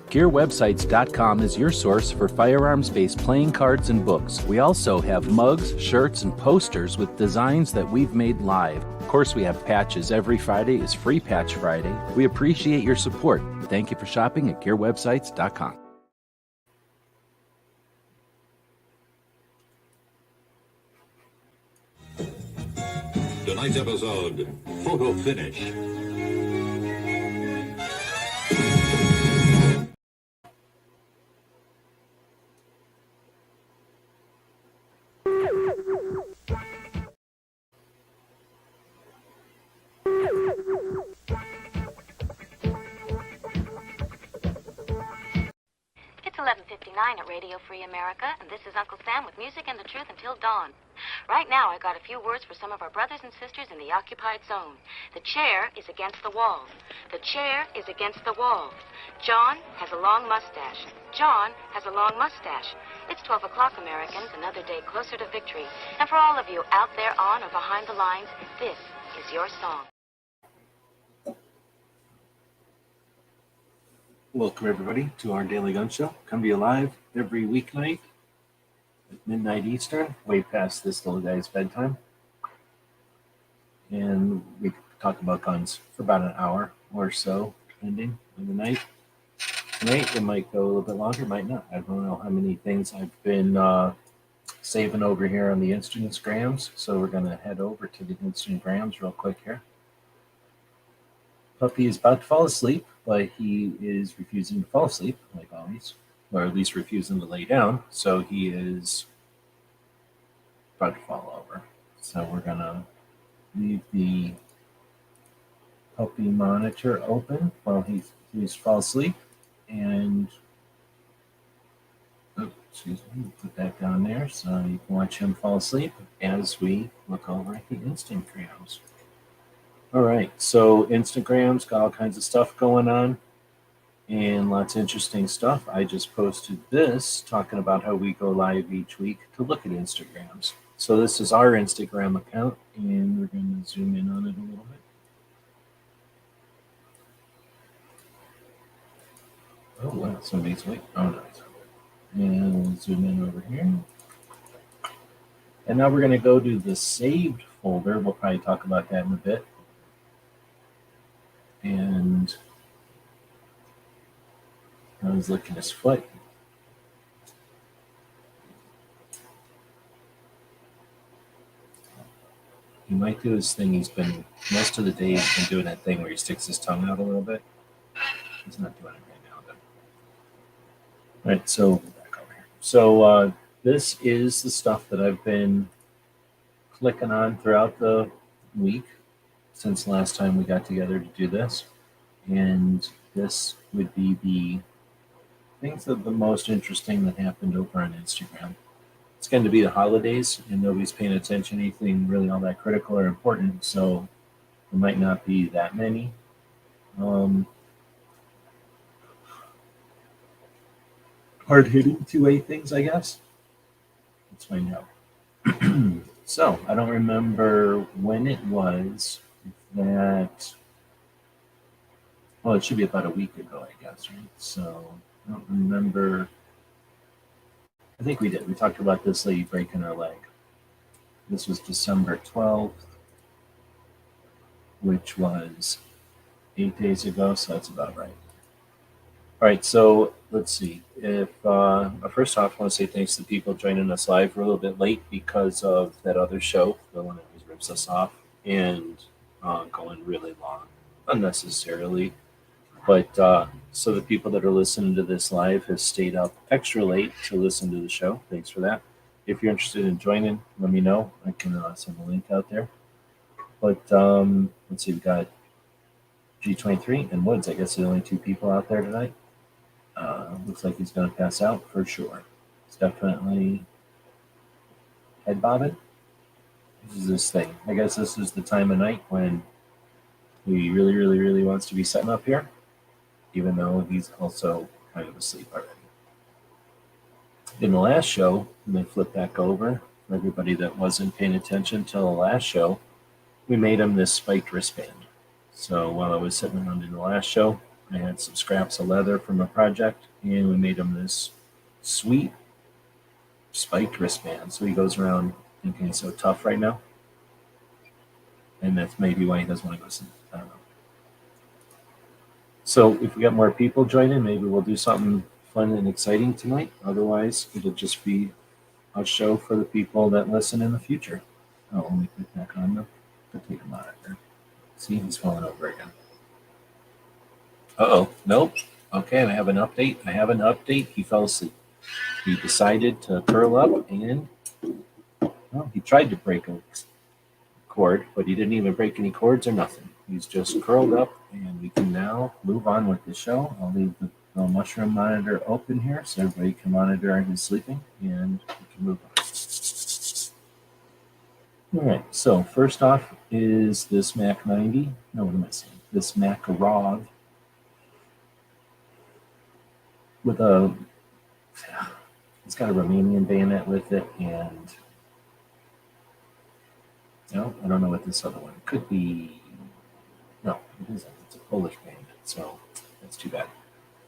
GearWebsites.com is your source for firearms-based playing cards and books. We also have mugs, shirts, and posters with designs that we've made live. Of course, we have patches. Every Friday is Free Patch Friday. We appreciate your support. Thank you for shopping at GearWebsites.com. Tonight's episode, Photo Finish. It's 11:59 at Radio Free America, and this is Uncle Sam with music and the truth until dawn. Right now, I got a few words for some of our brothers and sisters in the occupied zone. The chair is against the wall. The chair is against the wall. John has a long mustache. John has a long mustache. It's 12 o'clock, Americans, another day closer to victory. And for all of you out there on or behind the lines, this is your song. Welcome, everybody, to our Daily Gun Show. Come to you live every weeknight at midnight Eastern, way past this little guy's bedtime. And we talk about guns for about an hour or so, depending on the night. Tonight, it might go a little bit longer, might not. I don't know how many things I've been saving over here on the Instagrams, so we're going to head over to the Instagrams real quick here. Puppy is about to fall asleep, but he is refusing to fall asleep, like always, or at least refusing to lay down. So he is about to fall over. So we're going to leave the puppy monitor open while he's fall asleep. And, excuse me, put that down there so you can watch him fall asleep as we look over at the Instagrams. All right, so Instagram's got all kinds of stuff going on and lots of interesting stuff. I just posted this talking about how we go live each week to look at Instagrams. So this is our Instagram account, and we're going to zoom in on it a little bit. Oh, wow, somebody's waiting. Oh, nice. And we'll zoom in over here. And now we're going to go to the saved folder. We'll probably talk about that in a bit. And I was looking at his foot. He might do his thing. Most of the day, he's been doing that thing where he sticks his tongue out a little bit. He's not doing it right now, though. All right, so back over here. So this is the stuff that I've been clicking on throughout the week since the last time we got together to do this. And this would be the things that are the most interesting that happened over on Instagram. It's going to be the holidays, and nobody's paying attention to anything really all that critical or important, so there might not be that many. Hard-hitting 2A things, I guess. Let's find out. So, I don't remember when it was that, well, it should be about a week ago, I guess, right? So I don't remember. I think we did. We talked about this lady breaking her leg. This was December 12th, which was 8 days ago, so that's about right. All right, so let's see. If first off, I want to say thanks to people joining us live. We're a little bit late because of that other show, the one that always rips us off, and going really long, unnecessarily. But so the people that are listening to this live have stayed up extra late to listen to the show. Thanks for that. If you're interested in joining, let me know. I can send a link out there. But let's see, we've got G23 and Woods. I guess the only two people out there tonight. Looks like he's going to pass out for sure. It's definitely head bobbing. This is this thing. I guess this is the time of night when he really, really, really wants to be sitting up here, even though he's also kind of asleep already. In the last show, I'm going to flip back over for everybody that wasn't paying attention till the last show, we made him this spiked wristband. So while I was sitting around in the last show, I had some scraps of leather from a project, and we made him this sweet spiked wristband. So he goes around thinking he's so tough right now. And that's maybe why he doesn't want to go sleep. I don't know. So if we got more people joining, maybe we'll do something fun and exciting tonight. Otherwise, it'll just be a show for the people that listen in the future. Oh, let me click back on the potato monitor. See, he's falling over again. Uh-oh, nope. Okay, I have an update. He fell asleep. He decided to curl up and, well, he tried to break a cord, but he didn't even break any cords or nothing. He's just curled up, and we can now move on with the show. I'll leave the mushroom monitor open here so everybody can monitor his sleeping, and we can move on. All right, so first off is this Mac 90. No, what am I saying? This Makarov with it's got a Romanian bayonet with it, and no, I don't know what this other one could be. No, it isn't. It's a Polish bayonet, so that's too bad.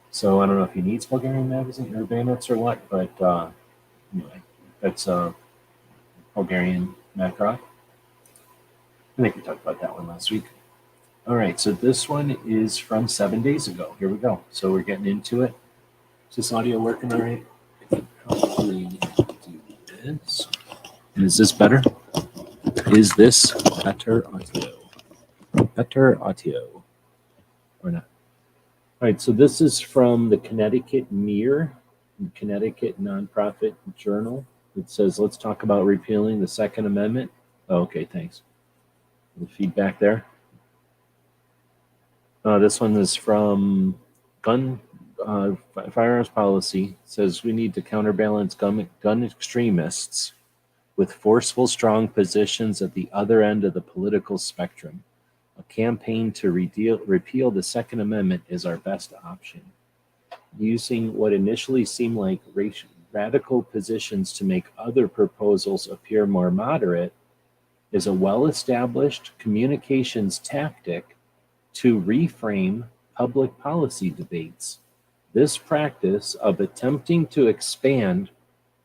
So I don't know if he needs Bulgarian magazine or bayonets or what, but anyway, that's Bulgarian Makarov. I think we talked about that one last week. All right, so this one is from 7 days ago. Here we go. So we're getting into it. Is this audio working all right? I can probably do this. And is this better? Is this better audio? Better audio or not? All right, so this is from the Connecticut Mirror, the Connecticut nonprofit journal. It says, let's talk about repealing the Second Amendment. Oh, okay, thanks. The feedback there. This one is from Firearms Policy. It says we need to counterbalance gun extremists with forceful, strong positions at the other end of the political spectrum. A campaign to repeal the Second Amendment is our best option. Using what initially seemed like radical positions to make other proposals appear more moderate is a well-established communications tactic to reframe public policy debates. This practice of attempting to expand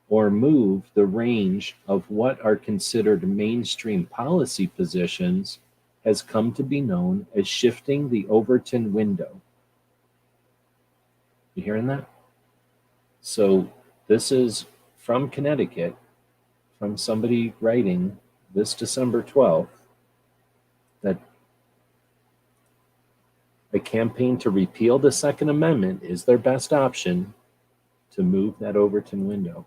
or move the range of what are considered mainstream policy positions has come to be known as shifting the Overton window. You hearing that? So this is from Connecticut, from somebody writing this December 12th, that a campaign to repeal the Second Amendment is their best option to move that Overton window.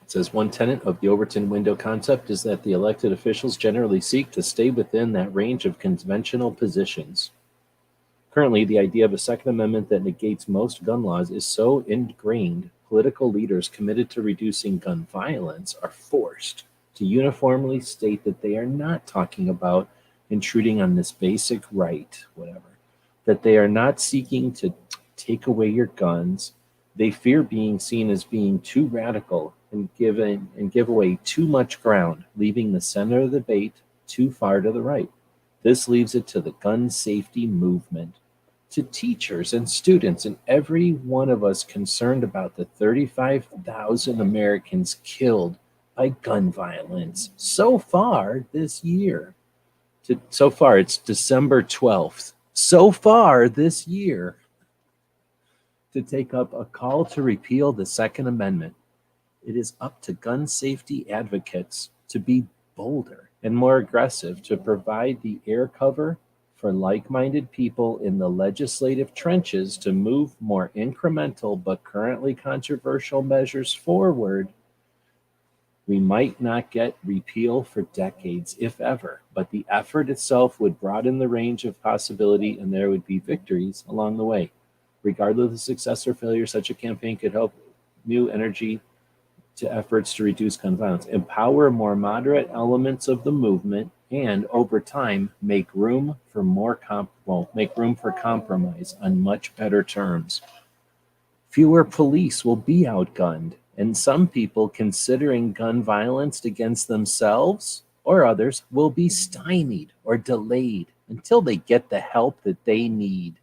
It says one tenet of the Overton window concept is that the elected officials generally seek to stay within that range of conventional positions. Currently, the idea of a Second Amendment that negates most gun laws is so ingrained, political leaders committed to reducing gun violence are forced to uniformly state that they are not talking about intruding on this basic right, whatever, that they are not seeking to take away your guns. They fear being seen as being too radical and give away too much ground, leaving the center of the debate too far to the right. This leaves it to the gun safety movement, to teachers and students, and every one of us concerned about the 35,000 Americans killed by gun violence so far this year. So far, it's December 12th. So far this year, to take up a call to repeal the Second Amendment. It is up to gun safety advocates to be bolder and more aggressive to provide the air cover for like-minded people in the legislative trenches to move more incremental but currently controversial measures forward. We might not get repeal for decades, if ever, but the effort itself would broaden the range of possibility and there would be victories along the way. Regardless of success or failure, such a campaign could help new energy to efforts to reduce gun violence, empower more moderate elements of the movement, and over time make room for compromise on much better terms. Fewer police will be outgunned, and some people considering gun violence against themselves or others will be stymied or delayed until they get the help that they need.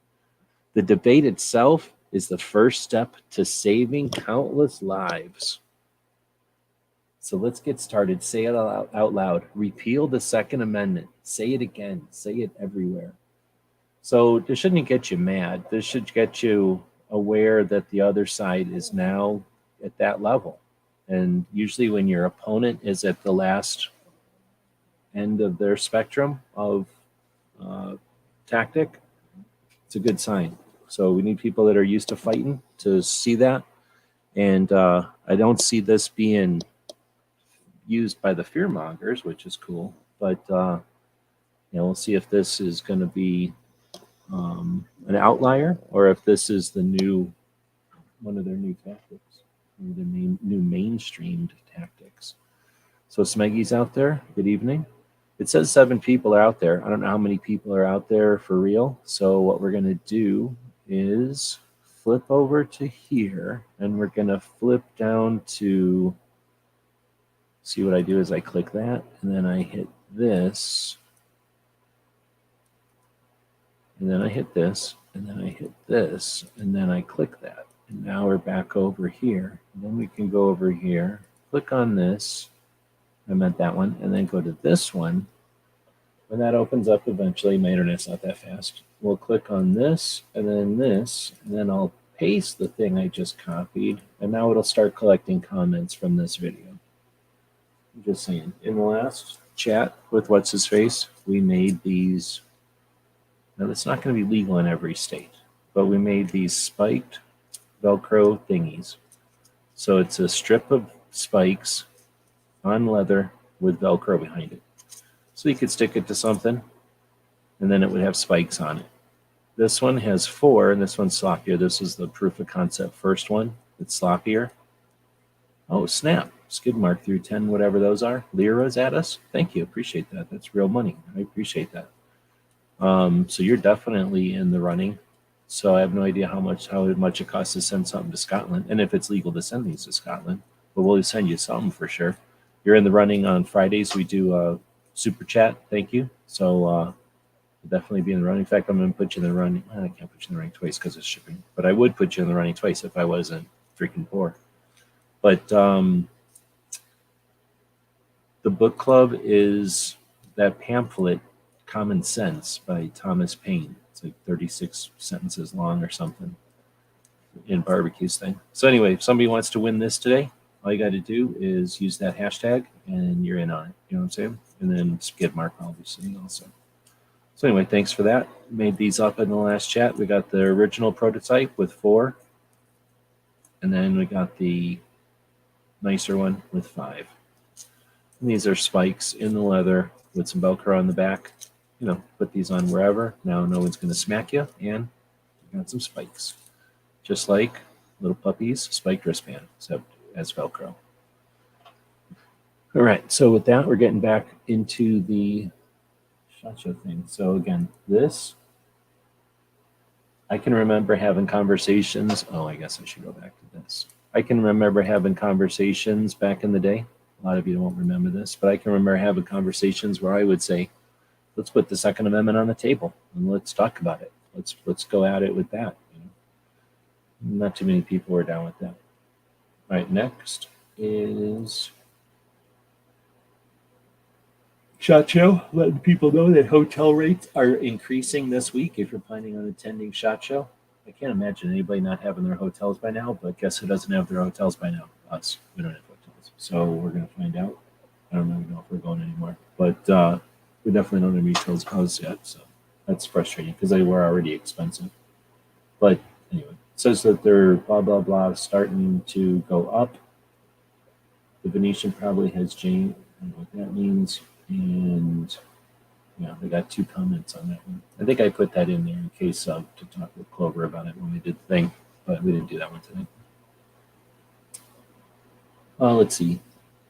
The debate itself is the first step to saving countless lives. So let's get started. Say it out loud. Repeal the Second Amendment. Say it again. Say it everywhere. So this shouldn't get you mad. This should get you aware that the other side is now at that level. And usually when your opponent is at the last end of their spectrum of tactic, it's a good sign. So we need people that are used to fighting to see that. And I don't see this being used by the fear mongers, which is cool. But we'll see if this is going to be an outlier or if this is the one of their new tactics, one of their new mainstreamed tactics. So Smeggy's out there. Good evening. It says 7 people are out there. I don't know how many people are out there for real. So what we're going to do is flip over to here, and we're going to flip down to, see what I do is I click that, and then I hit this, and then I hit this, and then I hit this, and then I click that. And now we're back over here. And then we can go over here, click on this, I meant that one, and then go to this one. When that opens up eventually, my internet's not that fast. We'll click on this, and then I'll paste the thing I just copied, and now it'll start collecting comments from this video. I'm just saying, in the last chat with What's His Face, we made these. Now, it's not going to be legal in every state, but we made these spiked Velcro thingies. So it's a strip of spikes on leather with Velcro behind it. So you could stick it to something, and then it would have spikes on it. This one has 4, and this one's sloppier. This is the proof of concept first one. It's sloppier. Oh, snap. Skid mark through 10, whatever those are. Liras at us. Thank you. Appreciate that. That's real money. I appreciate that. So you're definitely in the running. So I have no idea how much it costs to send something to Scotland, and if it's legal to send these to Scotland. But we'll send you something for sure. You're in the running on Fridays. We do a super chat. Thank you. So we'll definitely be in the running. In fact, I'm going to put you in the running. I can't put you in the running twice because it's shipping. But I would put you in the running twice if I wasn't freaking poor. But the book club is that pamphlet, Common Sense by Thomas Paine. It's like 36 sentences long or something in barbecues thing. So anyway, if somebody wants to win this today, all you got to do is use that hashtag and you're in on it. You know what I'm saying? And then skid mark obviously also. So anyway, thanks for that. Made these up in the last chat. We got the original prototype with 4. And then we got the nicer one with 5. And these are spikes in the leather with some Velcro on the back. You know, put these on wherever. Now no one's going to smack you. And you got some spikes. Just like little puppies, spiked wristband, except as Velcro. All right, so with that, we're getting back into the SHOT Show thing. So again, this, I can remember having conversations. Oh, I guess I should go back to this. I can remember having conversations back in the day. A lot of you won't remember this, but I can remember having conversations where I would say, let's put the Second Amendment on the table and let's talk about it. Let's go at it with that. You know? Not too many people were down with that. All right, next is SHOT Show, letting people know that hotel rates are increasing this week if you're planning on attending SHOT Show. I can't imagine anybody not having their hotels by now, but guess who doesn't have their hotels by now? Us. We don't have hotels. So we're going to find out. I don't really know if we're going anymore, but we definitely don't have hotels yet. So that's frustrating because they were already expensive. But anyway, it says that they're blah, blah, blah starting to go up. The Venetian probably has changed. I don't know what that means. And yeah, they got 2 comments on that one. I think I put that in there in case to talk with Clover about it when we did the thing, but we didn't do that one today. Let's see.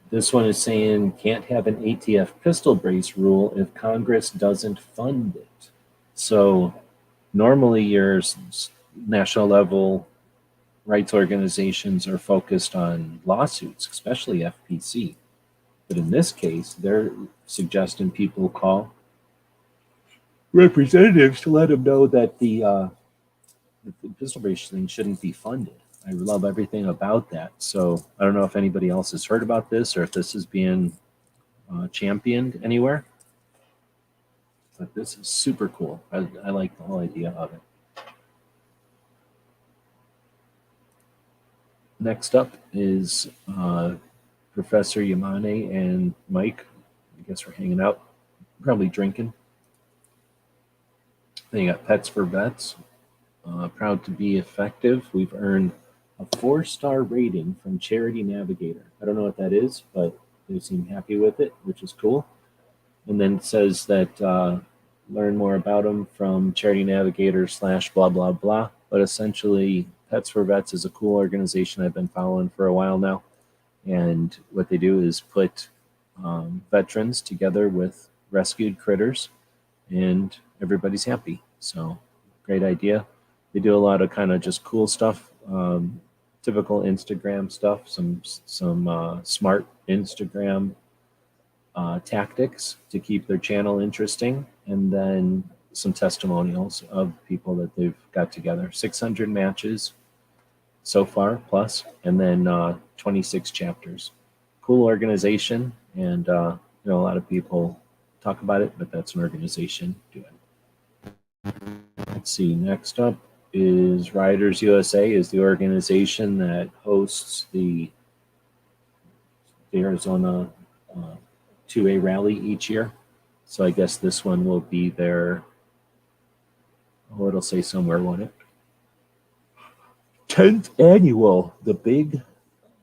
This one is saying can't have an ATF pistol brace rule if Congress doesn't fund it. So normally your national level rights organizations are focused on lawsuits, especially FPC. But in this case, they're suggesting people call representatives to let them know that the the pistol bracing shouldn't be funded. I love everything about that. So I don't know if anybody else has heard about this or if this is being championed anywhere. But this is super cool. I like the whole idea of it. Next up is Professor Yamane and Mike. I guess we're hanging out, probably drinking. Then you got Pets for Vets. Proud to be effective. We've earned a 4-star rating from Charity Navigator. I don't know what that is, but they seem happy with it, which is cool. And then it says that learn more about them from Charity Navigator / blah, blah, blah. But essentially, Pets for Vets is a cool organization I've been following for a while now. And what they do is put veterans together with rescued critters, and everybody's happy. So, great idea. They do a lot of kind of just cool stuff, typical Instagram stuff, some smart Instagram tactics to keep their channel interesting, and then some testimonials of people that they've got together. 600 matches so far, plus, and then 26 chapters. Cool organization, and a lot of people talk about it, but that's an organization doing it. Let's see, next up is Riders USA, is the organization that hosts the Arizona 2A rally each year. So I guess this one will be their, it'll say somewhere, won't it? 10th annual, the big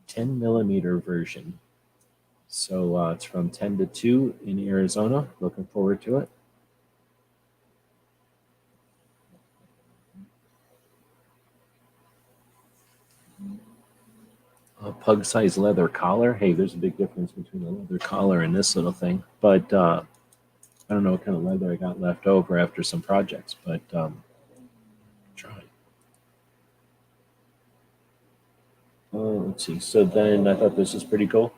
10 millimeter version. So it's from 10 to 2 in Arizona. Looking forward to it. A pug-sized leather collar. Hey, there's a big difference between a leather collar and this little thing. But I don't know what kind of leather I got left over after some projects, but try. Let's see. So then I thought this was pretty cool.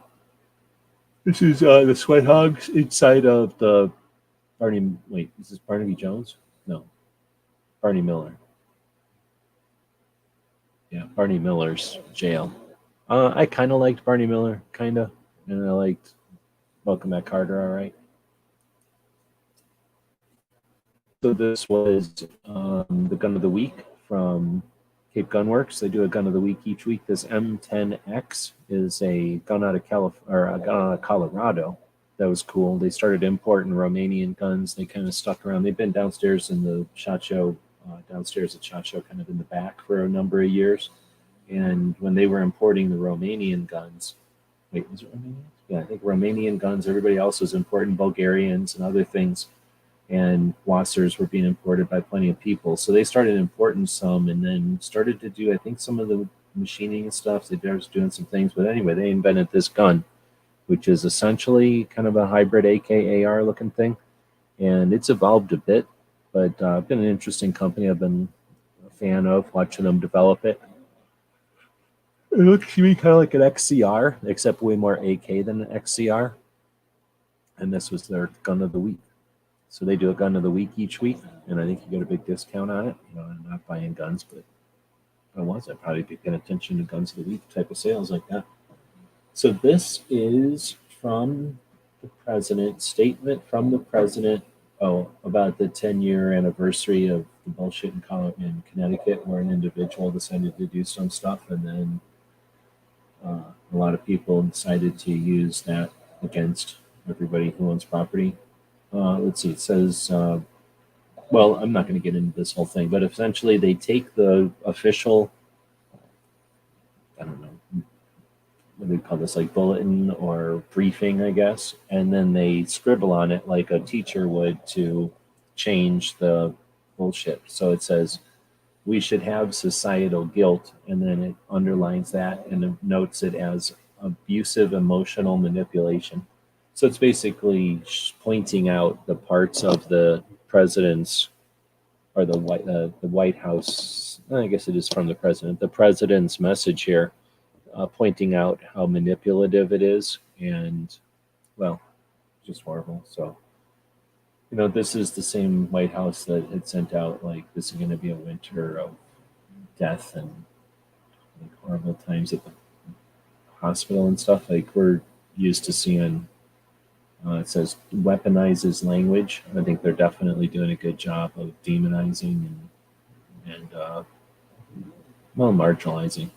This is the Sweat Hogs inside of the Barney. Wait, is this Barnaby Jones? No, Barney Miller. Yeah, Barney Miller's jail. I kind of liked Barney Miller, kind of, and I liked Welcome Back Carter, all right. So this was the Gun of the Week from Cape Gun Works. They do a Gun of the Week each week. This M10X is a gun out of Colorado. That was cool. They started importing Romanian guns. They kind of stuck around. They've been downstairs in the SHOT Show, downstairs at SHOT Show, kind of in the back for a number of years. And when they were importing the Romanian guns, wait, was it Romanian? Yeah, I think Romanian guns. Everybody else was importing Bulgarians and other things. And Wassers were being imported by plenty of people. So they started importing some and then started to do, I think, some of the machining and stuff. They were doing some things. But anyway, they invented this gun, which is essentially kind of a hybrid AK-AR looking thing. And it's evolved a bit, but been an interesting company. I've been a fan of watching them develop it. It looks to me kind of like an XCR, except way more AK than an XCR. And this was their Gun of the Week. So they do a Gun of the Week each week, and I think you get a big discount on it. I'm not buying guns, but if I was, I'd probably be paying attention to Guns of the Week type of sales like that. So this is from the president, statement from the president, about the 10-year anniversary of the bullshit in Connecticut, where an individual decided to do some stuff, and then a lot of people decided to use that against everybody who owns property. Let's see, it says, well, I'm not going to get into this whole thing, but essentially they take the official, I don't know, what do they call this, like bulletin or briefing, I guess, and then they scribble on it like a teacher would to change the bullshit. So it says, we should have societal guilt, and then it underlines that and it notes it as abusive emotional manipulation. So it's basically pointing out the parts of the president's, or the White House, I guess it is from the president's message here, pointing out how manipulative it is, and, well, just horrible. So, this is the same White House that had sent out, like, this is going to be a winter of death and like horrible times at the hospital and stuff. Like we're used to seeing, it says weaponizes language. I think they're definitely doing a good job of demonizing and well, marginalizing.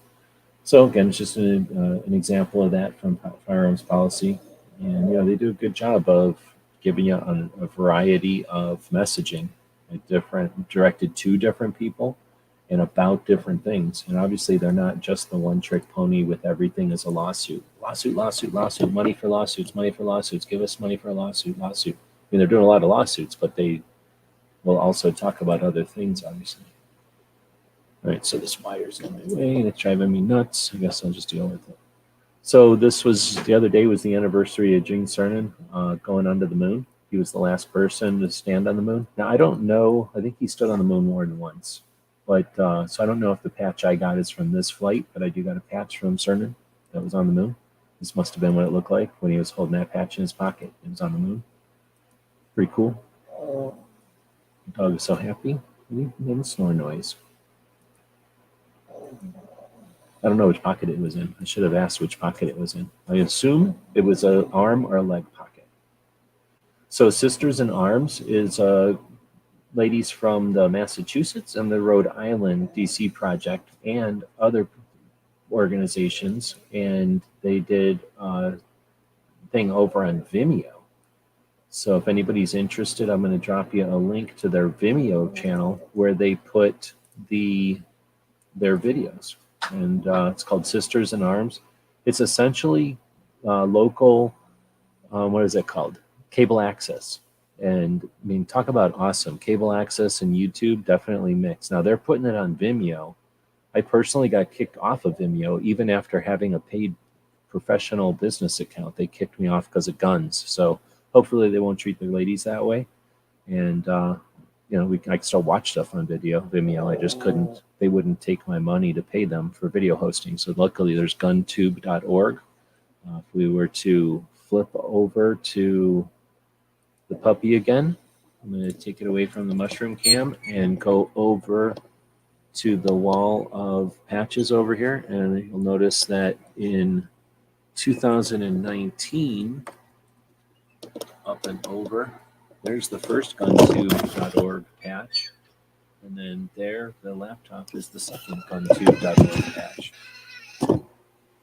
So again, it's just an example of that from firearms policy, and they do a good job of giving you a variety of messaging, like different directed to different people and about different things. And obviously, they're not just the one-trick pony with everything as a lawsuit, lawsuit, lawsuit, lawsuit, money for lawsuits, give us money for a lawsuit, lawsuit. I mean, they're doing a lot of lawsuits, but they will also talk about other things, obviously. All right, so this wire's in my way and it's driving me nuts. I guess I'll just deal with it. So this was, the other day was the anniversary of Gene Cernan going onto the moon. He was the last person to stand on the moon. Now, I don't know, I think he stood on the moon more than once. But, so I don't know if the patch I got is from this flight, but I do got a patch from Cernan that was on the moon. This must have been what it looked like when he was holding that patch in his pocket. It was on the moon. Pretty cool. The dog is so happy. He made a snore noise. I don't know which pocket it was in. I should have asked which pocket it was in. I assume it was an arm or a leg pocket. So Sisters in Arms is ladies from the Massachusetts and the Rhode Island DC project and other organizations, and they did a thing over on Vimeo. So if anybody's interested, I'm going to drop you a link to their Vimeo channel where they put their videos, and it's called Sisters in Arms. It's essentially local, what is it called? Cable access. And I mean, talk about awesome. Cable access and YouTube definitely mix. Now they're putting it on Vimeo. I personally got kicked off of Vimeo even after having a paid professional business account. They kicked me off because of guns. So hopefully they won't treat their ladies that way. And I can still watch stuff on Vimeo. I just couldn't. They wouldn't take my money to pay them for video hosting. So luckily, there's guntube.org. If we were to flip over to the puppy again, I'm going to take it away from the mushroom cam and go over to the wall of patches over here, and you'll notice that in 2019, up and over, there's the first guntube.org patch. And then there, the laptop is the second guntube.org patch.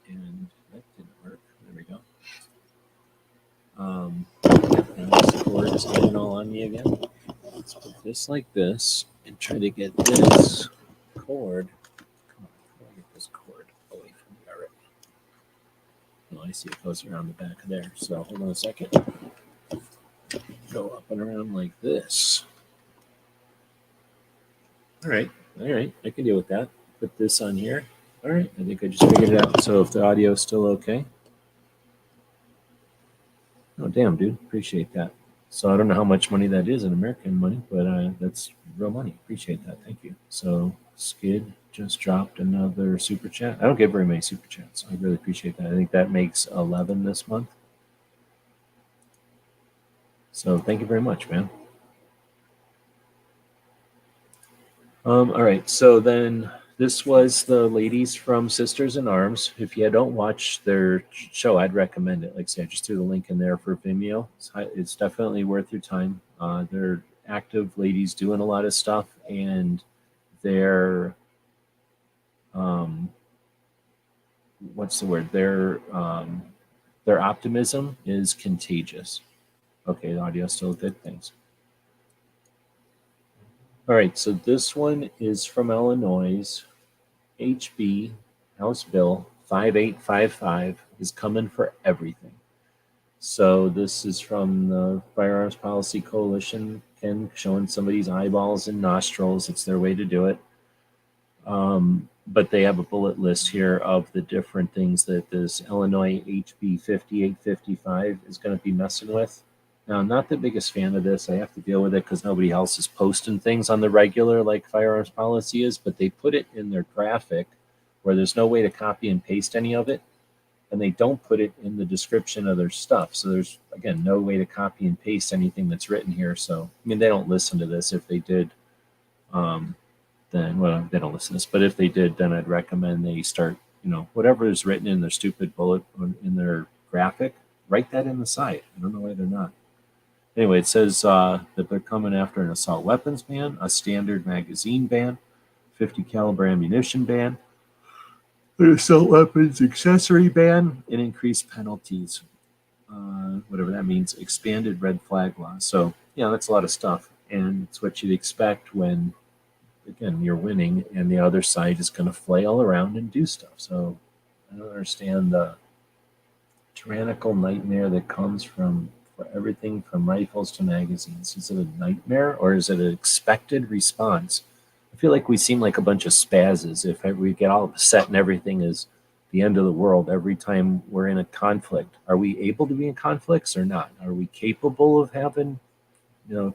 And that didn't work. There we go. And this cord is getting all on me again. Let's put this like this and try to get this cord. Come on, get this cord away from me already. Well, I see it goes around the back of there. So hold on a second. Go up and around like this. All right, I can deal with that. Put this on here. All right, I think I just figured it out. So if the audio is still okay. Oh, damn, dude, appreciate that. So I don't know how much money that is in American money, but that's real money. Appreciate that, thank you. So Skid just dropped another super chat. I don't get very many super chats. I really appreciate that. I think that makes 11 this month. So thank you very much, man. All right, so then this was the ladies from Sisters in Arms. If you don't watch their show, I'd recommend it. Like I said, I just threw the link in there for Vimeo. It's definitely worth your time. They're active ladies doing a lot of stuff, and their what's the word? Their optimism is contagious. Okay, the audio still good. Thanks. All right, so this one is from Illinois. HB, House Bill 5855 is coming for everything. So this is from the Firearms Policy Coalition, Ken, showing somebody's eyeballs and nostrils. It's their way to do it. But they have a bullet list here of the different things that this Illinois HB 5855 is going to be messing with. Now, I'm not the biggest fan of this. I have to deal with it because nobody else is posting things on the regular like firearms policy is, but they put it in their graphic where there's no way to copy and paste any of it, and they don't put it in the description of their stuff. So there's, again, no way to copy and paste anything that's written here. So, I mean, they don't listen to this. If they did, then, well, they don't listen to this, but if they did, then I'd recommend they start, whatever is written in their stupid bullet in their graphic, write that in the side. I don't know why they're not. Anyway, it says that they're coming after an assault weapons ban, a standard magazine ban, 50 caliber ammunition ban, an assault weapons accessory ban, and increased penalties. Whatever that means, expanded red flag law. So, that's a lot of stuff. And it's what you'd expect when, again, you're winning and the other side is going to flail around and do stuff. So I don't understand the tyrannical nightmare that comes from for everything from rifles to magazines. Is it a nightmare or is it an expected response? I feel like we seem like a bunch of spazzes if we get all upset and everything is the end of the world every time we're in a conflict. Are we able to be in conflicts or not? Are we capable of having,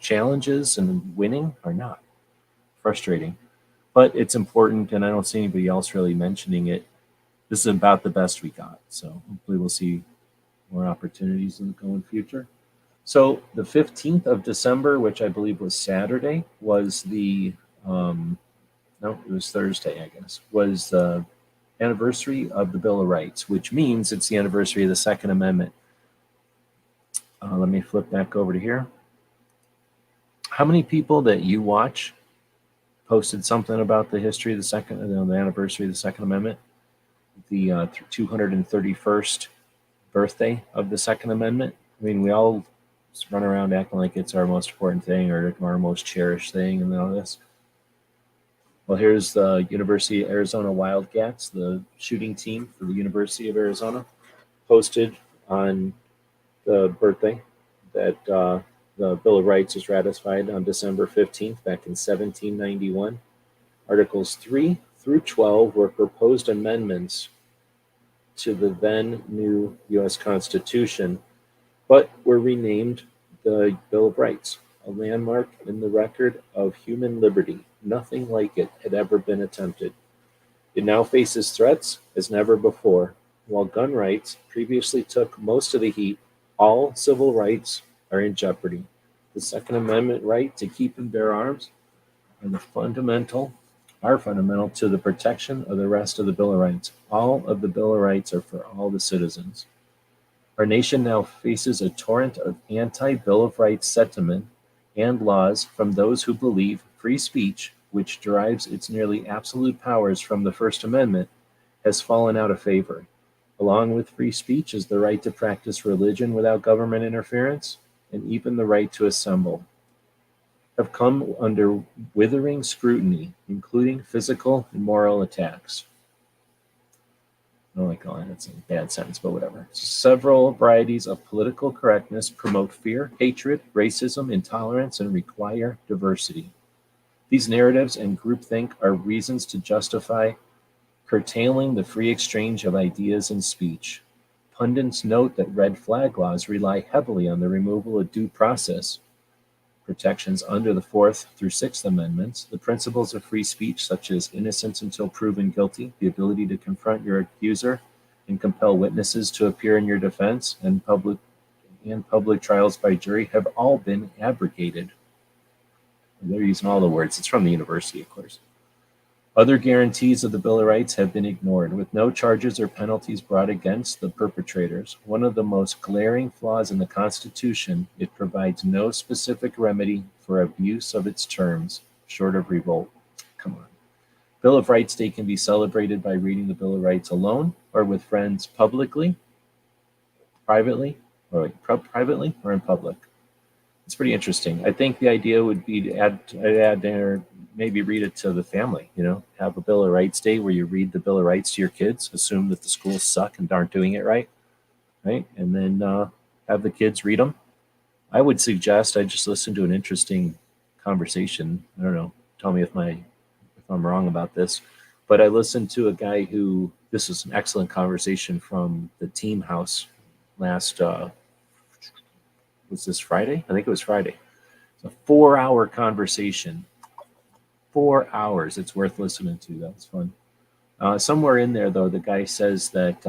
challenges and winning or not? Frustrating. But it's important, and I don't see anybody else really mentioning it. This is about the best we got. So hopefully we'll see more opportunities in the going future. So the 15th of December, which I believe was Saturday, was the, it was Thursday, I guess, was the anniversary of the Bill of Rights, which means it's the anniversary of the Second Amendment. Let me flip back over to here. How many people that you watch posted something about the history of the anniversary of the Second Amendment, the 231st birthday of the Second Amendment? I mean, we all just run around acting like it's our most important thing or our most cherished thing and all this. Well, here's the University of Arizona Wildcats, the shooting team for the University of Arizona, posted on the birthday that the Bill of Rights was ratified on December 15th back in 1791. Articles 3 through 12 were proposed amendments to the then new U.S. Constitution, but were renamed the Bill of Rights, a landmark in the record of human liberty. Nothing like it had ever been attempted. It now faces threats as never before. While gun rights previously took most of the heat, all civil rights are in jeopardy. The Second Amendment right to keep and bear arms are fundamental to the protection of the rest of the Bill of Rights. All of the Bill of Rights are for all the citizens. Our nation now faces a torrent of anti-Bill of Rights sentiment and laws from those who believe free speech, which derives its nearly absolute powers from the First Amendment, has fallen out of favor. Along with free speech is the right to practice religion without government interference, and even the right to assemble, have come under withering scrutiny, including physical and moral attacks. I don't like calling it a bad sentence, but whatever. Several varieties of political correctness promote fear, hatred, racism, intolerance, and require diversity. These narratives and groupthink are reasons to justify curtailing the free exchange of ideas and speech. Pundits note that red flag laws rely heavily on the removal of due process protections under the Fourth through Sixth Amendments, the principles of free speech such as innocence until proven guilty, the ability to confront your accuser and compel witnesses to appear in your defense, and public trials by jury have all been abrogated. They're using all the words. It's from the university, of course. Other guarantees of the Bill of Rights have been ignored, with no charges or penalties brought against the perpetrators. One of the most glaring flaws in the Constitution, it provides no specific remedy for abuse of its terms, short of revolt. Come on. Bill of Rights Day can be celebrated by reading the Bill of Rights alone or with friends publicly, privately, or in public. It's pretty interesting. I think the idea would be to add there, maybe read it to the family, have a Bill of Rights Day where you read the Bill of Rights to your kids, assume that the schools suck and aren't doing it right? And then have the kids read them. I would suggest I just listen to an interesting conversation. I don't know, tell me if I'm wrong about this, but I listened to a guy this was an excellent conversation from the Team House last, was this Friday? I think it was Friday. It's a 4-hour conversation. 4 hours. It's worth listening to. That was fun. Somewhere in there, though, the guy says that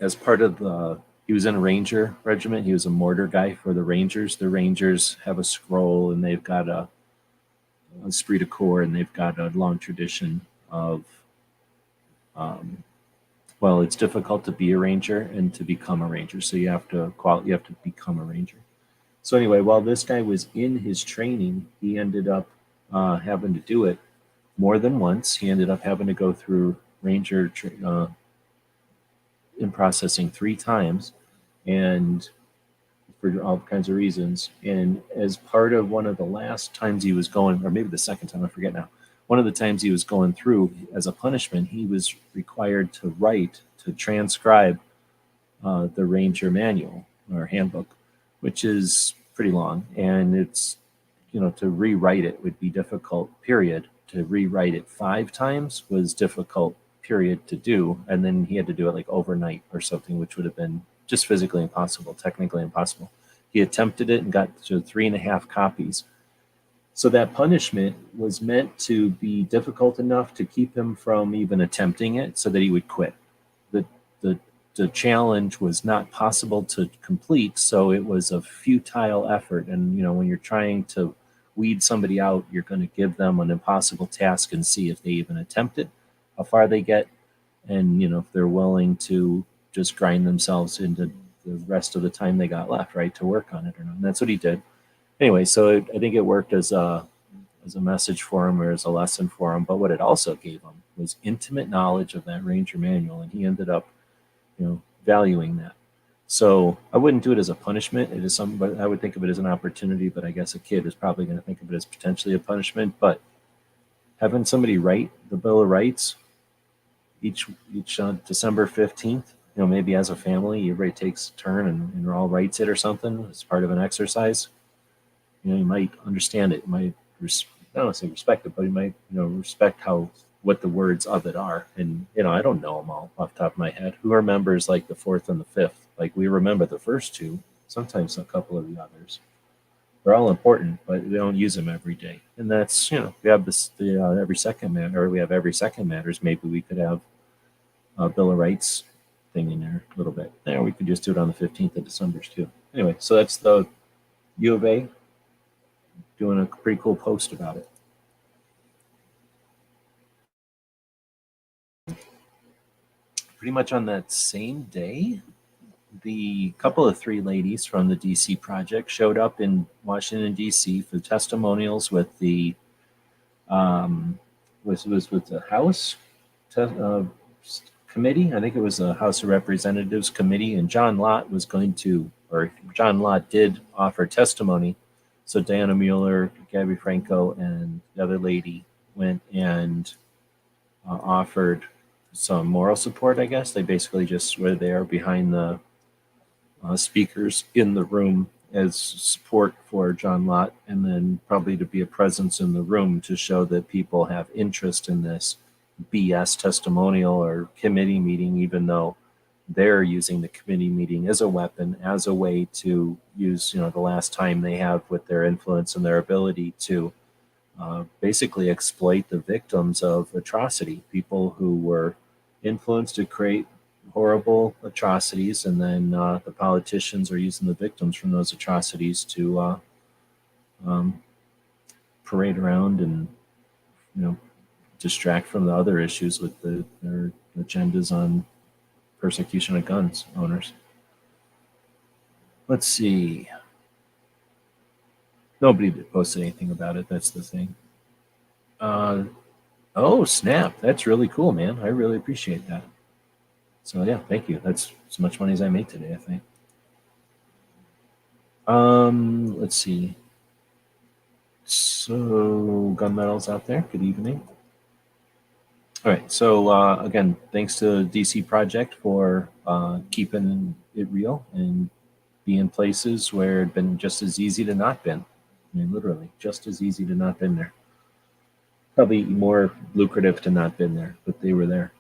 as part of he was in a Ranger regiment. He was a mortar guy for the Rangers. The Rangers have a scroll, and they've got esprit de corps, and they've got a long tradition of, well, it's difficult to be a ranger and to become a ranger. So you have to become a ranger. So anyway, while this guy was in his training, he ended up having to do it more than once. He ended up having to go through ranger in processing 3 times, and for all kinds of reasons. And as part of one of the last times he was going, or maybe the second time, I forget now, one of the times he was going through, as a punishment, he was required to transcribe the Ranger manual or handbook, which is pretty long. And it's, to rewrite it would be difficult, period. To rewrite it 5 times was difficult, period, to do. And then he had to do it like overnight or something, which would have been just physically impossible, technically impossible. He attempted it and got to 3.5 copies. So that punishment was meant to be difficult enough to keep him from even attempting it so that he would quit. The challenge was not possible to complete, so it was a futile effort. And, when you're trying to weed somebody out, you're going to give them an impossible task and see if they even attempt it, how far they get, and, if they're willing to just grind themselves into the rest of the time they got left, right, to work on it or not. And that's what he did. Anyway, so I think it worked as a message for him, or as a lesson for him. But what it also gave him was intimate knowledge of that Ranger manual, and he ended up, valuing that. So I wouldn't do it as a punishment. It is something, but I would think of it as an opportunity. But I guess a kid is probably going to think of it as potentially a punishment. But having somebody write the Bill of Rights each December 15th, maybe as a family, everybody takes a turn and all writes it or something as part of an exercise. You might understand it. You might, I don't want to say respect it, but you might, respect what the words of it are. And, I don't know them all off the top of my head. Who remembers like the 4th and the 5th? Like, we remember the first 2, sometimes a couple of the others. They're all important, but we don't use them every day. And that's, we have every second matter, or we have every second matters. Maybe we could have a Bill of Rights thing in there a little bit. There, we could just do it on the 15th of December too. Anyway, so that's the U of A doing a pretty cool post about it. Pretty much on that same day, the couple of 3 ladies from the DC project showed up in Washington, DC for testimonials with the with the House committee. I think it was the House of Representatives committee, and John Lott did offer testimony. So Diana Mueller, Gabby Franco, and the other lady went and offered some moral support, I guess. They basically just were there behind the speakers in the room as support for John Lott, and then probably to be a presence in the room to show that people have interest in this BS testimonial or committee meeting, even though they're using the committee meeting as a weapon, as a way to use, the last time they have with their influence and their ability to basically exploit the victims of atrocity, people who were influenced to create horrible atrocities, and then the politicians are using the victims from those atrocities to parade around and distract from the other issues with their agendas on persecution of guns owners. Let's see. Nobody posted anything about it. That's the thing. Oh, snap. That's really cool, man. I really appreciate that. So, yeah, thank you. That's as much money as I made today, I think. Let's see. So, gunmetal's out there. Good evening. All right. So, again, thanks to DC Project for keeping it real and being places where it'd been just as easy to not been. I mean, literally, just as easy to not been there. Probably more lucrative to not been there, but they were there.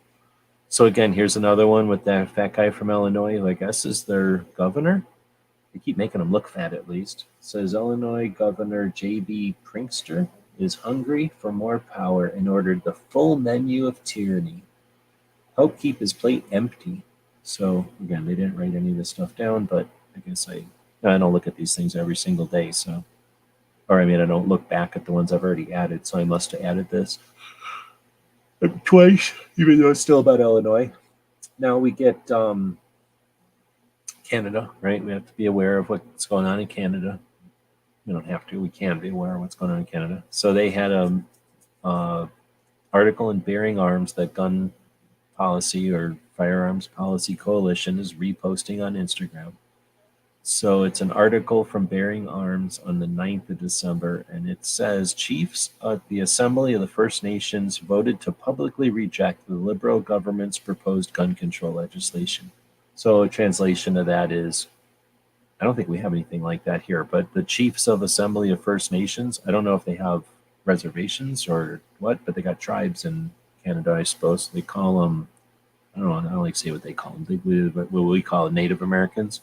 So again, here's another one with that fat guy from Illinois, who I guess is their governor. They keep making him look fat, at least. It says Illinois Governor J.B. Pritzker is hungry for more power and ordered the full menu of tyranny. Help keep his plate empty. So again, they didn't write any of this stuff down, but I guess I don't look at these things every single day, so Or I mean, I don't look back at the ones I've already added, so I must have added this twice, even though it's still about Illinois. Now we get Canada, right? We have to be aware of what's going on in Canada. We don't have to. We can be aware of what's going on in Canada. So they had a article in Bearing Arms that gun policy or firearms policy coalition is reposting on Instagram. So it's an article from Bearing Arms on the 9th of December, and it says chiefs at the Assembly of the First Nations voted to publicly reject the Liberal government's proposed gun control legislation. So a translation of that is, I don't think we have anything like that here, but the chiefs of Assembly of First Nations, I don't know if they have reservations or what, but they got tribes in Canada, I suppose. They call them, I don't like to say what they call them, what we call Native Americans.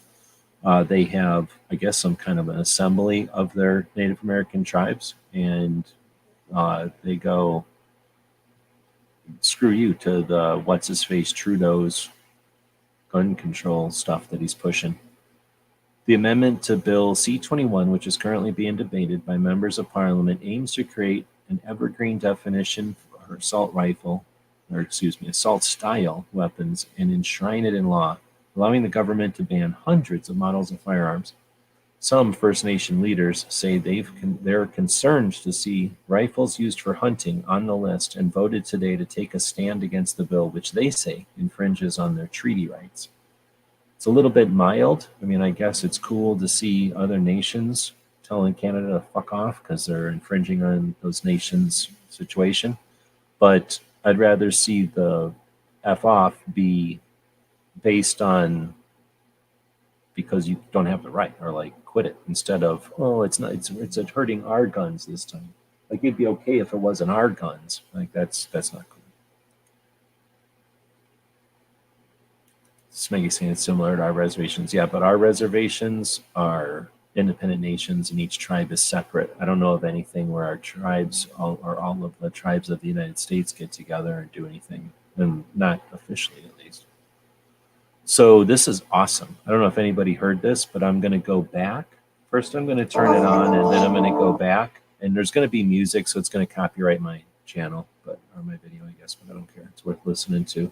They have, I guess, some kind of an assembly of their Native American tribes, and they go, screw you to the what's-his-face Trudeau's gun control stuff that he's pushing. The amendment to Bill C-21, which is currently being debated by members of Parliament, aims to create an evergreen definition for assault style weapons and enshrine it in law, allowing the government to ban hundreds of models of firearms. Some First Nation leaders say they're concerned to see rifles used for hunting on the list and voted today to take a stand against the bill, which they say infringes on their treaty rights. It's a little bit mild. I mean, I guess it's cool to see other nations telling Canada to fuck off because they're infringing on those nations' situation. But I'd rather see the F off be based on because you don't have the right, or like quit it, instead of, oh, it's hurting our guns this time. Like, it'd be okay if it wasn't our guns. Like, that's not cool. Smeggy saying it's similar to our reservations. Yeah, but our reservations are independent nations and each tribe is separate. I don't know of anything where our tribes, all of the tribes of the United States get together and do anything, and not officially at least. So this is awesome. I don't know if anybody heard this, but I'm going to go back. First, I'm going to turn it on, and then I'm going to go back. And there's going to be music, so it's going to copyright my channel, or my video, I guess, but I don't care. It's worth listening to.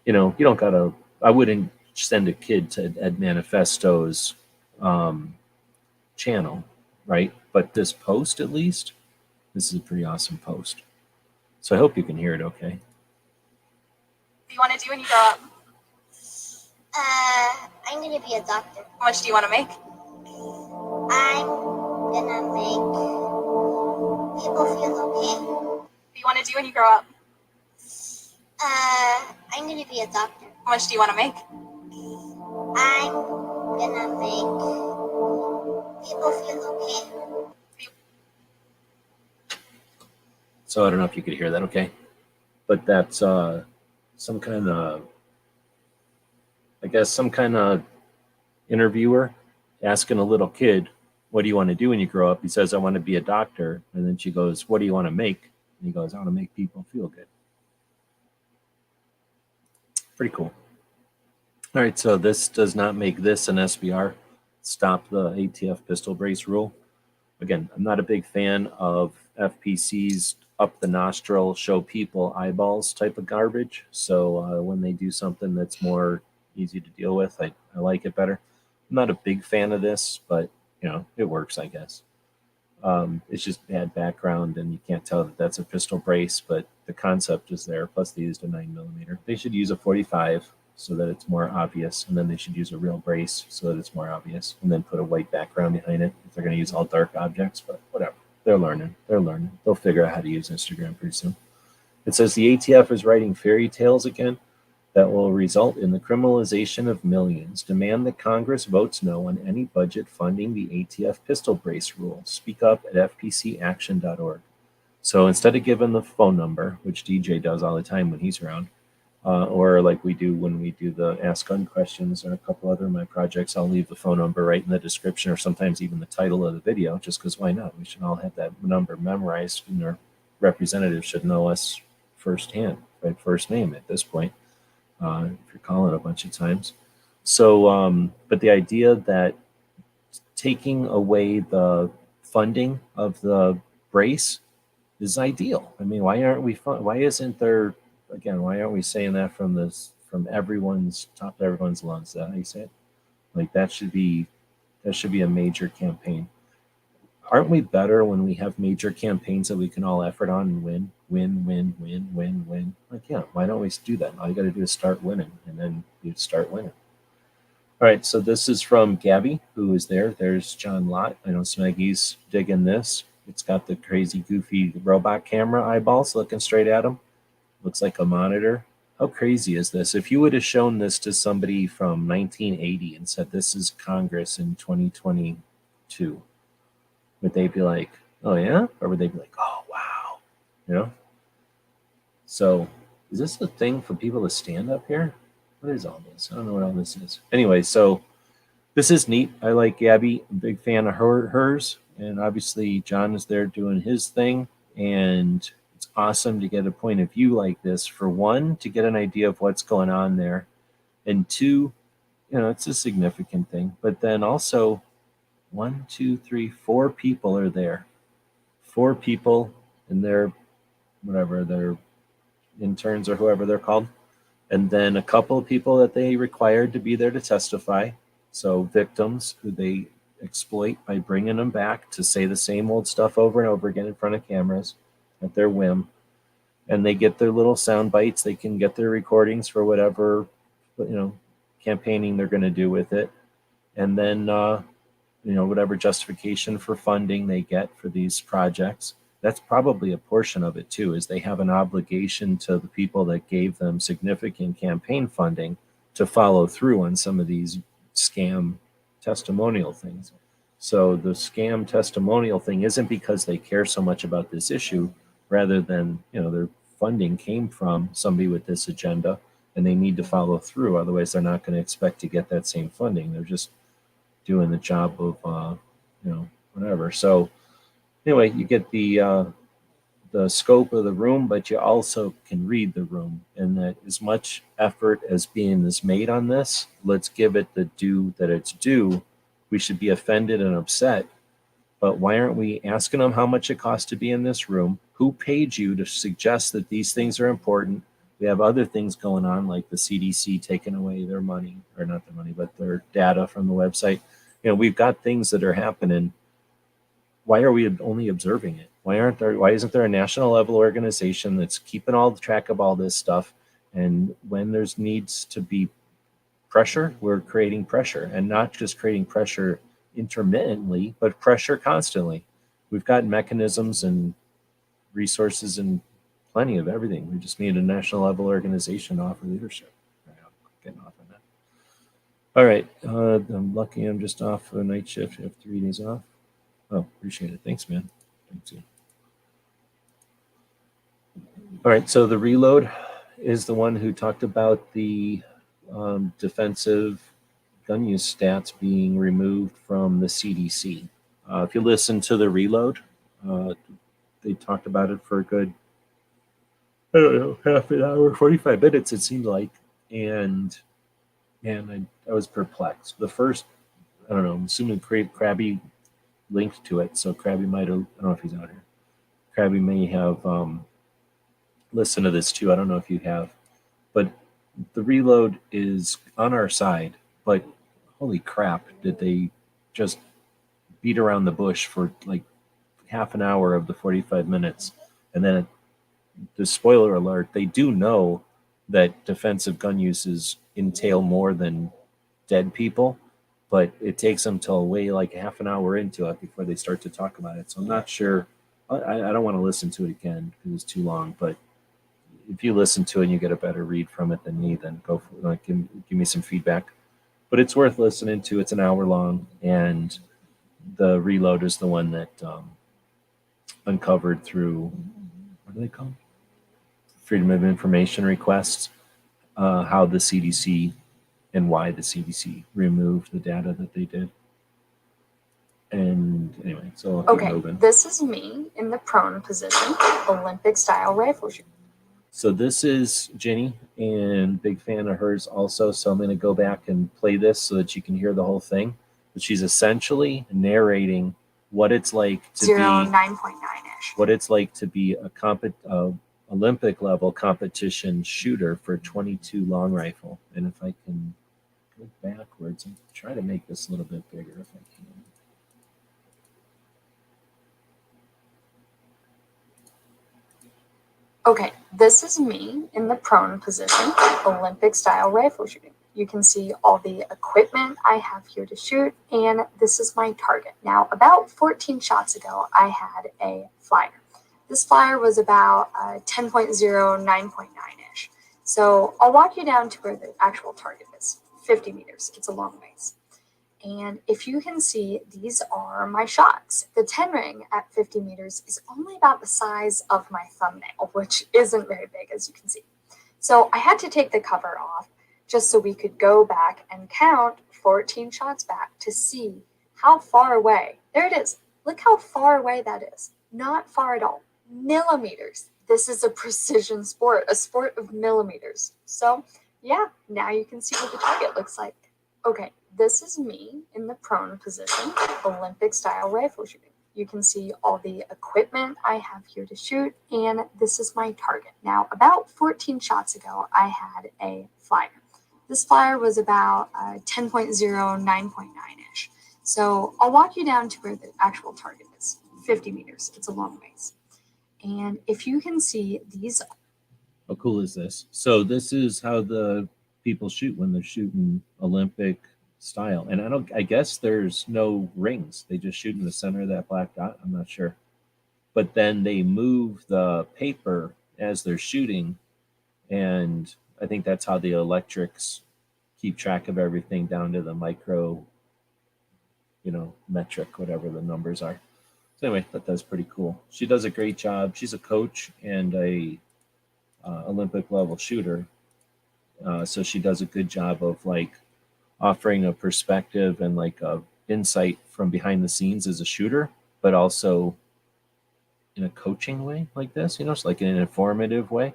You know, you don't got to, I wouldn't send a kid to Ed Manifesto's channel, right? But this post, at least, this is a pretty awesome post. So I hope you can hear it okay. What do you want to do when you grow up? I'm gonna be a doctor. How much do you want to make? I'm gonna make people feel okay. What do you want to do when you grow up? I'm gonna be a doctor. How much do you want to make? I'm gonna make people feel okay. So I don't know if you could hear that okay. But that's some kind of, I guess, some kind of interviewer asking a little kid, what do you want to do when you grow up? He says, I want to be a doctor. And then she goes, what do you want to make? And he goes, I want to make people feel good. Pretty cool. All right, so this does not make this an SBR. Stop the ATF pistol brace rule. Again, I'm not a big fan of FPC's up the nostril, show people eyeballs type of garbage. So when they do something that's more easy to deal with, I like it better. I'm not a big fan of this, but you know, it works, I guess. It's just bad background, and you can't tell that that's a pistol brace, but the concept is there. Plus, they used a 9mm. They should use a 45 so that it's more obvious, and then they should use a real brace so that it's more obvious, and then put a white background behind it if they're going to use all dark objects. But whatever, they're learning. They'll figure out how to use Instagram pretty soon. It says the ATF is writing fairy tales again that will result in the criminalization of millions. Demand that Congress votes no on any budget funding the ATF pistol brace rule. Speak up at fpcaction.org. So instead of giving the phone number, which DJ does all the time when he's around, or like we do when we do the Ask Gun questions or a couple other of my projects, I'll leave the phone number right in the description, or sometimes even the title of the video, just because why not? We should all have that number memorized, and our representatives should know us firsthand, by first name at this point. If you're calling a bunch of times. So, but the idea that taking away the funding of the brace is ideal. I mean, why aren't we why isn't there, again, why aren't we saying that from everyone's top of everyone's lungs? Is that how you say it? Like that should be a major campaign. Aren't we better when we have major campaigns that we can all effort on and win, win, win, win, win, win? Like, yeah, why don't we do that? All you got to do is start winning, and then you start winning. All right, so this is from Gabby, who is there. There's John Lott. I know Smeggy's digging this. It's got the crazy, goofy robot camera eyeballs looking straight at him. Looks like a monitor. How crazy is this? If you would have shown this to somebody from 1980 and said, this is Congress in 2022, would they be like, oh, yeah? Or would they be like, oh, wow? You know? So is this a thing for people to stand up here? What is all this? I don't know what all this is. Anyway, so this is neat. I like Gabby. I'm a big fan of hers. And obviously, John is there doing his thing. And it's awesome to get a point of view like this. For one, to get an idea of what's going on there. And two, you know, it's a significant thing. But then also, 1, 2, 3, 4 people are there. 4 people, and they're whatever, they're interns or whoever they're called. And then a couple of people that they required to be there to testify. So victims who they exploit by bringing them back to say the same old stuff over and over again in front of cameras at their whim. And they get their little sound bites. They can get their recordings for whatever, you know, campaigning they're going to do with it. And then, you know, whatever justification for funding they get for these projects. That's probably a portion of it too, is they have an obligation to the people that gave them significant campaign funding to follow through on some of these scam testimonial things. So the scam testimonial thing isn't because they care so much about this issue, rather than, you know, their funding came from somebody with this agenda and they need to follow through. Otherwise, they're not going to expect to get that same funding. They're just doing the job of, you know, whatever. So anyway, you get the scope of the room, but you also can read the room, and that as much effort as being is made on this, let's give it the due that it's due. We should be offended and upset, but why aren't we asking them how much it costs to be in this room? Who paid you to suggest that these things are important? We have other things going on, like the CDC taking away their money, or not their money, but their data from the website. You know, we've got things that are happening. Why are we only observing it? Why isn't there a national level organization that's keeping all the track of all this stuff? And when there's needs to be pressure, we're creating pressure, and not just creating pressure intermittently, but pressure constantly. We've got mechanisms and resources and plenty of everything. We just need a national level organization to offer leadership. Right, I'm getting off on that. All right, I'm lucky I'm just off a night shift. I have 3 days off. Oh, appreciate it. Thanks, man. Thanks. All right, so the reload is the one who talked about the defensive gun use stats being removed from the CDC. If you listen to the reload, they talked about it for a good, I don't know, half an hour, 45 minutes, it seemed like. And I was perplexed. The first, I don't know, I'm assuming Krabby linked to it, so Krabby might have, I don't know if he's out here. Krabby may have listened to this too. I don't know if you have, but the reload is on our side, but holy crap, did they just beat around the bush for like half an hour of the 45 minutes. And then the spoiler alert, they do know that defensive gun uses entail more than dead people, but it takes them till way like half an hour into it before they start to talk about it. So I'm not sure. I don't want to listen to it again because it's too long, but if you listen to it and you get a better read from it than me, then go for it. Like, give me some feedback. But it's worth listening to. It's an hour long, and the reload is the one that uncovered through, what do they call them? Freedom of Information requests, how the CDC and why the CDC removed the data that they did. And anyway, so okay, this is me in the prone position, Olympic style rifle shoot. So this is Jenny, and big fan of hers also. So I'm going to go back and play this so that you can hear the whole thing. but she's essentially narrating what it's like to 9.9-ish. what it's like to be a Olympic level competition shooter for 22 long rifle. And if I can go backwards and try to make this a little bit bigger if I can. Okay, this is me in the prone position, Olympic style rifle shooting. You can see all the equipment I have here to shoot, and this is my target. Now, about 14 shots ago, I had a flyer. This flyer was about 10.0, 9.9-ish. So I'll walk you down to where the actual target is, 50 meters. It's a long ways. And if you can see, these are my shots. The 10 ring at 50 meters is only about the size of my thumbnail, which isn't very big, as you can see. So I had to take the cover off just so we could go back and count 14 shots back to see how far away. There it is. Look how far away that is. Not far at all. Millimeters. This is a precision sport, a sport of millimeters. So yeah, now you can see what the target looks like. Okay, this is me in the prone position, Olympic style rifle shooting. You can see all the equipment I have here to shoot, and this is my target. Now, about 14 shots ago, I had a flyer. This flyer was about 10.0, 9.9-ish. So I'll walk you down to where the actual target is, 50 meters. It's a long ways. And if you can see these. How cool is this? So this is how the people shoot when they're shooting Olympic style. And I guess there's no rings. They just shoot in the center of that black dot. I'm not sure. But then they move the paper as they're shooting. And I think that's how the electrics keep track of everything down to the micro, metric, whatever the numbers are. So anyway, I thought that was pretty cool. She does a great job. She's a coach and a Olympic level shooter. So she does a good job of offering a perspective and a insight from behind the scenes as a shooter, but also in a coaching way like this, it's like in an informative way.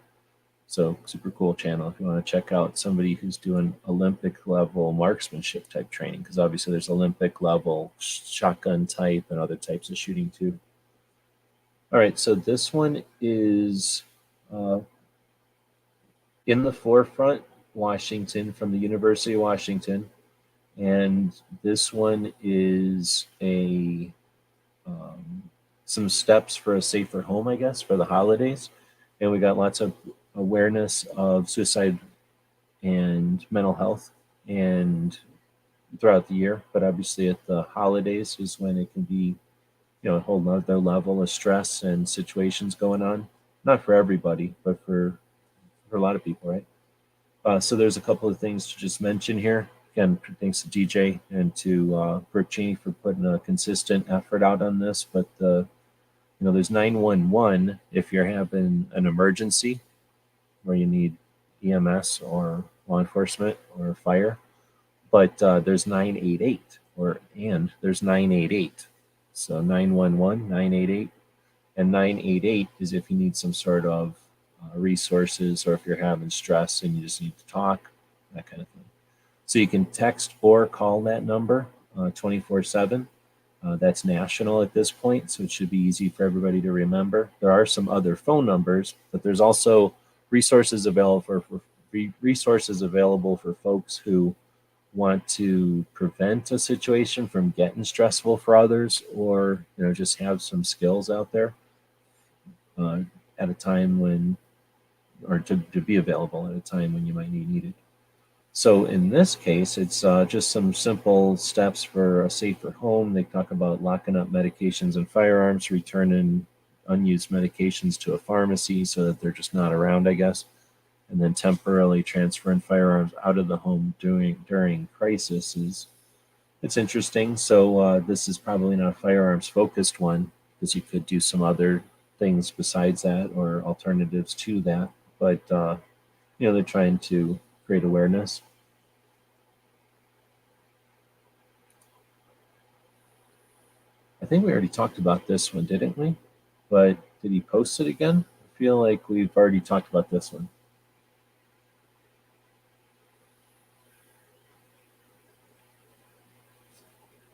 So super cool channel if you want to check out somebody who's doing Olympic level marksmanship type training, because obviously there's Olympic level shotgun type and other types of shooting too. All right, so this one is in the forefront, Washington, from the University of Washington. And this one is some steps for a safer home, I guess, for the holidays. And we got lots of awareness of suicide and mental health and throughout the year. But obviously at the holidays is when it can be, a whole other level of stress and situations going on. Not for everybody, but for a lot of people, right? So there's a couple of things to just mention here. Again, thanks to DJ and to Brooke Cheney for putting a consistent effort out on this. But there's 911 if you're having an emergency where you need EMS or law enforcement or fire. But there's 988 there's 988. So 911, 988, and 988 is if you need some sort of resources or if you're having stress and you just need to talk, that kind of thing. So you can text or call that number 24/7. That's national at this point, so it should be easy for everybody to remember. There are some other phone numbers, but there's also resources available for folks who want to prevent a situation from getting stressful for others, or just have some skills out there at a time when, or to be available at a time when you might need it. So in this case, it's just some simple steps for a safer home. They talk about locking up medications and firearms, returning unused medications to a pharmacy so that they're just not around, I guess, and then temporarily transferring firearms out of the home during crisis. It's interesting. So this is probably not a firearms focused one, because you could do some other things besides that or alternatives to that. But they're trying to create awareness. I think we already talked about this one, didn't we? But did he post it again? I feel like we've already talked about this one.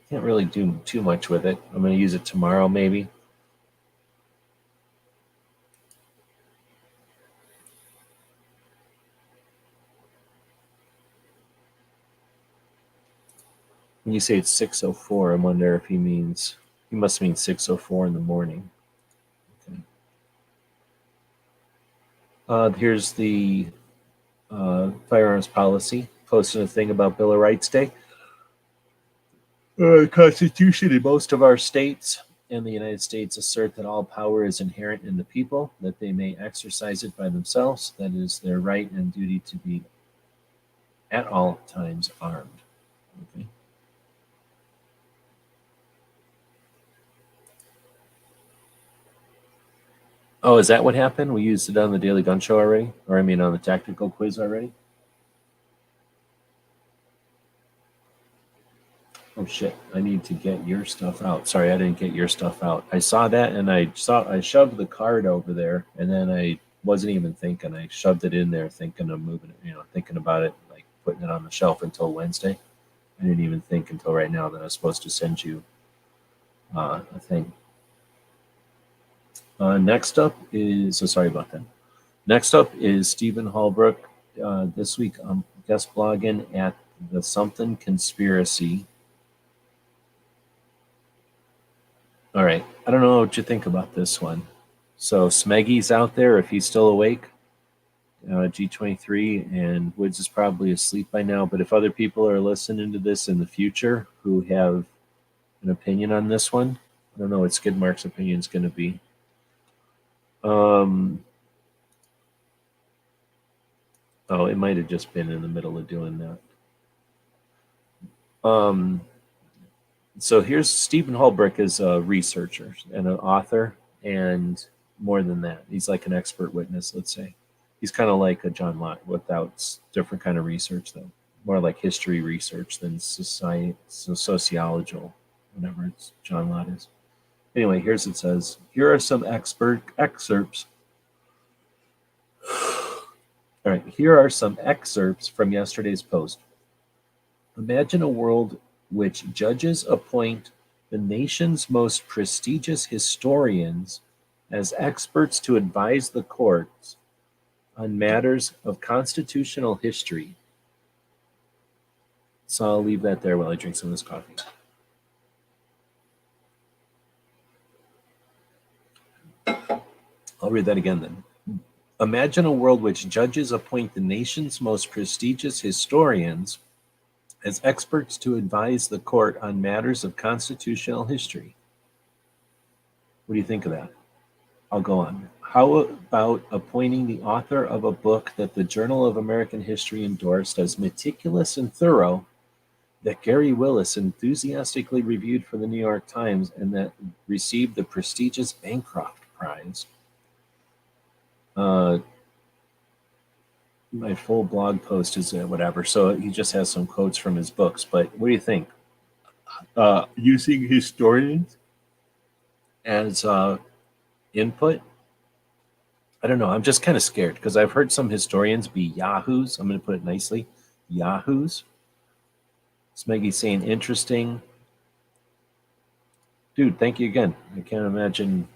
Can't really do too much with it. I'm going to use it tomorrow, maybe. When you say it's 6:04, I wonder if he must mean 6:04 in the morning. Okay. Here's the firearms policy. Posted a thing about Bill of Rights Day. The Constitution in most of our states and the United States assert that all power is inherent in the people, that they may exercise it by themselves, that it is their right and duty to be at all times armed. Okay. Oh, is that what happened? We used it on the Daily Gun Show already? Or I mean on the tactical quiz already? Oh shit, I need to get your stuff out. Sorry, I didn't get your stuff out. I saw that and I shoved the card over there and then I wasn't even thinking. I shoved it in there thinking of moving it, thinking about it, like putting it on the shelf until Wednesday. I didn't even think until right now that I was supposed to send you a thing. Next up is, sorry about that. Next up is Stephen Holbrook. This week I'm guest blogging at the Something Conspiracy. All right. I don't know what you think about this one. So Smeggy's out there, if he's still awake, G23, and Woods is probably asleep by now. But if other people are listening to this in the future who have an opinion on this one, I don't know what Skidmark's opinion is going to be. Oh, it might have just been in the middle of doing that. So here's Stephen Holbrook is a researcher and an author, and more than that, he's like an expert witness, let's say. He's kind of like a John Lott without different kind of research, though. More like history research than sociological, whatever it's John Lott is. Anyway, here's it says, here are some expert excerpts. All right, here are some excerpts from yesterday's post. Imagine a world which judges appoint the nation's most prestigious historians as experts to advise the courts on matters of constitutional history. So I'll leave that there while I drink some of this coffee. I'll read that again then. Imagine a world which judges appoint the nation's most prestigious historians as experts to advise the court on matters of constitutional history. What do you think of that? I'll go on. How about appointing the author of a book that the Journal of American History endorsed as meticulous and thorough, that Gary Willis enthusiastically reviewed for the New York Times, and that received the prestigious Bancroft Prize? My full blog post is whatever, so he just has some quotes from his books. But what do you think? Using historians as input? I don't know. I'm just kind of scared because I've heard some historians be yahoos. I'm going to put it nicely. Yahoos. Smeggy saying interesting. Dude, thank you again. I can't imagine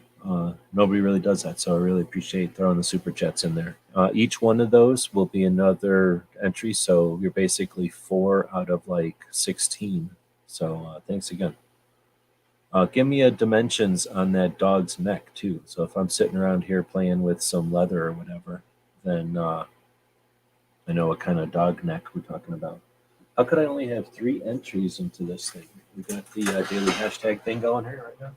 nobody really does that, so I really appreciate throwing the super chats in there. Each one of those will be another entry, so you're basically 4 out of like 16. So thanks again. Give me a dimensions on that dog's neck too. So if I'm sitting around here playing with some leather or whatever, then I know what kind of dog neck we're talking about. How could I only have 3 entries into this thing? We got the daily hashtag thing going here right now.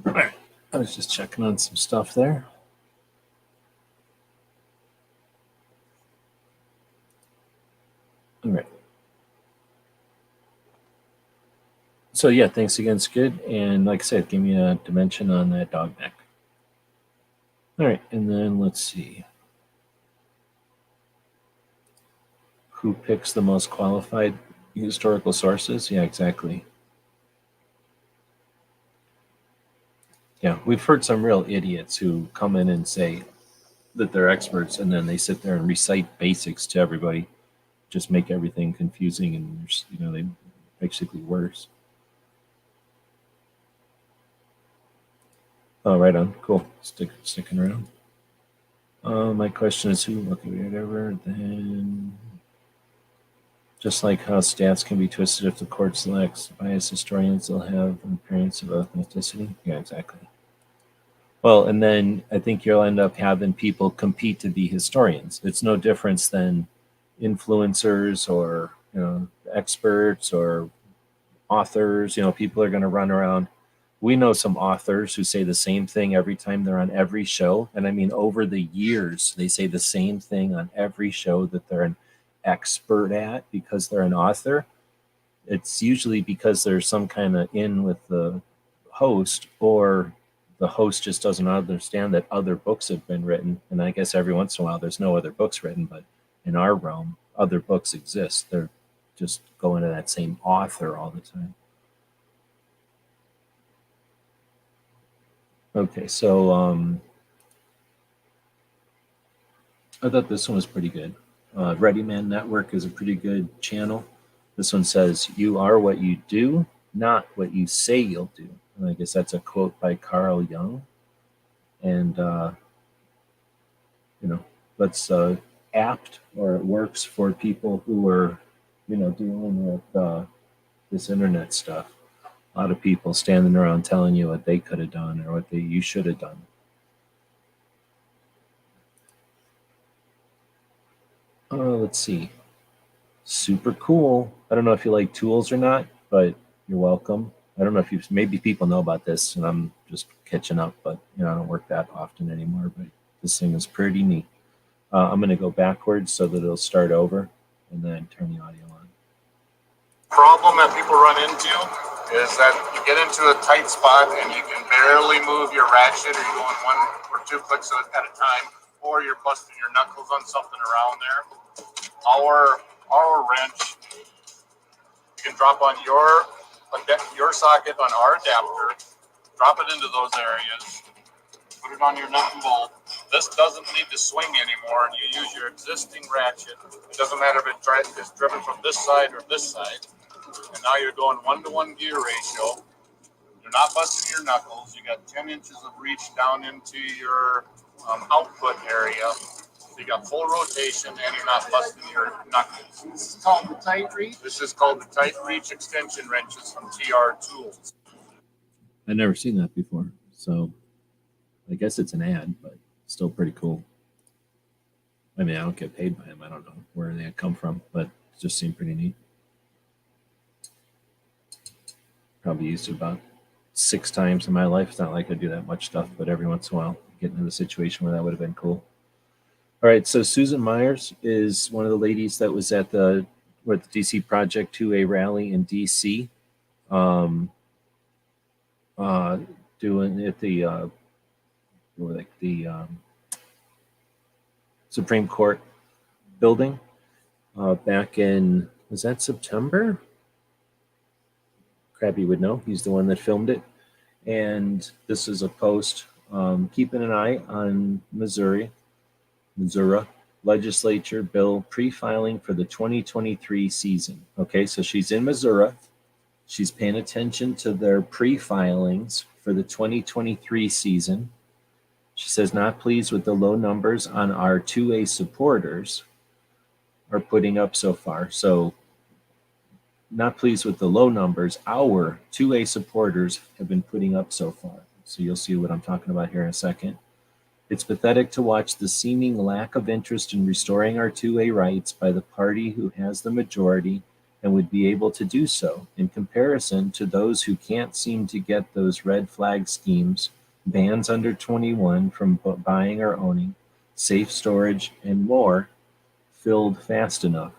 All right. I was just checking on some stuff there. All right. So yeah, thanks again, Skid. And like I said, give me a dimension on that dog neck. All right, and then let's see. Who picks the most qualified historical sources? Yeah, exactly. Yeah, we've heard some real idiots who come in and say that they're experts, and then they sit there and recite basics to everybody, just make everything confusing, and they basically worse. Oh, right on. Cool. Sticking around. My question is who? Okay, whatever. Then, just like how stats can be twisted if the court selects biased historians, they'll have an appearance of ethnicity. Yeah, exactly. Well, and then I think you'll end up having people compete to be historians. It's no difference than influencers or experts or authors. People are going to run around. We know some authors who say the same thing every time they're on every show. And I mean, over the years, they say the same thing on every show that they're an expert at because they're an author. It's usually because there's some kind of in with the host, or the host just doesn't understand that other books have been written. And I guess every once in a while, there's no other books written, but in our realm, other books exist. They're just going to that same author all the time. Okay, so I thought this one was pretty good. Ready Man Network is a pretty good channel. This one says, "You are what you do, not what you say you'll do." And I guess that's a quote by Carl Jung. And, that's apt, or it works for people who are, dealing with this internet stuff. A lot of people standing around telling you what they could have done or what you should have done. Let's see. Super cool. I don't know if you like tools or not, but you're welcome. I don't know if maybe people know about this and I'm just catching up, but I don't work that often anymore, but this thing is pretty neat. I'm going to go backwards so that it'll start over and then turn the audio on. Problem that people run into is that you get into a tight spot and you can barely move your ratchet, or you're going one or two clicks at a time, or you're busting your knuckles on something around there. Our wrench, you can drop on your socket on our adapter, drop it into those areas, put it on your nut and bolt. This doesn't need to swing anymore, and you use your existing ratchet. It doesn't matter if it's driven from this side or this side. And now you're going 1-to-1 gear ratio. You're not busting your knuckles. You got 10 inches of reach down into your output area. So you got full rotation, and you're not busting your knuckles. This is called the tight reach. This is called the tight reach extension wrenches from TR Tools. I've never seen that before, so I guess it's an ad, but still pretty cool. I mean, I don't get paid by them. I don't know where they come from, but it just seemed pretty neat. Probably used it about 6 times in my life. It's not like I do that much stuff, but every once in a while, get into the situation where that would have been cool. All right, so Susan Myers is one of the ladies that was at the DC Project 2A rally in DC, doing at the Supreme Court building back in, was that September? Krabby would know. He's the one that filmed it. And this is a post keeping an eye on Missouri legislature bill pre-filing for the 2023 season. Okay, so she's in Missouri. She's paying attention to their pre-filings for the 2023 season. She says, not pleased with the low numbers on our 2A supporters are putting up so far. So not pleased with the low numbers our 2A supporters have been putting up so far. So you'll see what I'm talking about here in a second. It's pathetic to watch the seeming lack of interest in restoring our 2A rights by the party who has the majority and would be able to do so, in comparison to those who can't seem to get those red flag schemes, bans under 21 from buying or owning, safe storage, and more filled fast enough.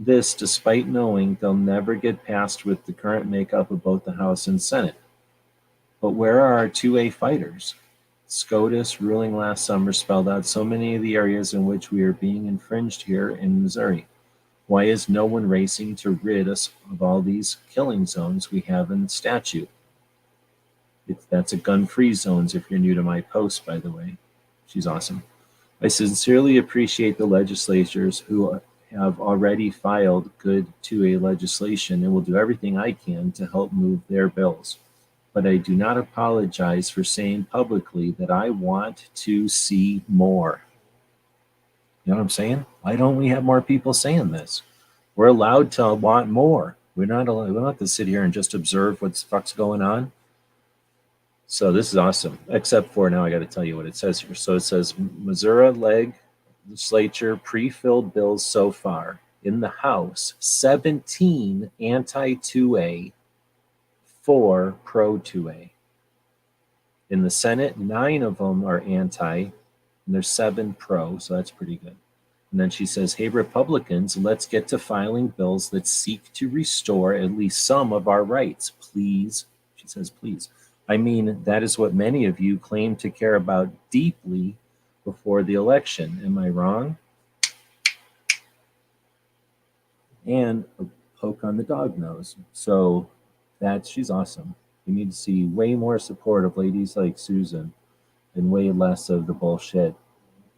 This despite knowing they'll never get passed with the current makeup of both the House and Senate. But where are our 2A fighters? SCOTUS ruling last summer spelled out so many of the areas in which we are being infringed here in Missouri. Why is no one racing to rid us of all these killing zones we have in statute? That's a gun-free zones if you're new to my post, by the way. She's awesome. I sincerely appreciate the legislators who have already filed good 2A legislation and will do everything I can to help move their bills. But I do not apologize for saying publicly that I want to see more. You know what I'm saying? Why don't we have more people saying this? We're allowed to want more. We don't have to sit here and just observe what the fuck's going on. So this is awesome, except for now I got to tell you what it says here. So it says Missouri legislature pre-filled bills so far. In the House, 17 anti-2A, 4 pro-2A. In the Senate, 9 of them are anti, and there's 7 pro, so that's pretty good. And then she says, hey, Republicans, let's get to filing bills that seek to restore at least some of our rights. Please. She says, please. I mean, that is what many of you claim to care about deeply before the election. Am I wrong? And a poke on the dog nose. So she's awesome. You need to see way more support of ladies like Susan and way less of the bullshit,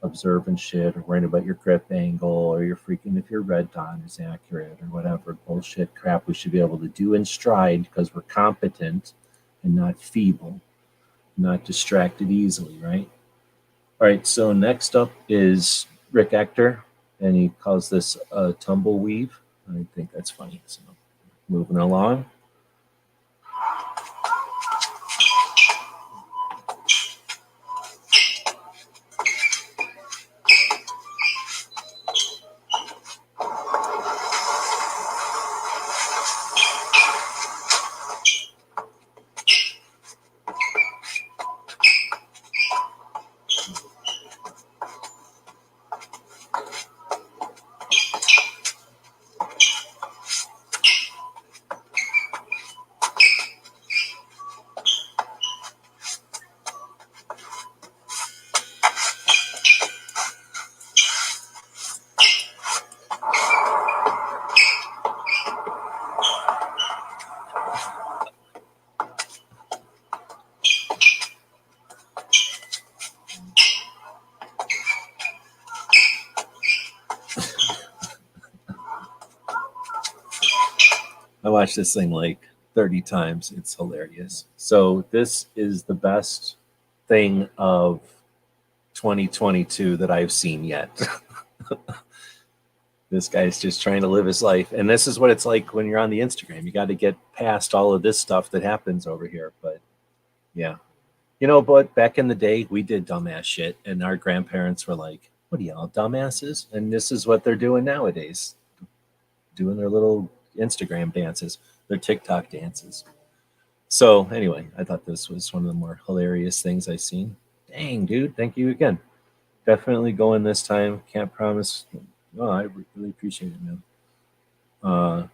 observing shit or worrying about your grip angle or your freaking if your red dot is accurate or whatever bullshit crap we should be able to do in stride because we're competent and not feeble, not distracted easily, right? All right, so next up is Rick Ector, and he calls this a tumbleweave. I think that's funny. So moving along. I watched this thing like 30 times. It's hilarious. So this is the best thing of 2022 that I've seen yet. This guy's just trying to live his life. And this is what it's like when you're on the Instagram. You got to get past all of this stuff that happens over here. But yeah. You know, but back in the day, we did dumbass shit. And our grandparents were like, what are y'all, dumbasses? And this is what they're doing nowadays. Doing their little Instagram dances, their TikTok dances. So anyway, I thought this was one of the more hilarious things I've seen. Dang, dude. Thank you again. Definitely going this time. Can't promise. Oh, I really appreciate it, man.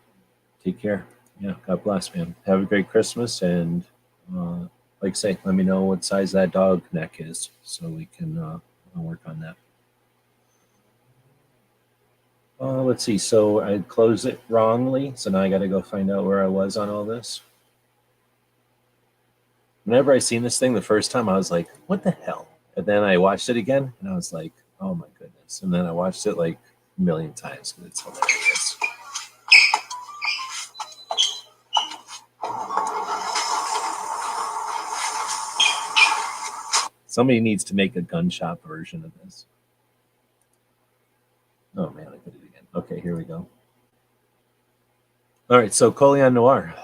Take care. Yeah, God bless, man. Have a great Christmas. And like I say, let me know what size that dog neck is so we can work on that. Let's see. So I closed it wrongly. So now I got to go find out where I was on all this. Whenever I seen this thing the first time, I was like, what the hell? And then I watched it again and I was like, oh my goodness. And then I watched it like a million times because it's hilarious. Somebody needs to make a gun shop version of this. Oh man, I did it again. Okay, here we go. All right, so Colion Noir.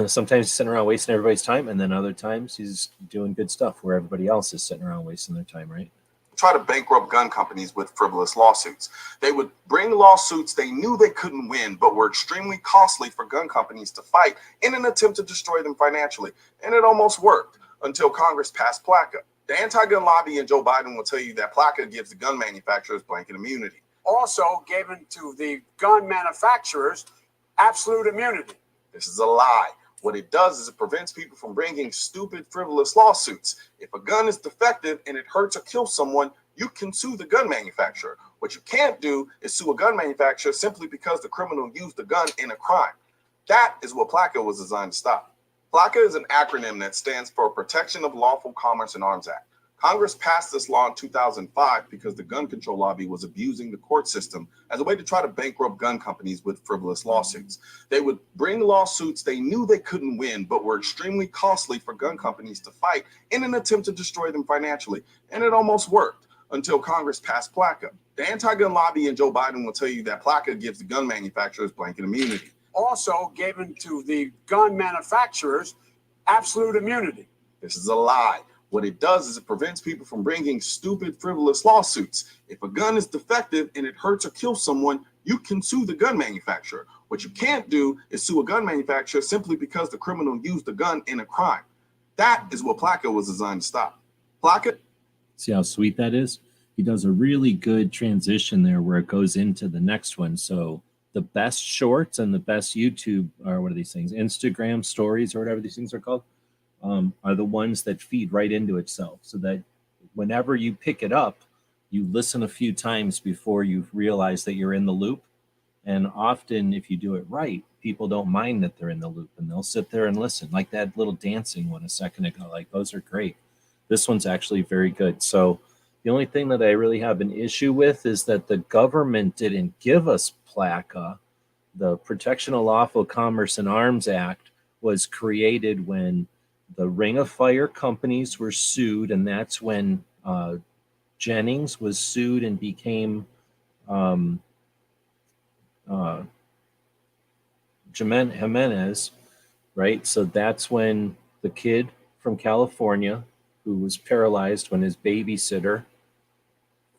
Sometimes he's sitting around wasting everybody's time, and then other times he's doing good stuff where everybody else is sitting around wasting their time, right? try to bankrupt gun companies with frivolous lawsuits. They would bring lawsuits they knew they couldn't win, but were extremely costly for gun companies to fight in an attempt to destroy them financially. And it almost worked until Congress passed PLACA. The anti-gun lobby and Joe Biden will tell you that PLACA gives the gun manufacturers blanket immunity. Also given to the gun manufacturers absolute immunity. This is a lie. What it does is it prevents people from bringing stupid, frivolous lawsuits. If a gun is defective and it hurts or kills someone, you can sue the gun manufacturer. What you can't do is sue a gun manufacturer simply because the criminal used the gun in a crime. That is what PLACA was designed to stop. PLACA is an acronym that stands for Protection of Lawful Commerce in Arms Act. Congress passed this law in 2005 because the gun control lobby was abusing the court system as a way to try to bankrupt gun companies with frivolous lawsuits. They would bring lawsuits they knew they couldn't win, but were extremely costly for gun companies to fight in an attempt to destroy them financially. And it almost worked until Congress passed PLACA. The anti-gun lobby and Joe Biden will tell you that PLACA gives the gun manufacturers blanket immunity. Also given to the gun manufacturers absolute immunity. This is a lie. What it does is it prevents people from bringing stupid, frivolous lawsuits. If a gun is defective and it hurts or kills someone, you can sue the gun manufacturer. What you can't do is sue a gun manufacturer simply because the criminal used the gun in a crime. That is what PLACA was designed to stop. PLACA. See how sweet that is? He does a really good transition there where it goes into the next one. So the best shorts and the best YouTube, or what are these things? Instagram stories or whatever these things are called. Are the ones that feed right into itself, so that whenever you pick it up, you listen a few times before you realize that you're in the loop. And often, if you do it right, people don't mind that they're in the loop, and they'll sit there and listen, like that little dancing one a second ago. Like, those are great. This one's actually very good. So the only thing that I really have an issue with is that the government didn't give us PLACA. The Protection of Lawful Commerce in Arms Act was created when the Ring of Fire companies were sued, and that's when Jennings was sued and became Jimenez, right? So that's when the kid from California, who was paralyzed when his babysitter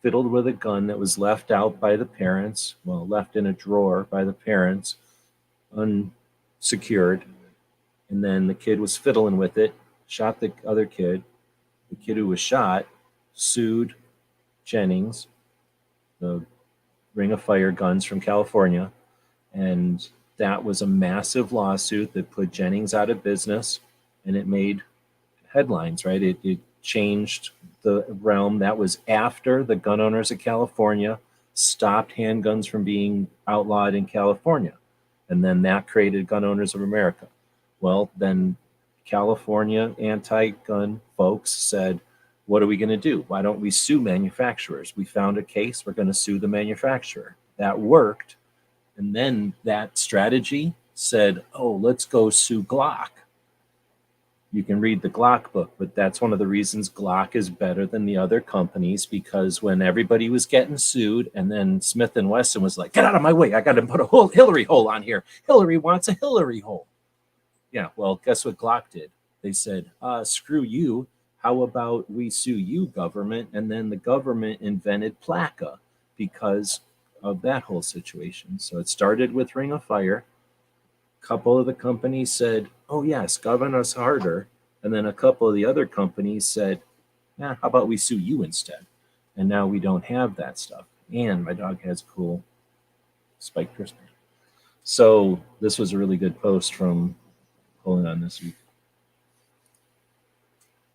fiddled with a gun that was left out by the parents, well, left in a drawer by the parents, unsecured. And then the kid was fiddling with it, shot the other kid. The kid who was shot sued Jennings, the Ring of Fire guns from California. And that was a massive lawsuit that put Jennings out of business, and it made headlines, right? It changed the realm. That was after the gun owners of California stopped handguns from being outlawed in California. And then that created Gun Owners of America. Well, then California anti-gun folks said, what are we going to do? Why don't we sue manufacturers? We found a case. We're going to sue the manufacturer. That worked. And then that strategy said, oh, let's go sue Glock. You can read the Glock book, but that's one of the reasons Glock is better than the other companies, because when everybody was getting sued, and then Smith & Wesson was like, get out of my way. I got to put a whole Hillary hole on here. Hillary wants a Hillary hole. Yeah, well, guess what Glock did? They said, screw you. How about we sue you, government? And then the government invented PLACA because of that whole situation. So it started with Ring of Fire. A couple of the companies said, oh, yes, govern us harder. And then a couple of the other companies said, how about we sue you instead? And now we don't have that stuff. And my dog has cool spiked Christmas. So this was a really good post from Pulling On this week.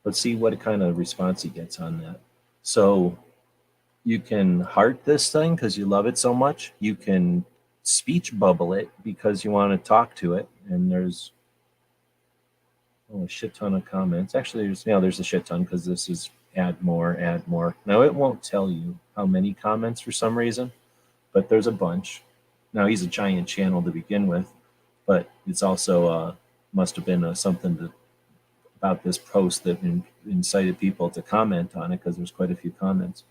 Let's see what kind of response he gets on that. So you can heart this thing because you love it so much. You can speech bubble it because you want to talk to it. And there's a shit ton of comments. Actually, there's a shit ton because this is add more. Now, it won't tell you how many comments for some reason, but there's a bunch. Now, he's a giant channel to begin with, but it's also must have been something about this post that incited people to comment on it because there's quite a few comments.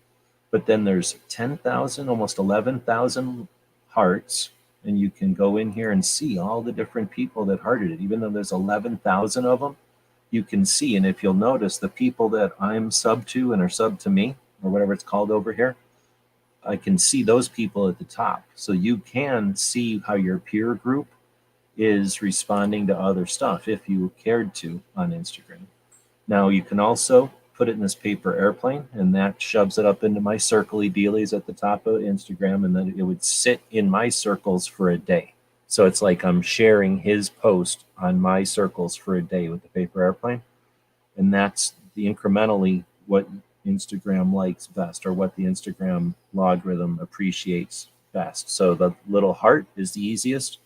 But then there's 10,000, almost 11,000 hearts, and you can go in here and see all the different people that hearted it. Even though there's 11,000 of them, you can see, and if you'll notice, the people that I'm sub to and are sub to me, or whatever it's called over here, I can see those people at the top. So you can see how your peer group is responding to other stuff if you cared to on Instagram. Now you can also put it in this paper airplane, and that shoves it up into my circly dealies at the top of Instagram, and then it would sit in my circles for a day. So it's like I'm sharing his post on my circles for a day with the paper airplane. And that's the incrementally what Instagram likes best, or what the Instagram logarithm appreciates best. So the little heart is the easiest.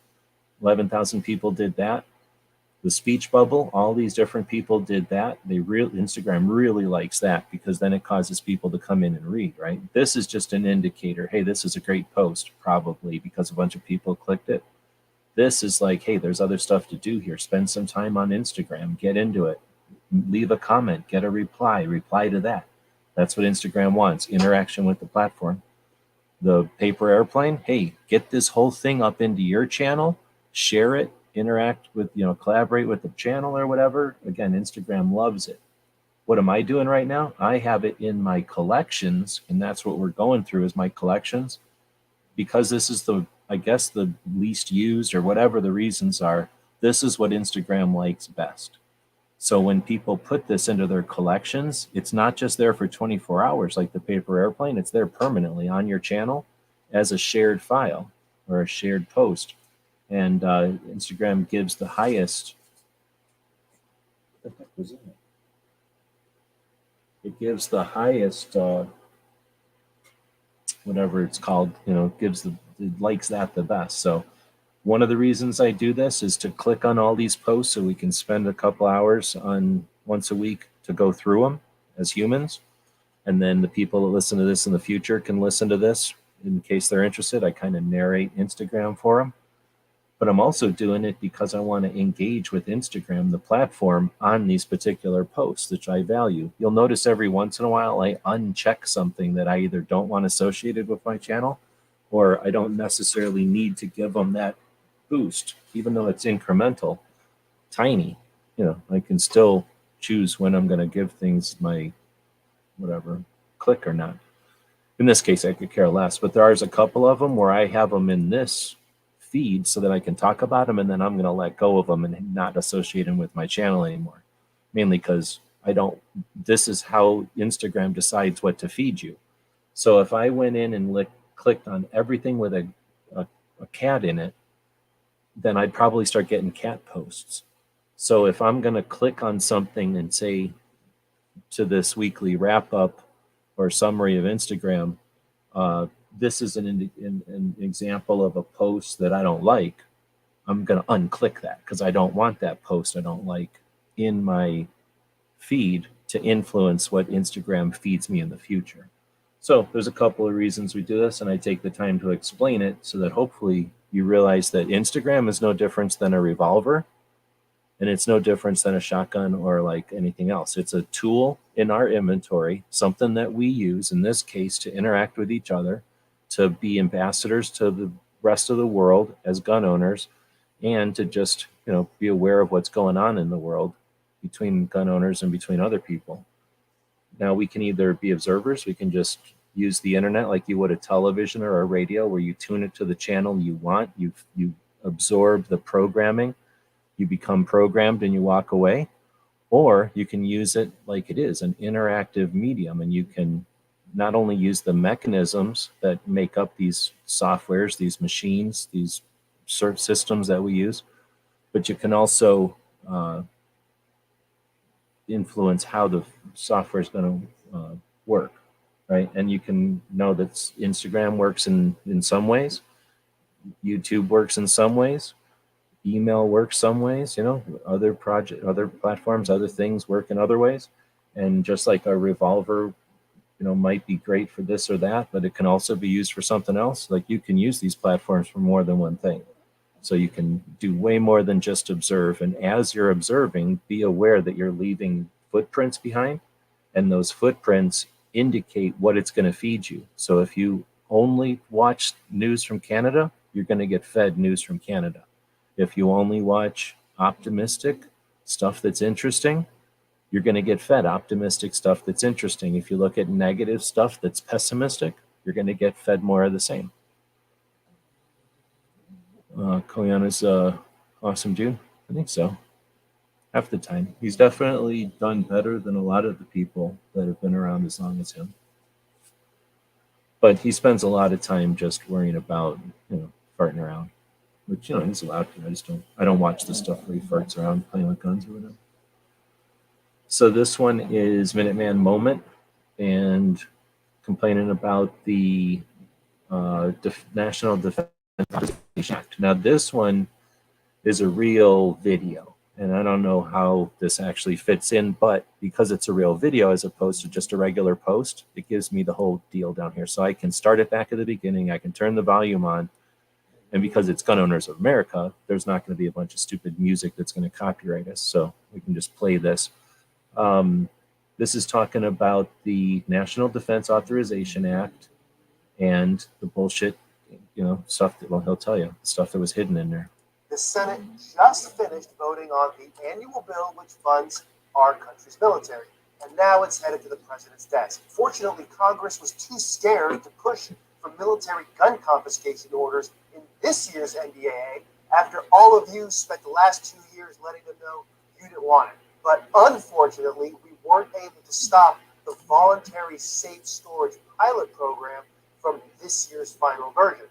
11,000 people did that. The speech bubble, all these different people did that. Instagram really likes that, because then it causes people to come in and read, right? This is just an indicator. Hey, this is a great post, probably because a bunch of people clicked it. This is like, hey, there's other stuff to do here. Spend some time on Instagram, get into it, leave a comment, get a reply to that. That's what Instagram wants, interaction with the platform. The paper airplane, hey, get this whole thing up into your channel, share it, interact with, collaborate with the channel or whatever. Again, Instagram loves it. What am I doing right now? I have it in my collections, and that's what we're going through is my collections, because this is the least used, or whatever the reasons are. This is what Instagram likes best. So when people put this into their collections, it's not just there for 24 hours like the paper airplane. It's there permanently on your channel as a shared file or a shared post. And Instagram gives the highest. What the heck was in it? It gives the highest, whatever it's called, it likes that the best. So one of the reasons I do this is to click on all these posts so we can spend a couple hours on once a week to go through them as humans. And then the people that listen to this in the future can listen to this in case they're interested. I kind of narrate Instagram for them. But I'm also doing it because I want to engage with Instagram, the platform, on these particular posts, which I value. You'll notice every once in a while I uncheck something that I either don't want associated with my channel, or I don't necessarily need to give them that boost, even though it's incremental, tiny. I can still choose when I'm going to give things my whatever click or not. In this case, I could care less, but there's a couple of them where I have them in this feed so that I can talk about them, and then I'm going to let go of them and not associate them with my channel anymore, mainly because this is how Instagram decides what to feed you. So if I went in and clicked on everything with a cat in it, then I'd probably start getting cat posts. So if I'm going to click on something and say to this weekly wrap up or summary of Instagram, this is an example of a post that I don't like, I'm going to unclick that because I don't want that post I don't like in my feed to influence what Instagram feeds me in the future. So there's a couple of reasons we do this, and I take the time to explain it so that hopefully you realize that Instagram is no different than a revolver, and it's no different than a shotgun or like anything else. It's a tool in our inventory, something that we use, in this case, to interact with each other, to be ambassadors to the rest of the world as gun owners, and to just, be aware of what's going on in the world between gun owners and between other people. Now, we can either be observers, we can just use the internet like you would a television or a radio, where you tune it to the channel you want, you absorb the programming, you become programmed and you walk away. Or you can use it like it is, an interactive medium, and you can not only use the mechanisms that make up these softwares, these machines, these systems that we use, but you can also influence how the software is going to work, right? And you can know that Instagram works in some ways, YouTube works in some ways, email works some ways, other platforms, other things work in other ways. And just like a revolver, might be great for this or that, but it can also be used for something else. Like, you can use these platforms for more than one thing. So you can do way more than just observe. And as you're observing, be aware that you're leaving footprints behind, and those footprints indicate what it's going to feed you. So if you only watch news from Canada, you're going to get fed news from Canada. If you only watch optimistic stuff that's interesting, you're going to get fed optimistic stuff that's interesting. If you look at negative stuff that's pessimistic, you're going to get fed more of the same. Koyana's awesome dude. I think so. Half the time. He's definitely done better than a lot of the people that have been around as long as him. But he spends a lot of time just worrying about, farting around. Which, he's allowed to. I don't watch the stuff where he farts around playing with guns or whatever. So this one is Minuteman Moment and complaining about the National Defense Authorization Act. Now this one is a real video, and I don't know how this actually fits in, but because it's a real video as opposed to just a regular post, it gives me the whole deal down here. So I can start it back at the beginning, I can turn the volume on, and because it's Gun Owners of America, there's not going to be a bunch of stupid music that's going to copyright us, so we can just play this. This is talking about the National Defense Authorization Act and the bullshit, stuff that, well, he'll tell you, the stuff that was hidden in there. The Senate just finished voting on the annual bill which funds our country's military, and now it's headed to the president's desk. Fortunately, Congress was too scared to push for military gun confiscation orders in this year's NDAA after all of you spent the last 2 years letting them know you didn't want it. But unfortunately, we weren't able to stop the voluntary safe storage pilot program from this year's final version.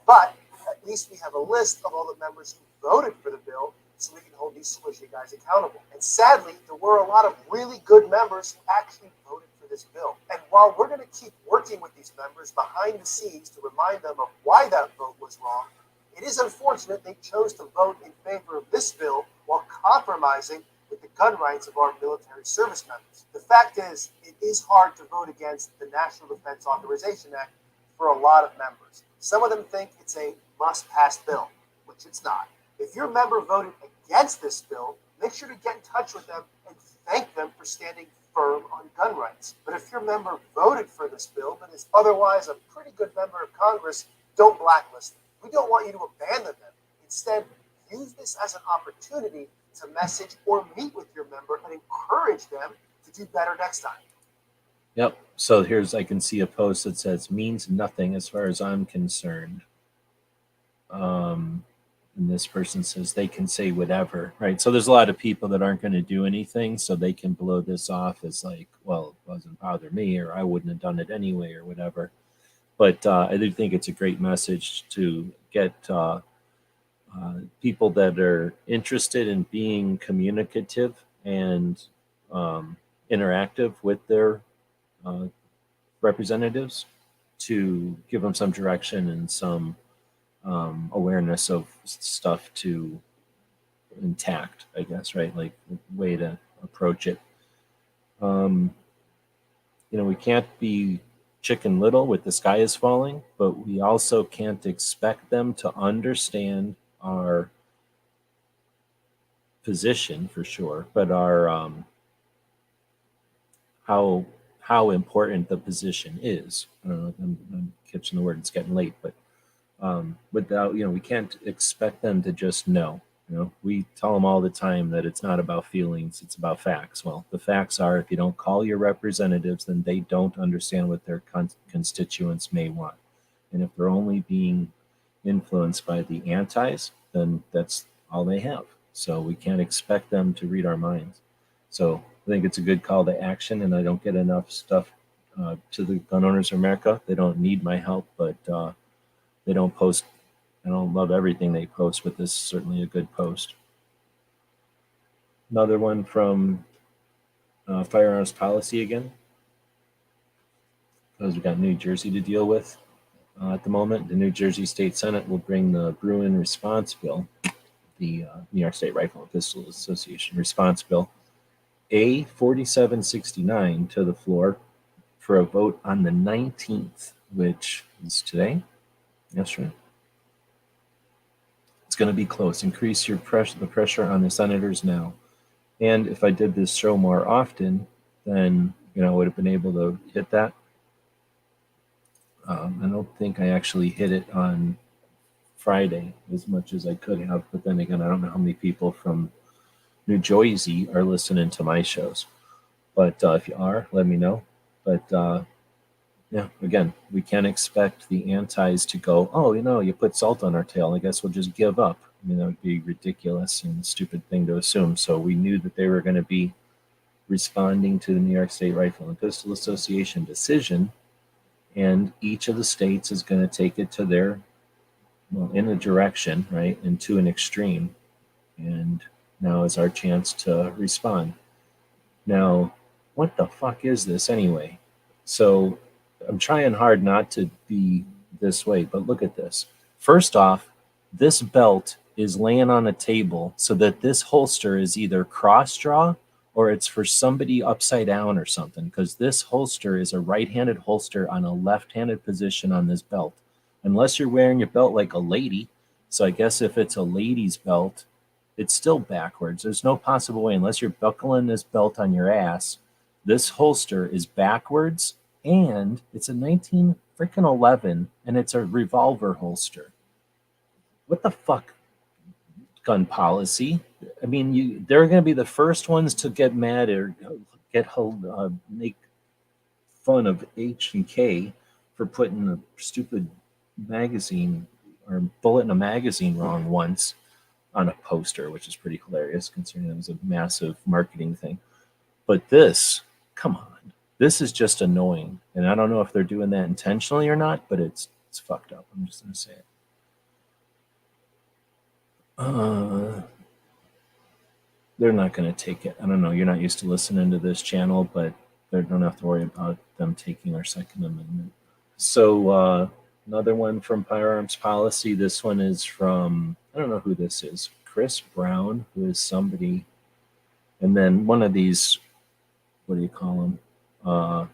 But at least we have a list of all the members who voted for the bill so we can hold these squishy guys accountable. And sadly, there were a lot of really good members who actually voted for this bill. And while we're going to keep working with these members behind the scenes to remind them of why that vote was wrong, it is unfortunate they chose to vote in favor of this bill while compromising with the gun rights of our military service members. The fact is, it is hard to vote against the National Defense Authorization Act for a lot of members. Some of them think it's a must-pass bill, which it's not. If your member voted against this bill, make sure to get in touch with them and thank them for standing firm on gun rights. But if your member voted for this bill but is otherwise a pretty good member of Congress, don't blacklist them. We don't want you to abandon them. Instead, use this as an opportunity to message or meet with your member and encourage them to do better next time. Yep. So here's, I can see a post that says, means nothing as far as I'm concerned. And this person says they can say whatever, right? So there's a lot of people that aren't going to do anything, so they can blow this off as like, well, it doesn't bother me, or I wouldn't have done it anyway, or whatever. But I do think it's a great message to get people that are interested in being communicative and interactive with their representatives, to give them some direction and some awareness of stuff to intact, I guess, right? Like way to approach it. We can't be Chicken Little with the sky is falling, but we also can't expect them to understand our position for sure, but our how important the position is. I don't know, I'm catching the word, it's getting late, but without, we can't expect them to just know. We tell them all the time that it's not about feelings, it's about facts. Well, the facts are, if you don't call your representatives, then they don't understand what their constituents may want. And if they're only being influenced by the antis, then that's all they have. So we can't expect them to read our minds. So I think it's a good call to action, and I don't get enough stuff to the Gun Owners of America. They don't need my help, but they don't post. I don't love everything they post, but this is certainly a good post. Another one from Firearms Policy again, because we've got New Jersey to deal with at the moment. The New Jersey State Senate will bring the Bruin Response Bill, the New York State Rifle and Pistol Association Response Bill, A4769, to the floor for a vote on the 19th, which is today. Yesterday. It's going to be close. Increase the pressure on the senators now. And if I did this show more often, then I would have been able to hit that. I don't think I actually hit it on Friday as much as I could have, but then again, I don't know how many people from New Jersey are listening to my shows. But if you are, let me know. But yeah, again, we can't expect the antis to go, oh, you put salt on our tail. I guess we'll just give up. I mean, that would be ridiculous and stupid thing to assume. So we knew that they were going to be responding to the New York State Rifle and Pistol Association decision, and each of the states is going to take it to their, in a direction, right, and to an extreme. And now is our chance to respond. Now, what the fuck is this anyway? So I'm trying hard not to be this way, but look at this. First off, this belt is laying on a table so that this holster is either cross draw or it's for somebody upside down or something, because this holster is a right-handed holster on a left-handed position on this belt. Unless you're wearing your belt like a lady. So I guess if it's a lady's belt, it's still backwards. There's no possible way, unless you're buckling this belt on your ass, this holster is backwards, and it's a 1911, and it's a revolver holster. What the fuck, gun policy? I mean, they're going to be the first ones to get mad or make fun of H&K for putting a stupid magazine or bullet in a magazine wrong once on a poster, which is pretty hilarious considering it was a massive marketing thing. But this, come on, this is just annoying. And I don't know if they're doing that intentionally or not, but it's fucked up. I'm just going to say it. They're not going to take it. I don't know. You're not used to listening to this channel, but they don't have to worry about them taking our Second Amendment. So another one from Firearms Policy. This one is from, I don't know who this is, Chris Brown, who is somebody. And then one of these, what do you call them?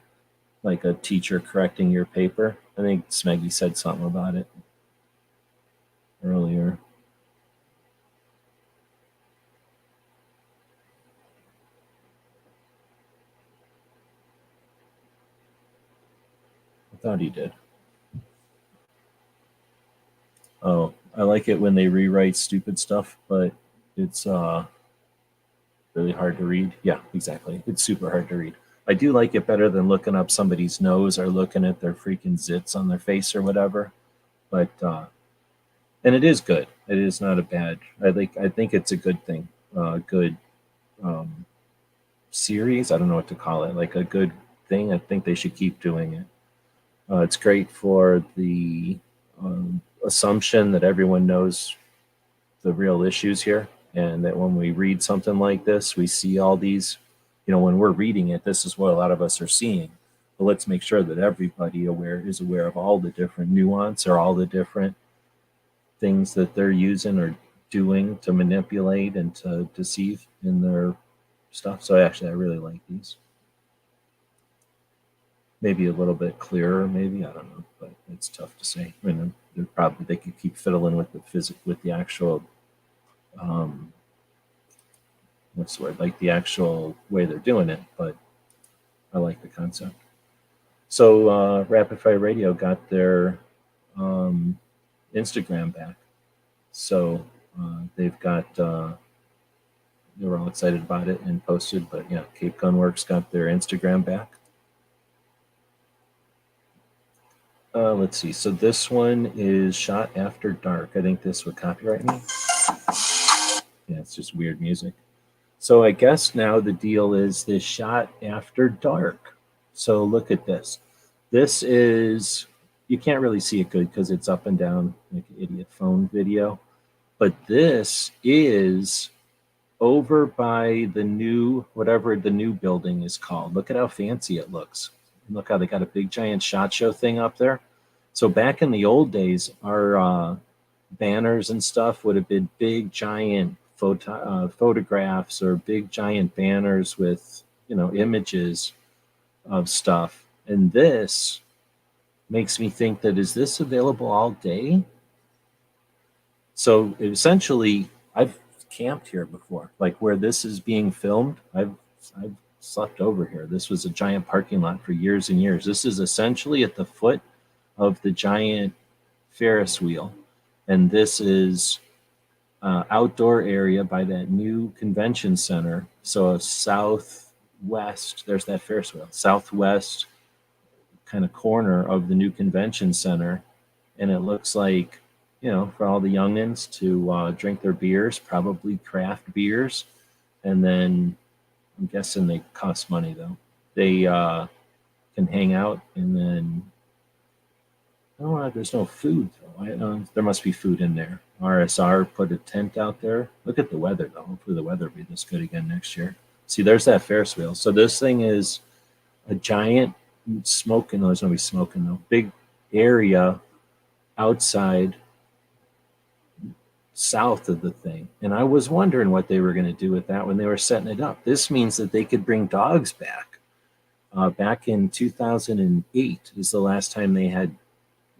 Like a teacher correcting your paper. I think Smeggy said something about it earlier. I thought he did. Oh, I like it when they rewrite stupid stuff, but it's really hard to read. Yeah, exactly. It's super hard to read. I do like it better than looking up somebody's nose or looking at their freaking zits on their face or whatever. But and it is good. It is not a bad. I think it's a good thing. Good series. I don't know what to call it. Like a good thing. I think they should keep doing it. It's great for the assumption that everyone knows the real issues here, and that when we read something like this, we see all these, when we're reading it, this is what a lot of us are seeing. But let's make sure that everybody is aware of all the different nuance or all the different things that they're using or doing to manipulate and to deceive in their stuff. So actually, I really like these. Maybe a little bit clearer, maybe, I don't know, but it's tough to say. I mean, they could keep fiddling with the actual, what's the word, like the actual way they're doing it, but I like the concept. So Rapid Fire Radio got their Instagram back. So they've got, they were all excited about it and posted, but yeah, Cape Gun Works got their Instagram back. Let's see. So this one is Shot After Dark. I think this would copyright me. Yeah, it's just weird music. So I guess now the deal is this Shot After Dark. So look at this. This is, you can't really see it good because it's up and down like an idiot phone video. But this is over by the new, whatever the new building is called. Look at how fancy it looks. Look how they got a big giant SHOT Show thing up there. So back in the old days, our banners and stuff would have been big giant photographs or big giant banners with, images of stuff. And this makes me think that, is this available all day? So essentially, I've camped here before, like where this is being filmed. I've slept over here. This was a giant parking lot for years and years. This is essentially at the foot of the giant Ferris wheel. And this is outdoor area by that new convention center. So southwest, there's that Ferris wheel, southwest kind of corner of the new convention center. And it looks like, for all the youngins to drink their beers, probably craft beers. And then I'm guessing they cost money though. They can hang out, and then there's no food though. There must be food in there. RSR put a tent out there. Look at the weather though. Hopefully the weather will be this good again next year. See, there's that Ferris wheel. So this thing is a giant smoking. There's gonna be smoking though. Big area outside south of the thing. And I was wondering what they were going to do with that when they were setting it up. This means that they could bring dogs back. Back in 2008 is the last time they had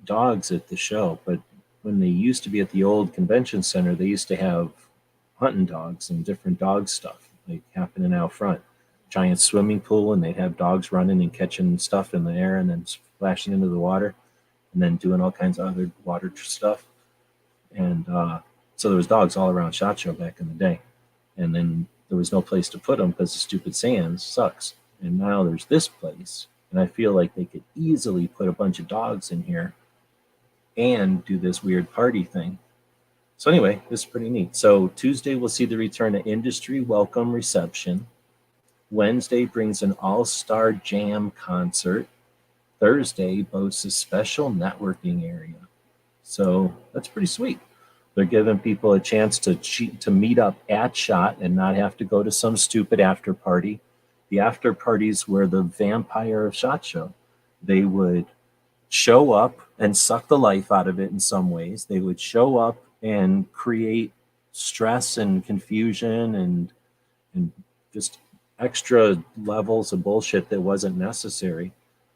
dogs at the show. But when they used to be at the old convention center, they used to have hunting dogs and different dog stuff like happening out front. Giant swimming pool, and they'd have dogs running and catching stuff in the air and then splashing into the water and then doing all kinds of other water stuff. And so there was dogs all around SHOT Show back in the day. And then there was no place to put them because the stupid Sands sucks. And now there's this place. And I feel like they could easily put a bunch of dogs in here and do this weird party thing. So anyway, this is pretty neat. So Tuesday, we'll see the return of Industry Welcome Reception. Wednesday brings an all-star jam concert. Thursday boasts a special networking area. So that's pretty sweet. They're giving people a chance to meet up at SHOT and not have to go to some stupid after party. The after parties were the vampire of SHOT Show. They would show up and suck the life out of it in some ways. They would show up and create stress and confusion and just extra levels of bullshit that wasn't necessary.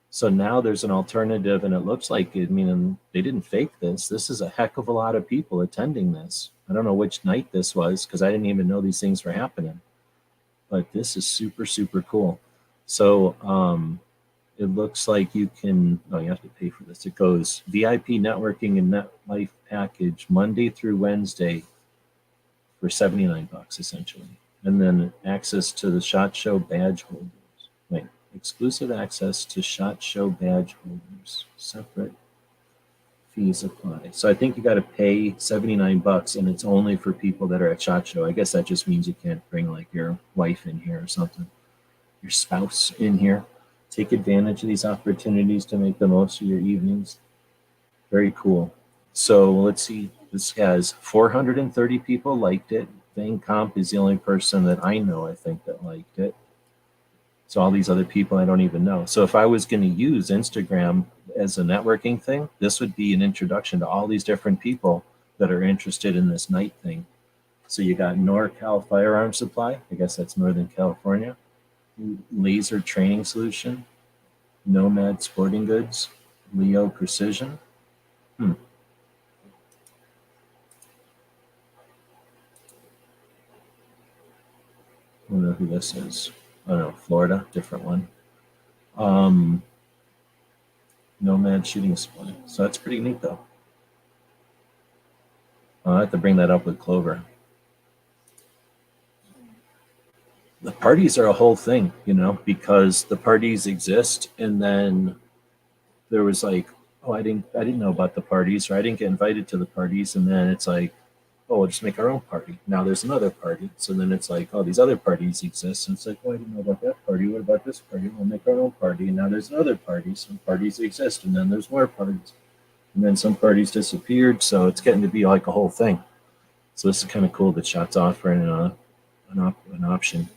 So now there's an alternative, and it looks like, they didn't fake this. This is a heck of a lot of people attending this. I don't know which night this was because I didn't even know these things were happening. But this is super, super cool. So it looks like you have to pay for this. It goes VIP networking and NetLife package Monday through Wednesday for $79 essentially. And then access to the SHOT Show badge holders. Exclusive access to SHOT Show badge holders. Separate fees apply. So I think you got to pay $79, and it's only for people that are at SHOT Show. I guess that just means you can't bring like your wife in here or something, your spouse in here. Take advantage of these opportunities to make the most of your evenings. Very cool. So let's see. This has 430 people liked it. Vang Comp is the only person that I know, I think, that liked it. So all these other people I don't even know. So if I was going to use Instagram as a networking thing, this would be an introduction to all these different people that are interested in this night thing. So you got NorCal Firearm Supply. I guess that's Northern California. Laser Training Solution. Nomad Sporting Goods. Leo Precision. I don't know who this is. I don't know, Florida, different one. Nomad Shooting Supply. So that's pretty neat, though. I'll have to bring that up with Clover. The parties are a whole thing, because the parties exist, and then there was like, I didn't know about the parties, or I didn't get invited to the parties, and then it's like, we'll just make our own party. Now there's another party. So then it's like, these other parties exist. And it's like, I didn't know about that party. What about this party? We'll make our own party. And now there's another party. Some parties exist. And then there's more parties. And then some parties disappeared. So it's getting to be like a whole thing. So this is kind of cool that SHOT's offering an option.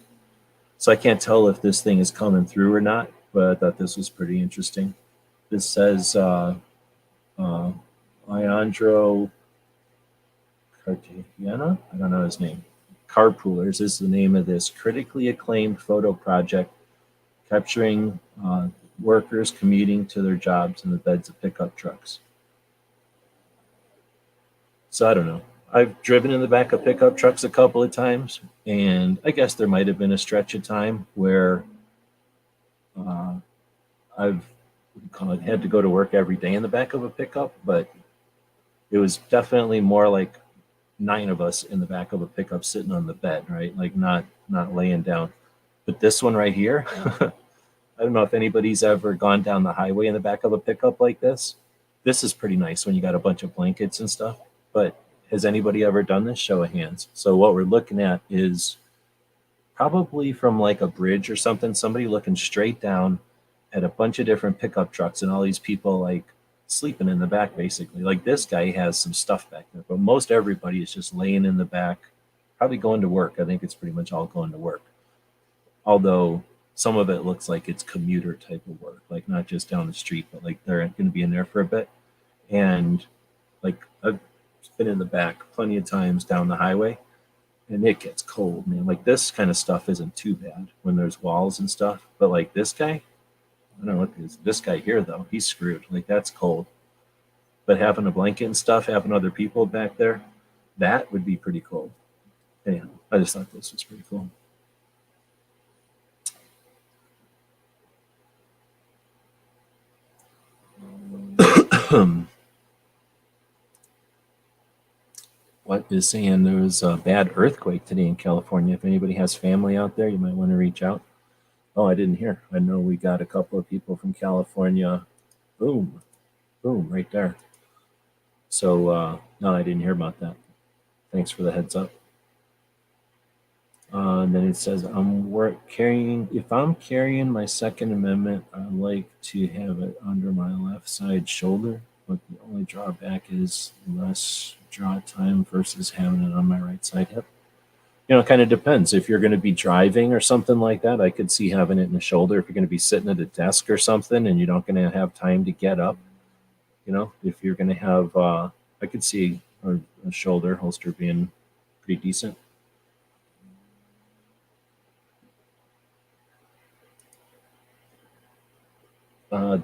So I can't tell if this thing is coming through or not, but I thought this was pretty interesting. This says Leandro Cartagena, I don't know his name. Carpoolers is the name of this critically acclaimed photo project capturing workers commuting to their jobs in the beds of pickup trucks. So I don't know. I've driven in the back of pickup trucks a couple of times, and I guess there might have been a stretch of time where I've had to go to work every day in the back of a pickup, but it was definitely more like 9 of us in the back of a pickup sitting on the bed, right? Like not laying down. But this one right here, I don't know if anybody's ever gone down the highway in the back of a pickup like this. This is pretty nice when you got a bunch of blankets and stuff. But has anybody ever done this? Show of hands. So what we're looking at is probably from like a bridge or something, somebody looking straight down at a bunch of different pickup trucks and all these people like sleeping in the back, basically. Like this guy has some stuff back there, but most everybody is just laying in the back, probably going to work. I think it's pretty much all going to work. Although some of it looks like it's commuter type of work, like not just down the street, but like they're going to be in there for a bit. And like I've been in the back plenty of times down the highway, and it gets cold, man. Like this kind of stuff isn't too bad when there's walls and stuff, but like this guy, I don't know what this guy here though, he's screwed. Like that's cold. But having a blanket and stuff, having other people back there, that would be pretty cool. Yeah, I just thought this was pretty cool. What is saying there was a bad earthquake today in California. If anybody has family out there, you might want to reach out. Oh, I didn't hear. I know we got a couple of people from California. Boom, boom, right there. So, no, I didn't hear about that. Thanks for the heads up. And then it says, if I'm carrying my Second Amendment, I like to have it under my left side shoulder, but the only drawback is less draw time versus having it on my right side hip. You know, it kind of depends. If you're going to be driving or something like that, I could see having it in the shoulder. If you're going to be sitting at a desk or something and you're not going to have time to get up, you know, if you're going to have, I could see a shoulder holster being pretty decent.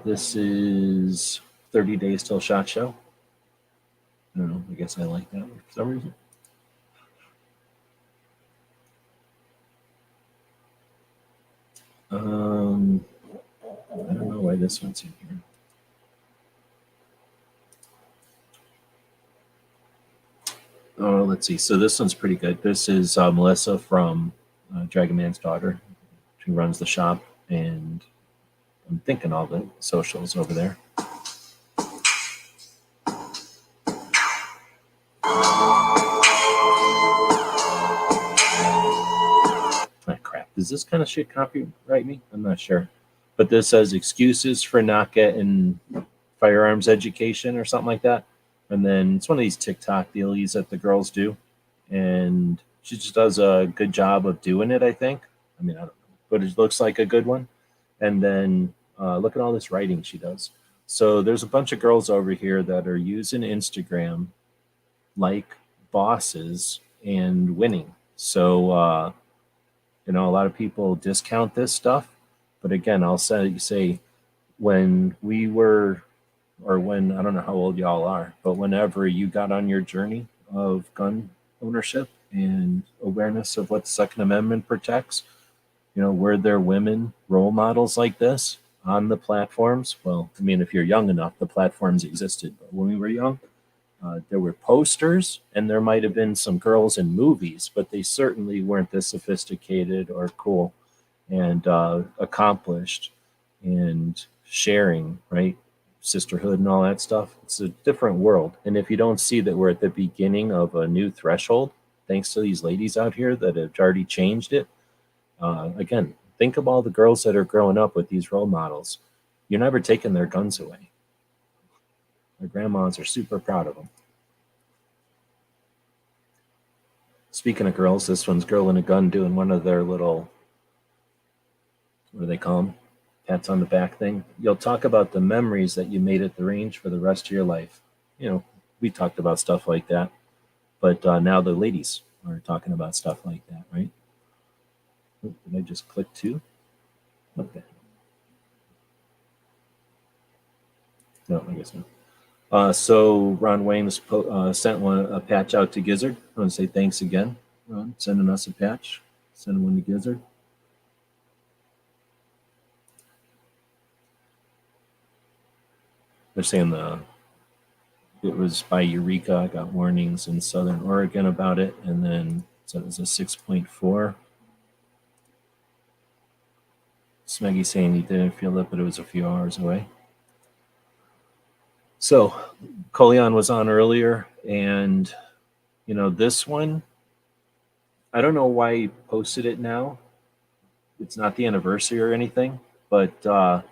This is 30 Days Till SHOT Show. I don't know. I guess I like that for some reason. I don't know why this one's in here. Oh, let's see. So this one's pretty good. This is Melissa from Dragon Man's Daughter. She runs the shop, and I'm thinking all the socials over there. Ah, crap. Does this kind of shit copyright me? I'm not sure. But this says excuses for not getting firearms education or something like that. And then it's one of these TikTok dealies that the girls do. And she just does a good job of doing it, I think. I mean, I don't know. But it looks like a good one. And then look at all this writing she does. So there's a bunch of girls over here that are using Instagram like bosses and winning. So, you know, a lot of people discount this stuff. But again, I'll say when we were, or when, I don't know how old y'all are, but whenever you got on your journey of gun ownership and awareness of what the Second Amendment protects, you know, were there women role models like this on the platforms? Well, I mean, if you're young enough, the platforms existed. But when we were young, there were posters, and there might have been some girls in movies, but they certainly weren't this sophisticated or cool and accomplished and sharing, right? Sisterhood and all that stuff. It's a different world. And if you don't see that we're at the beginning of a new threshold, thanks to these ladies out here that have already changed it, again, think of all the girls that are growing up with these role models. You're never taking their guns away. Their grandmas are super proud of them. Speaking of girls, this one's Girl in a Gun doing one of their little, what do they call them? Pats on the back thing. You'll talk about the memories that you made at the range for the rest of your life. You know, we talked about stuff like that. But now the ladies are talking about stuff like that, right? Did I just click two? Okay. No, I guess not. So Ron Wayne sent a patch out to Gizzard. I want to say thanks again, Ron, sending us a patch. Send one to Gizzard. They're saying it was by Eureka. I got warnings in Southern Oregon about it, and then so it was a 6.4. Smeggy saying he didn't feel it, but it was a few hours away. So Colion was on earlier, and this one, I don't know why he posted it now. It's not the anniversary or anything, but I'm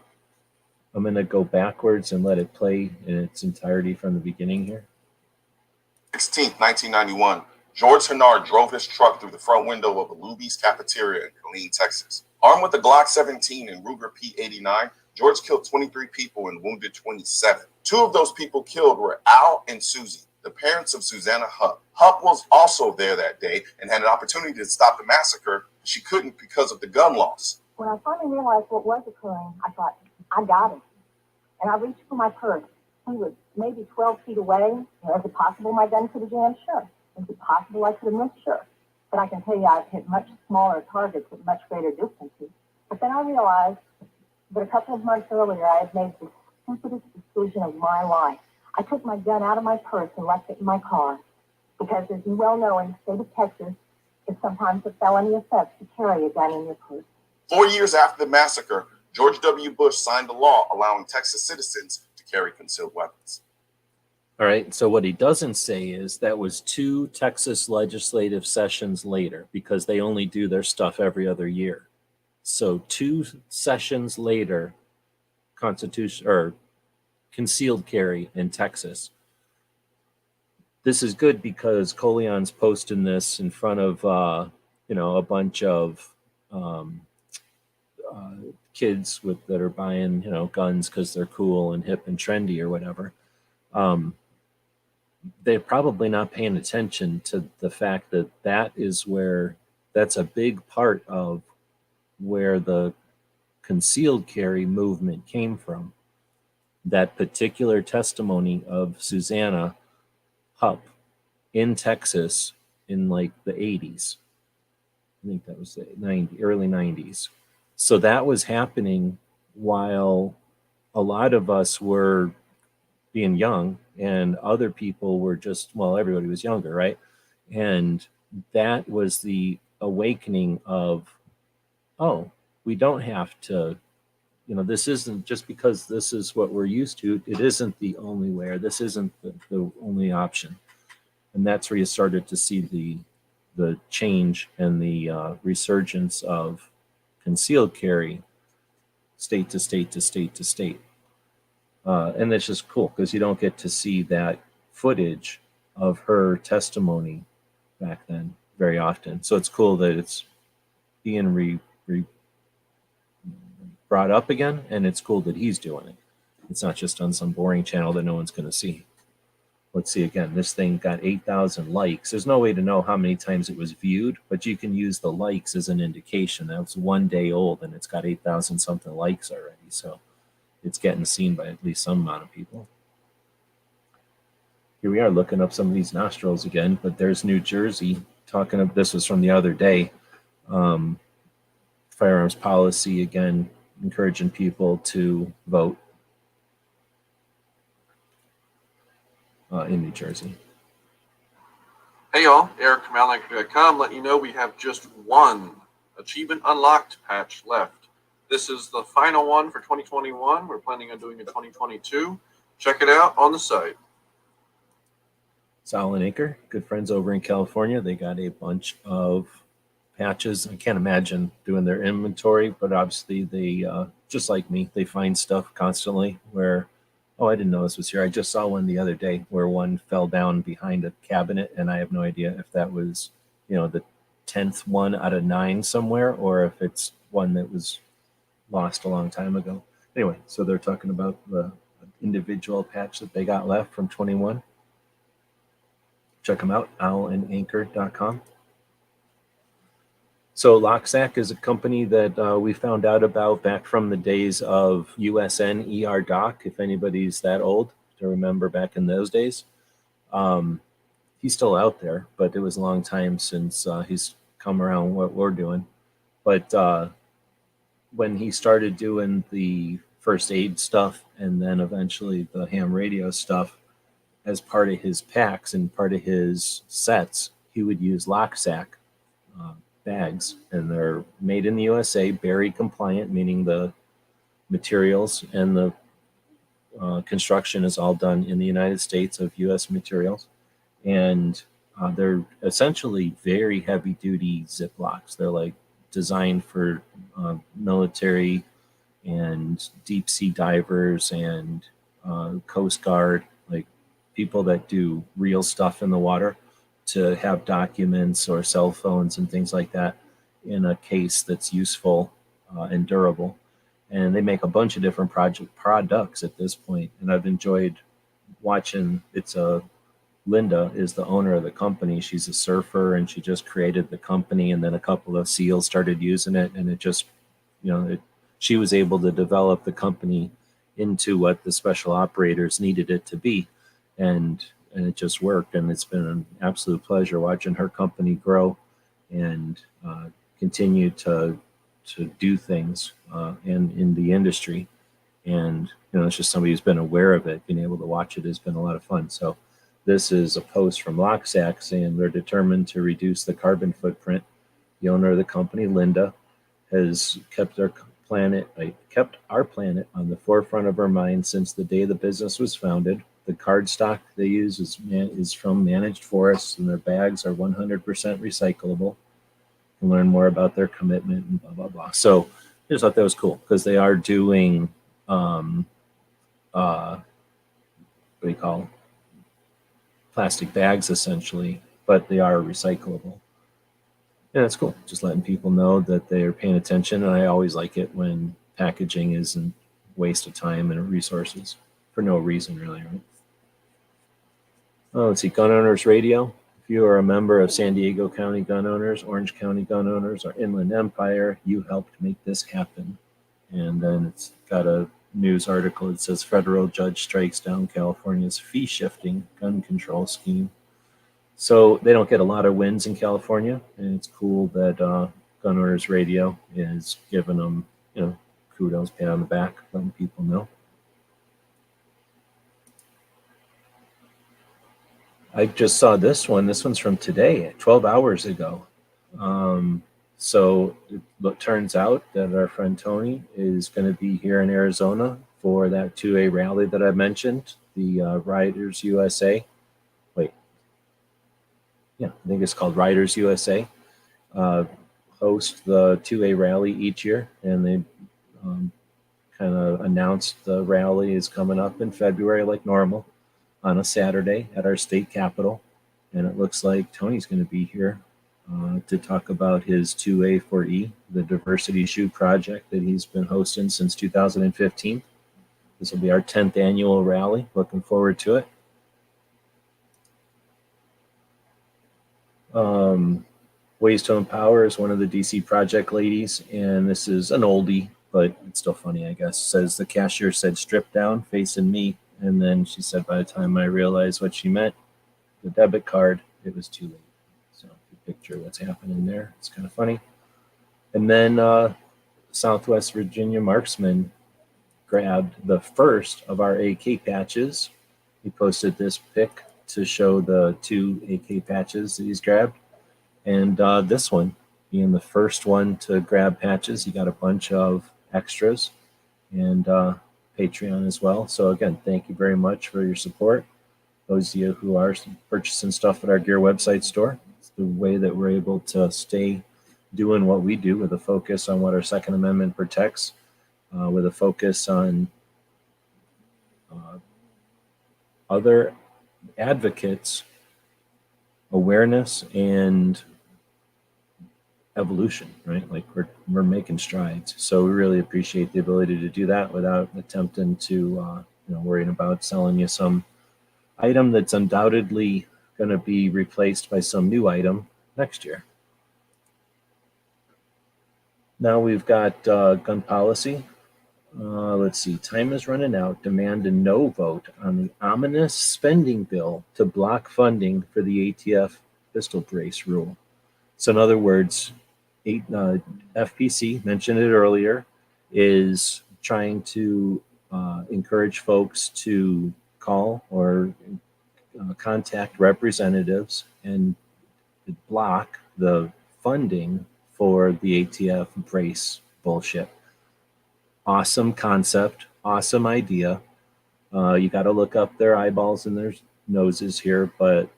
going to go backwards and let it play in its entirety from the beginning here. 16th, 1991, George Hennard drove his truck through the front window of a Luby's cafeteria in Killeen, Texas. Armed with a Glock 17 and Ruger P89, George killed 23 people and wounded 27. Two of those people killed were Al and Susie, the parents of Susanna Hupp. Hupp was also there that day and had an opportunity to stop the massacre. She couldn't because of the gun laws. When I finally realized what was occurring, I thought, I got him. And I reached for my purse. He was maybe 12 feet away. Is it possible my gun could have jammed? Sure. Is it possible I could have missed? Sure. But I can tell you I've hit much smaller targets at much greater distances. But then I realized that a couple of months earlier I had made the stupidest decision of my life. I took my gun out of my purse and left it in my car. Because as you well know, in the state of Texas, it's sometimes a felony offense to carry a gun in your purse. 4 years after the massacre, George W. Bush signed a law allowing Texas citizens to carry concealed weapons. All right, so what he doesn't say is that was 2 Texas legislative sessions later, because they only do their stuff every other year. So 2 sessions later, constitution or concealed carry in Texas. This is good because Colion's posting this in front of a bunch of kids that are buying guns because they're cool and hip and trendy or whatever. They're probably not paying attention to the fact that that's a big part of where the concealed carry movement came from. That particular testimony of Susanna Hupp in Texas in like the 80s. I think that was the early 90s. So that was happening while a lot of us were being young and other people were everybody was younger, right? And that was the awakening of, we don't have to, this isn't just because this is what we're used to. It isn't the only way, or this isn't the only option. And that's where you started to see the change and the resurgence of concealed carry state to state to state to state. And it's just cool because you don't get to see that footage of her testimony back then very often. So it's cool that it's being brought up again, and it's cool that he's doing it. It's not just on some boring channel that no one's going to see. Let's see again. This thing got 8,000 likes. There's no way to know how many times it was viewed, but you can use the likes as an indication. That was 1 day old, and it's got 8,000 something likes already. So it's getting seen by at least some amount of people. Here we are looking up some of these nostrils again, but there's New Jersey this was from the other day. Firearms policy, again, encouraging people to vote in New Jersey. Hey y'all, Eric from Outlandic.com letting you know we have just one Achievement Unlocked patch left. This is the final one for 2021. We're planning on doing a 2022. Check it out on the site. Sal and Anchor, good friends over in California. They got a bunch of patches. I can't imagine doing their inventory, but obviously they, just like me, they find stuff constantly where, I didn't know this was here. I just saw one the other day where one fell down behind a cabinet, and I have no idea if that was, the 10th one out of 9 somewhere, or if it's one that was lost a long time ago. Anyway, so they're talking about the individual patch that they got left from 21. Check them out, owlandanchor.com. So Locksack is a company that we found out about back from the days of USN ER Doc, if anybody's that old to remember back in those days. He's still out there, but it was a long time since he's come around what we're doing. But when he started doing the first aid stuff and then eventually the ham radio stuff, as part of his packs and part of his sets, he would use lock sack bags, and they're made in the USA, berry compliant, meaning the materials and the construction is all done in the United States of U.S. materials, and they're essentially very heavy duty Ziplocs. They're like designed for military and deep sea divers and Coast Guard, like people that do real stuff in the water, to have documents or cell phones and things like that in a case that's useful and durable. And they make a bunch of different products at this point. And I've enjoyed watching. Linda is the owner of the company. She's a surfer, and she just created the company. And then a couple of SEALs started using it, and it just, she was able to develop the company into what the special operators needed it to be, and it just worked. And it's been an absolute pleasure watching her company grow and continue to do things and in the industry. And it's just somebody who's been aware of it. Being able to watch it has been a lot of fun. So this is a post from Locksack saying they're determined to reduce the carbon footprint. The owner of the company, Linda, has kept our planet on the forefront of our minds since the day the business was founded. The cardstock they use is from managed forests, and their bags are 100% recyclable. You can learn more about their commitment and blah, blah, blah. So I just thought that was cool, because they are doing, what do you call them? Plastic bags, essentially, but they are recyclable. Yeah, that's cool. Just letting people know that they're paying attention. And I always like it when packaging isn't waste of time and resources for no reason, really, right? Oh, let's see, Gun Owners Radio. If you are a member of San Diego County Gun Owners, Orange County Gun Owners, or Inland Empire, you helped make this happen. And then it's got a news article that says federal judge strikes down California's fee-shifting gun control scheme. So they don't get a lot of wins in California, and it's cool that Gun Owners Radio is giving them, kudos, pat on the back, letting people know. I just saw this one. This one's from today, 12 hours ago. So it turns out that our friend Tony is going to be here in Arizona for that 2A rally that I mentioned, the Riders USA. I think it's called Riders USA. Host the 2A rally each year, and they kind of announced the rally is coming up in February like normal on a Saturday at our state capitol. And it looks like Tony's going to be here to talk about his 2A4E, the Diversity Shoe Project that he's been hosting since 2015. This will be our 10th annual rally. Looking forward to it. Ways to Empower is one of the DC Project ladies, and this is an oldie, but it's still funny, I guess. It says the cashier said strip down, facing me, and then she said by the time I realized what she meant, the debit card, it was too late. So if you picture what's happening there, it's kind of funny. And then Southwest Virginia Marksman grabbed the first of our AK patches. He posted this pic to show the 2 AK patches that he's grabbed. And this one being the first one to grab patches, he got a bunch of extras and Patreon as well. So again, thank you very much for your support. Those of you who are purchasing stuff at our gear website store, it's the way that we're able to stay doing what we do, with a focus on what our Second Amendment protects, with a focus on other advocates, awareness, and evolution, right? Like we're making strides. So we really appreciate the ability to do that without attempting to, worrying about selling you some item that's undoubtedly going to be replaced by some new item next year. Now we've got gun policy. Let's see, time is running out. Demand a no vote on the ominous spending bill to block funding for the ATF pistol brace rule. So in other words, FPC, mentioned it earlier, is trying to encourage folks to call or contact representatives and block the funding for the ATF brace bullshit. Awesome concept, awesome idea. You got to look up their eyeballs and their noses here, but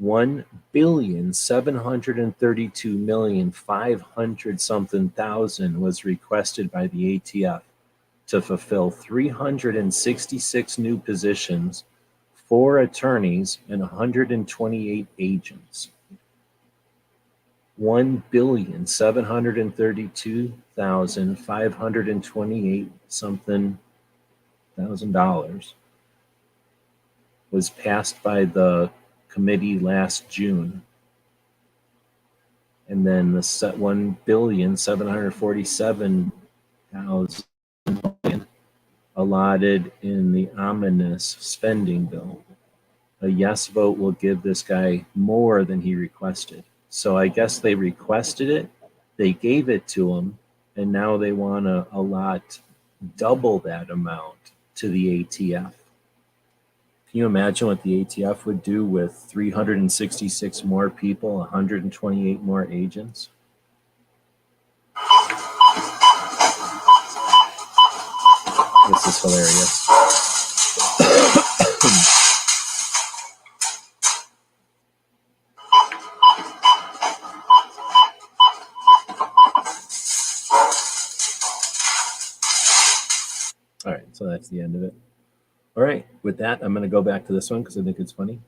1,732,500 something thousand was requested by the ATF to fulfill 366 new positions, 4 attorneys, and 128 agents. 1,732,528 something $1,000 was passed by the committee last June. And then the 1,747,000 allotted in the ominous spending bill. A yes vote will give this guy more than he requested. So I guess they requested it, they gave it to him, and now they want to allot double that amount to the ATF. Can you imagine what the ATF would do with 366 more people, 128 more agents? This is hilarious. All right, so that's the end of it. All right, with that, I'm going to go back to this one because I think it's funny.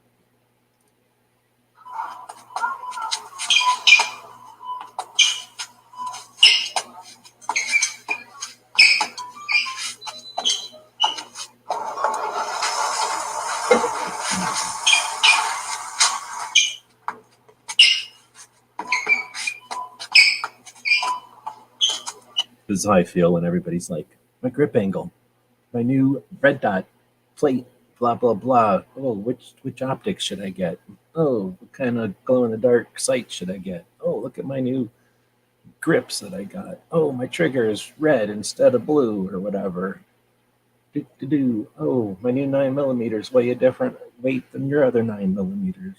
This is how I feel when everybody's like, my grip angle, my new red dot plate, blah, blah, blah. Oh, which optics should I get? Oh, what kind of glow-in-the-dark sight should I get? Oh, look at my new grips that I got. Oh, my trigger is red instead of blue or whatever. Oh, my new 9mm weigh a different weight than your other 9mm.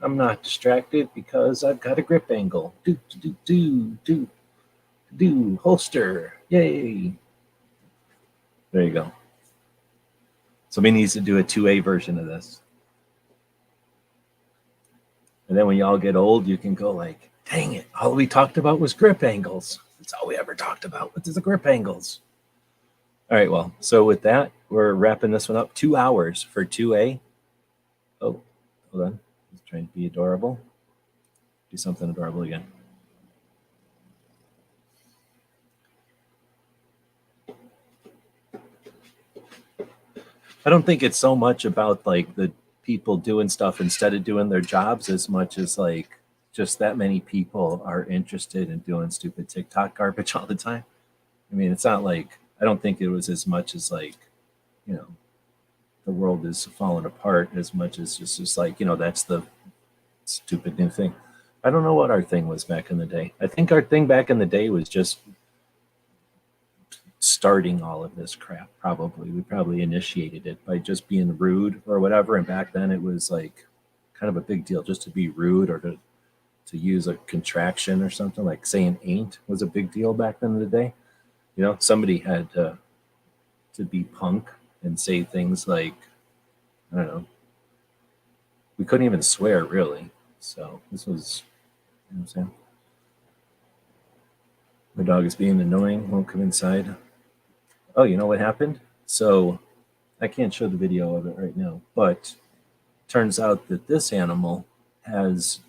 I'm not distracted because I've got a grip angle. Holster. Yay. There you go. Somebody needs to do a 2A version of this. And then when y'all get old, you can go like, dang it, all we talked about was grip angles. That's all we ever talked about. What is the grip angles? All right, well, so with that, we're wrapping this one up. 2 hours for 2A. Oh, hold on. Let's try and be adorable. Do something adorable again. I don't think it's so much about like the people doing stuff instead of doing their jobs as much as like just that many people are interested in doing stupid TikTok garbage all the time. I mean, it's not like, I don't think it was as much as like, you know, the world is falling apart as much as just like, you know, that's the stupid new thing. I don't know what our thing was back in the day. I think our thing back in the day was just starting all of this crap. Probably we probably initiated it by just being rude or whatever, and back then it was like kind of a big deal just to be rude or to use a contraction or something, like saying ain't was a big deal back then in the day. You know, somebody had to be punk and say things like, I don't know, we couldn't even swear really. So this was, you know what I'm saying? My dog is being annoying, won't come inside. Oh, you know what happened? So I can't show the video of it right now, but turns out that this animal has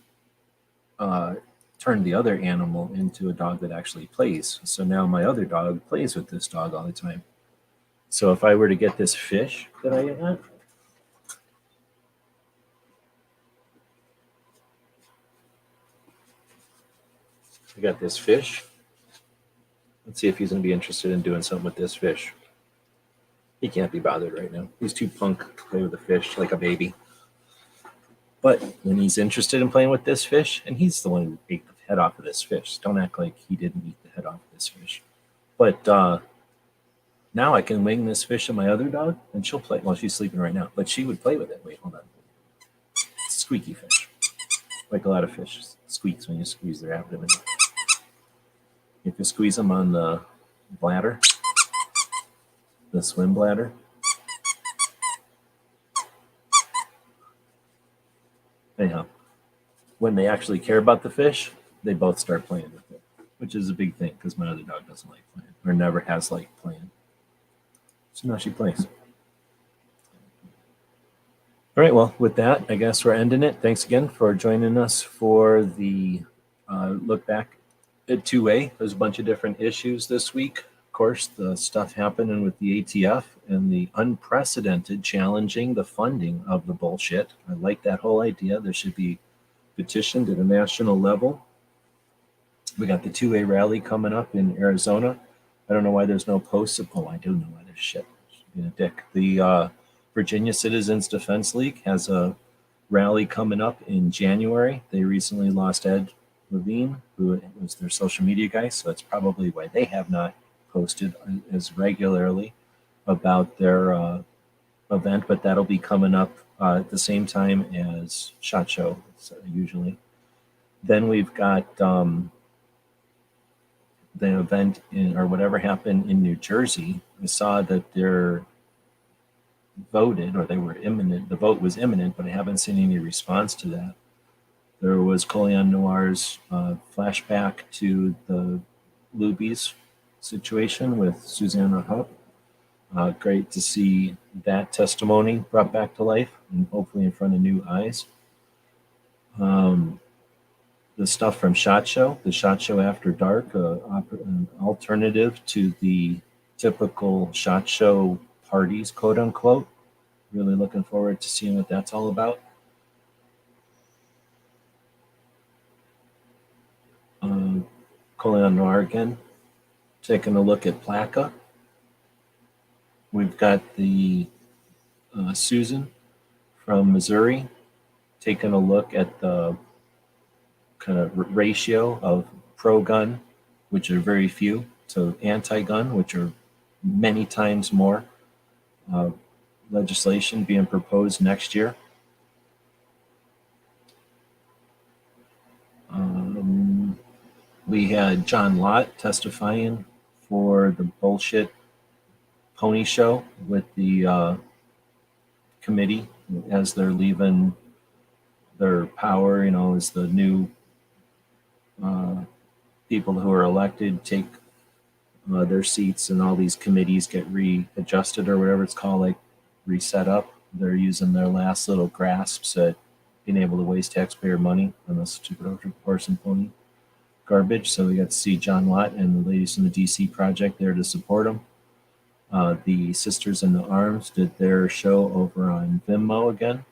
turned the other animal into a dog that actually plays. So now my other dog plays with this dog all the time. So if I were to get this fish that I got, I got this fish. Let's see if he's going to be interested in doing something with this fish. He can't be bothered right now. He's too punk to play with the fish like a baby. But when he's interested in playing with this fish, and he's the one who ate the head off of this fish. Don't act like he didn't eat the head off of this fish. But, you now I can wing this fish at my other dog, and she'll play. Well, she's sleeping right now, but she would play with it. Wait, hold on. Squeaky fish. Like a lot of fish squeaks when you squeeze their abdomen. If you squeeze them on the bladder, the swim bladder, anyhow, when they actually care about the fish, they both start playing with it, which is a big thing because my other dog doesn't like playing or never has liked playing. So now she plays. All right, well, with that, I guess we're ending it. Thanks again for joining us for the look back at 2A. There's a bunch of different issues this week. Of course, the stuff happening with the ATF and the unprecedented challenging the funding of the bullshit. I like that whole idea. There should be petitioned at a national level. We got the 2A rally coming up in Arizona. I don't know why there's no posts. Oh, I do know why there's shit. Being a dick. The Virginia Citizens Defense League has a rally coming up in January. They recently lost Ed Levine, who was their social media guy, so that's probably why they have not posted as regularly about their event, but that'll be coming up at the same time as SHOT Show, usually. Then we've got the event or whatever happened in New Jersey. I saw that they're voted, or they were imminent. The vote was imminent, but I haven't seen any response to that. There was Colion Noir's flashback to the Luby's situation with Susanna Hupp. Great to see that testimony brought back to life and hopefully in front of new eyes. The stuff from SHOT Show, the SHOT Show After Dark, an alternative to the typical SHOT Show parties, quote unquote. Really looking forward to seeing what that's all about. Colion Noir again, taking a look at PLACA. We've got the Susan from Missouri taking a look at the kind of ratio of pro-gun, which are very few, to anti-gun, which are many times more. Legislation being proposed next year. We had John Lott testifying for the bullshit pony show with the committee as they're leaving their power, as the new people who are elected take their seats and all these committees get readjusted or whatever it's called, like reset up. They're using their last little grasps at being able to waste taxpayer money on this stupid horse and pony garbage. So we got to see John Lott and the ladies from the DC Project there to support him. The Sisters in the Arms did their show over on Vimeo again.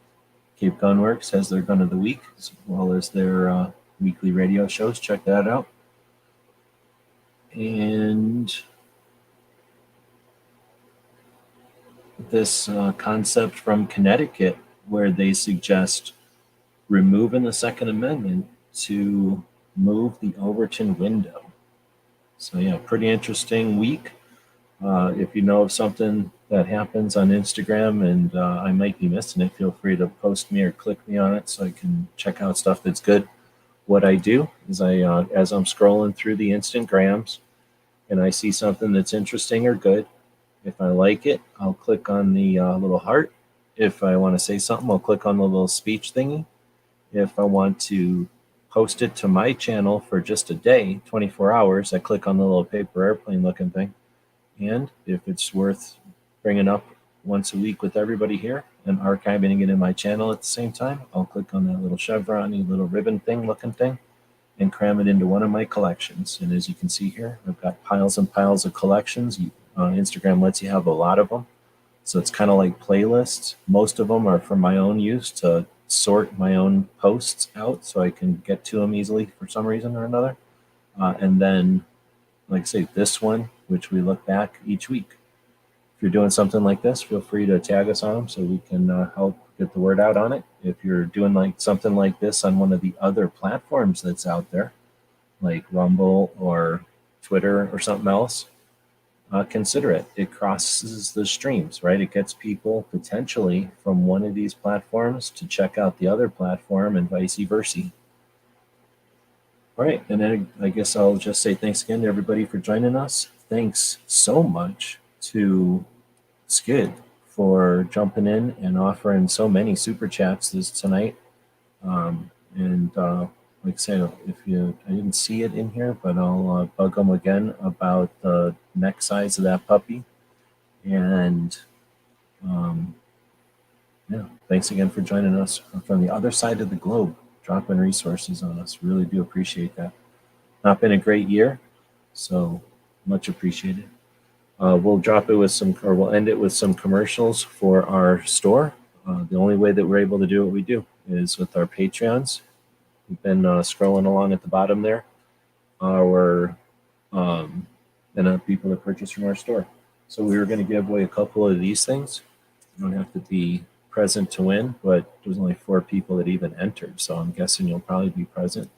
Cape Gunworks has their Gun of the Week, as well as their weekly radio shows. Check that out. And this concept from Connecticut where they suggest removing the Second Amendment to move the Overton window. So yeah, pretty interesting week. If you know of something that happens on Instagram and I might be missing it, feel free to post me or click me on it so I can check out stuff that's good. What I do is as I'm scrolling through the Instagrams and I see something that's interesting or good, if I like it, I'll click on the little heart. If I want to say something, I'll click on the little speech thingy. If I want to post it to my channel for just a day, 24 hours, I click on the little paper airplane looking thing. And if it's worth bringing up once a week with everybody here and archiving it in my channel at the same time, I'll click on that little chevron-y little ribbon thing looking thing and cram it into one of my collections. And as you can see here, I've got piles and piles of collections. Instagram lets you have a lot of them. So it's kind of like playlists. Most of them are for my own use to sort my own posts out so I can get to them easily for some reason or another. And then, like I say, this one, which we look back each week. If you're doing something like this, feel free to tag us on them so we can help get the word out on it. If you're doing like something like this on one of the other platforms that's out there, like Rumble or Twitter or something else, consider it. It crosses the streams, right? It gets people potentially from one of these platforms to check out the other platform and vice versa. All right, and then I guess I'll just say thanks again to everybody for joining us. Thanks so much to Skid for jumping in and offering so many super chats tonight. Like I said, I didn't see it in here, but I'll bug them again about the neck size of that puppy. And yeah, thanks again for joining us from the other side of the globe, dropping resources on us. Really do appreciate that. Not been a great year, so much appreciated. We'll drop it with we'll end it with some commercials for our store. The only way that we're able to do what we do is with our Patreons. We've been scrolling along at the bottom there. Our people that purchase from our store. So we were going to give away a couple of these things. You don't have to be present to win, but there's only 4 people that even entered, so I'm guessing you'll probably be present.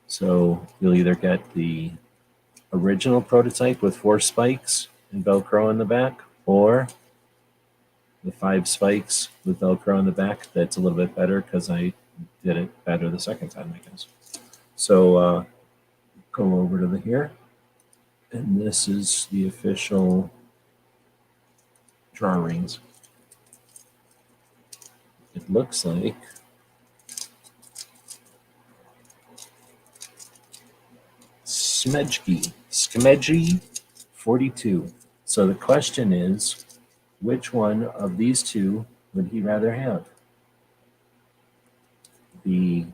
So you'll either get the original prototype with 4 spikes and Velcro in the back, or the 5 spikes with Velcro in the back. That's a little bit better because I did it better the second time, I guess. So go over to here, and this is the official drawings. It looks like Smedgy 42. So the question is, which one of these two would he rather have? The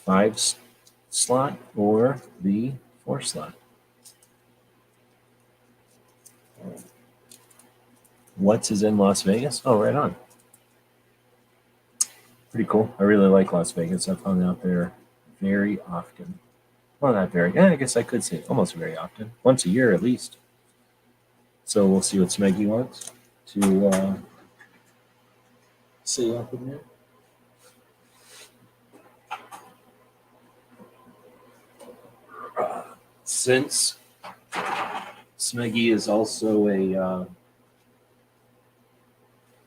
5 slot or the 4 slot? What's is in Las Vegas? Oh, right on. Pretty cool. I really like Las Vegas. I've hung out there very often. Well, not very. I guess I could say almost very often. Once a year at least. So we'll see what Smeggy wants to say up in there. Since Smeggy is also a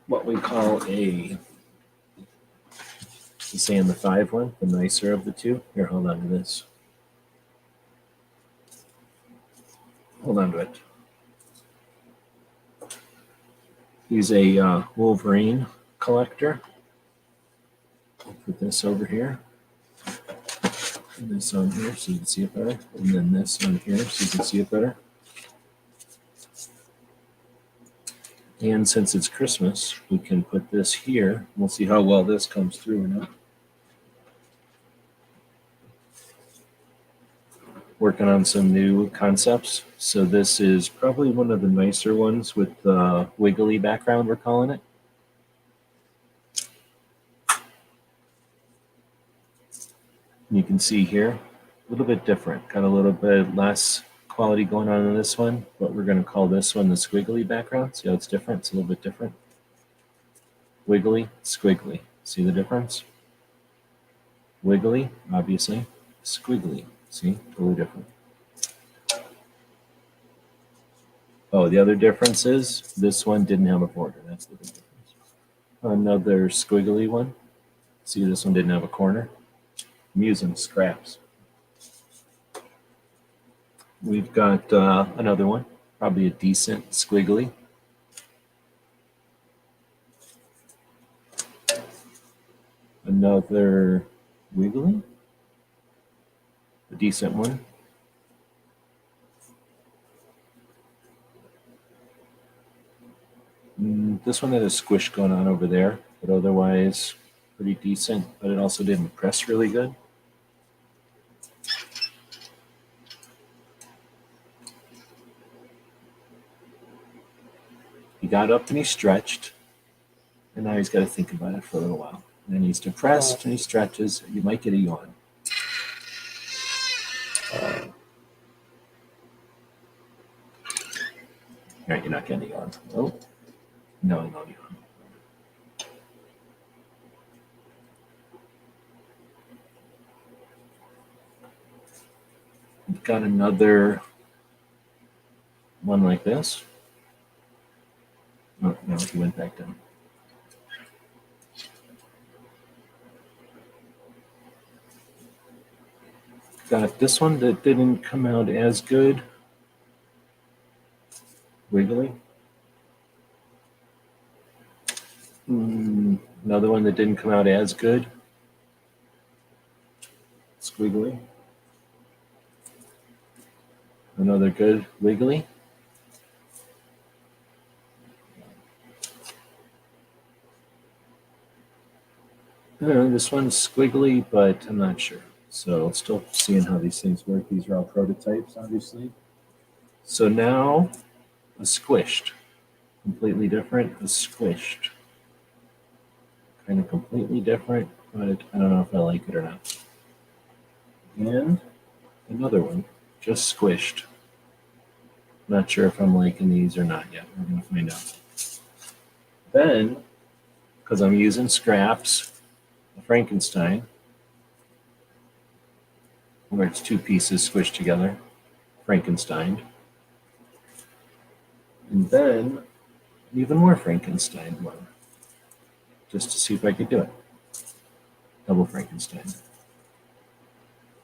what we call a, he's saying the 5 one, the nicer of the 2. Here, hold on to this. Hold on to it. He's a Wolverine collector. I'll put this over here. And this on here so you can see it better. And then this on here so you can see it better. And since it's Christmas, we can put this here. We'll see how well this comes through or not. Working on some new concepts. So this is probably one of the nicer ones with the wiggly background, we're calling it. You can see here, a little bit different, got a little bit less quality going on in this one, but we're going to call this one the squiggly background. See how it's different? It's a little bit different. Wiggly, squiggly. See the difference? Wiggly, obviously. Squiggly. See? Totally different. Oh, the other difference is this one didn't have a border. That's the big difference. Another squiggly one. See, this one didn't have a corner. I'm using scraps. We've got another one, probably a decent squiggly. Another wiggly, a decent one. This one had a squish going on over there, but otherwise pretty decent, but it also didn't press really good. He got up and he stretched, and now he's got to think about it for a little while. And then he's depressed and he stretches. You might get a yawn. All right, you're not getting a yawn. Oh, no yawn. We've got another one like this. Oh, no, he went back down. Got this one that didn't come out as good. Wiggly. Another one that didn't come out as good. Squiggly. Another good wiggly. This one's squiggly, but I'm not sure. So still seeing how these things work. These are all prototypes, obviously. So now a squished. Completely different, a squished. Kind of completely different, but I don't know if I like it or not. And another one, just squished. Not sure if I'm liking these or not yet. We're going to find out. Then, because I'm using scraps, a Frankenstein, where it's two pieces squished together, Frankenstein. And then, even more Frankenstein one, just to see if I could do it. Double Frankenstein.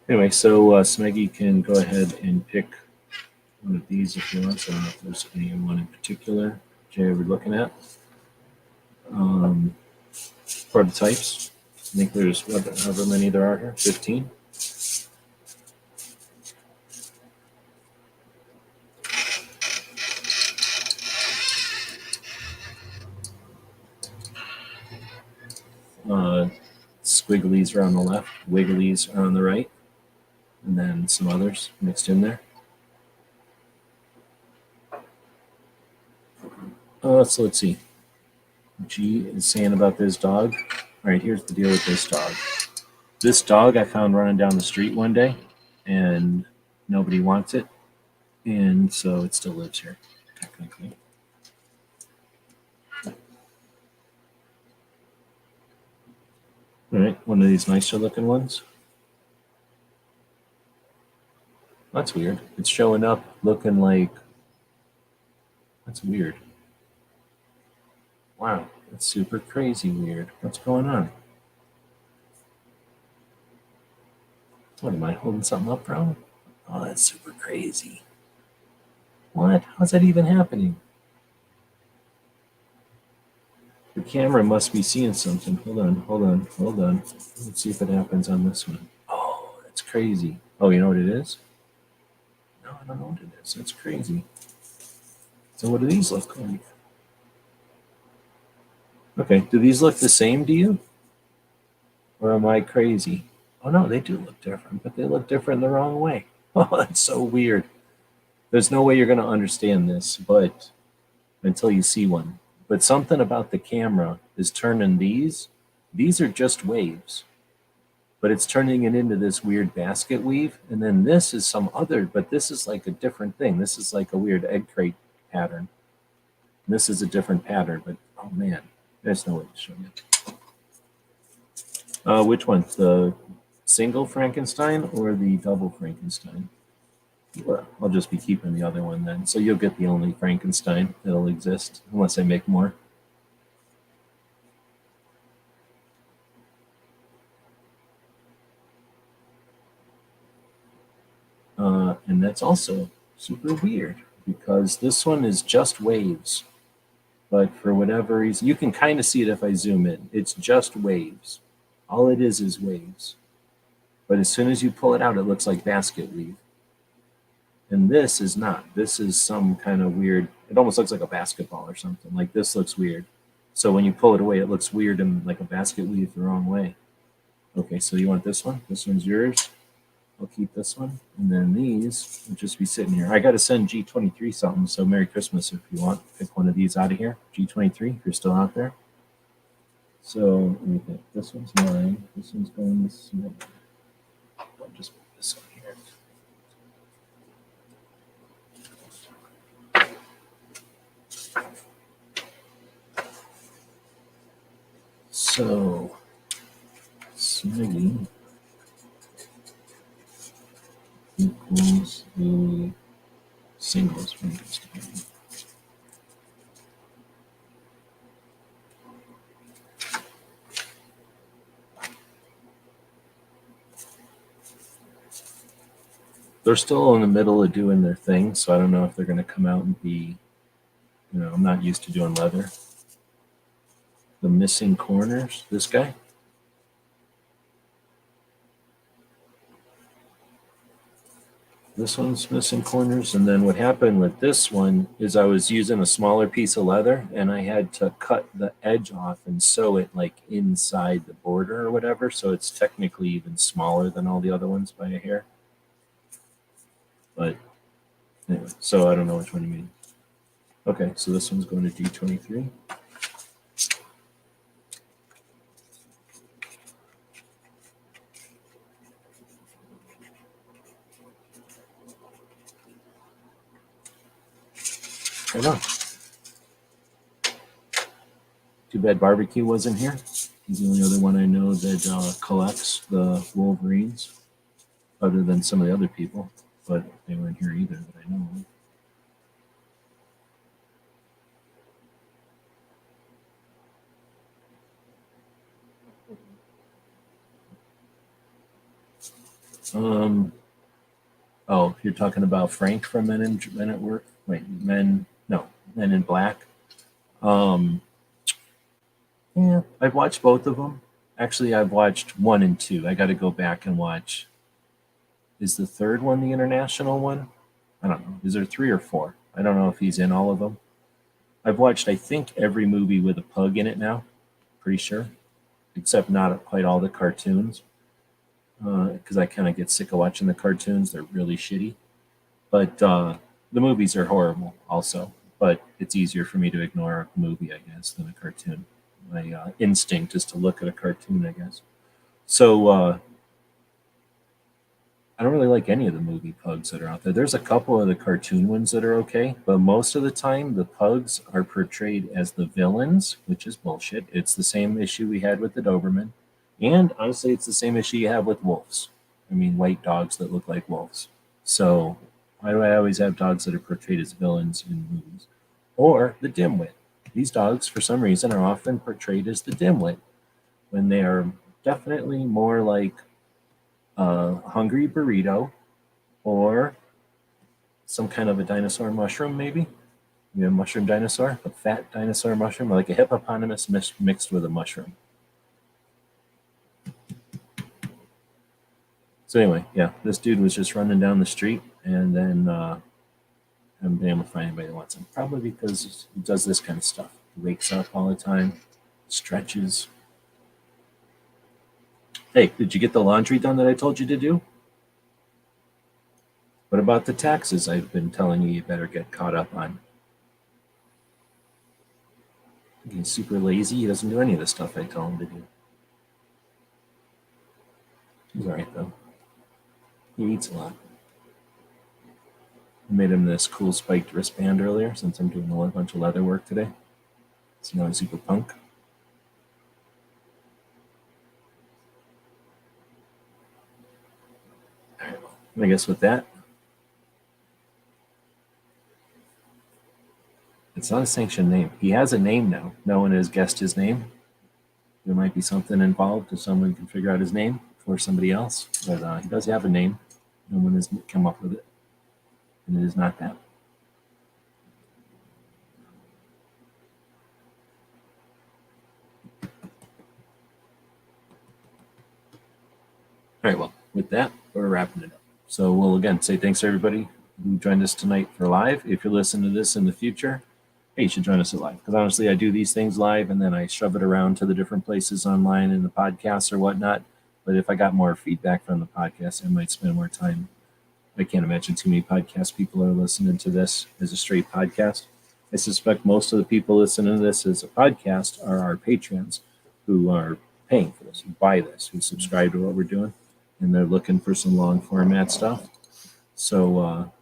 Anyway, so Smeggy can go ahead and pick one of these if he wants. I don't know if there's any one in particular Jay we're looking at. Prototypes. I think there's however many there are here, 15. Squigglies are on the left, wigglies are on the right, and then some others mixed in there. So let's see. G is saying about this dog. All right, here's the deal with this dog. This dog I found running down the street one day, and nobody wants it, and so it still lives here, technically. All right, one of these nicer looking ones. That's weird. It's showing up looking like, that's weird. Wow, that's super crazy weird. What's going on? What, am I holding something up wrong? Oh, that's super crazy. What? How's that even happening? The camera must be seeing something. Hold on. Let's see if it happens on this one. Oh, that's crazy. Oh, you know what it is? No, I don't know what it is. That's crazy. So what do these look like? Okay, do these look the same to you? Or am I crazy? Oh no, they do look different, but they look different the wrong way. Oh, that's so weird. There's no way you're going to understand this, but until you see one. But something about the camera is turning these. These are just waves, but it's turning it into this weird basket weave. And then this is some other, but this is like a different thing. This is like a weird egg crate pattern. This is a different pattern, but oh man, there's no way to show you. Which one? The single Frankenstein or the double Frankenstein? Well, I'll just be keeping the other one then. So you'll get the only Frankenstein that'll exist unless I make more. And that's also super weird because this one is just waves. But for whatever reason, you can kind of see it if I zoom in. It's just waves. All it is waves. But as soon as you pull it out, it looks like basket weave. And this is not. This is some kind of weird, it almost looks like a basketball or something. Like this looks weird. So when you pull it away, it looks weird and like a basket weave the wrong way. Okay, so you want this one? This one's yours. I'll keep this one. And then these will just be sitting here. I got to send G23 something, so Merry Christmas if you want. Pick one of these out of here. G23, if you're still out there. So let me think. This one's mine. This one's going this way. I'll just put this on here. So, Smeggy equals the singles Frankenstein. they're still in the middle of doing their thing, so I don't know if they're going to come out and be, I'm not used to doing leather. The missing corners, this guy. This one's missing corners, and then what happened with this one is I was using a smaller piece of leather, and I had to cut the edge off and sew it like inside the border or whatever, so it's technically even smaller than all the other ones by a hair. But anyway, so I don't know which one you mean. Okay, so this one's going to D23. Right on. Too bad Barbecue wasn't here. He's the only other one I know that collects the Wolverines, other than some of the other people, but they weren't here either that I know of. Oh, you're talking about Frank from Men at Work? Wait, Men in Black. Yeah, I've watched both of them. Actually, I've watched 1 and 2. I got to go back and watch. Is the third one the international one? I don't know. Is there 3 or 4? I don't know if he's in all of them. I've watched, I think, every movie with a pug in it now. Pretty sure. Except not quite all the cartoons. Because I kind of get sick of watching the cartoons. They're really shitty. But the movies are horrible also. But it's easier for me to ignore a movie, I guess, than a cartoon. My instinct is to look at a cartoon, I guess. So I don't really like any of the movie pugs that are out there. There's a couple of the cartoon ones that are okay, but most of the time the pugs are portrayed as the villains, which is bullshit. It's the same issue we had with the Doberman. And honestly, it's the same issue you have with wolves. I mean, white dogs that look like wolves. So why do I always have dogs that are portrayed as villains in movies? Or the dimwit. These dogs, for some reason, are often portrayed as the dimwit when they are definitely more like a hungry burrito or some kind of a dinosaur mushroom, maybe. Maybe a mushroom dinosaur, a fat dinosaur mushroom, or like a hippopotamus mixed with a mushroom. So anyway, yeah, this dude was just running down the street, and then I haven't been able to find anybody that wants him. Probably because he does this kind of stuff. He wakes up all the time, stretches. Hey, did you get the laundry done that I told you to do? What about the taxes I've been telling you better get caught up on? He's super lazy. He doesn't do any of the stuff I tell him to do. He's all right, though. He eats a lot. I made him this cool spiked wristband earlier since I'm doing a bunch of leather work today. So now he's super punk. All right, well, I guess with that, it's not a sanctioned name. He has a name now. No one has guessed his name. There might be something involved if someone can figure out his name for somebody else. But he does have a name. No one has come up with it. And it is not that. All right, well, with that, we're wrapping it up. So we'll again say thanks to everybody who joined us tonight for live. If you're listening to this in the future, hey, you should join us at live. Because honestly, I do these things live and then I shove it around to the different places online in the podcasts or whatnot. But if I got more feedback from the podcast, I might spend more time. I can't imagine too many podcast people are listening to this as a straight podcast. I suspect most of the people listening to this as a podcast are our patrons who are paying for this, who buy this, who subscribe to what we're doing, and they're looking for some long format stuff. So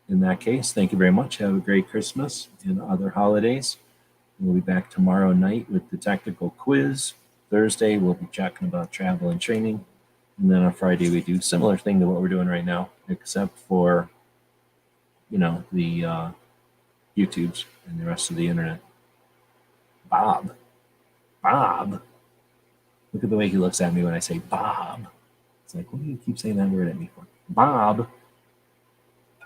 in that case, thank you very much. Have a great Christmas and other holidays. We'll be back tomorrow night with the tactical quiz. Thursday, we'll be talking about travel and training. And then on Friday, we do a similar thing to what we're doing right now, except for, the YouTubes and the rest of the internet. Bob. Look at the way he looks at me when I say Bob. It's like, what do you keep saying that word at me for? Bob.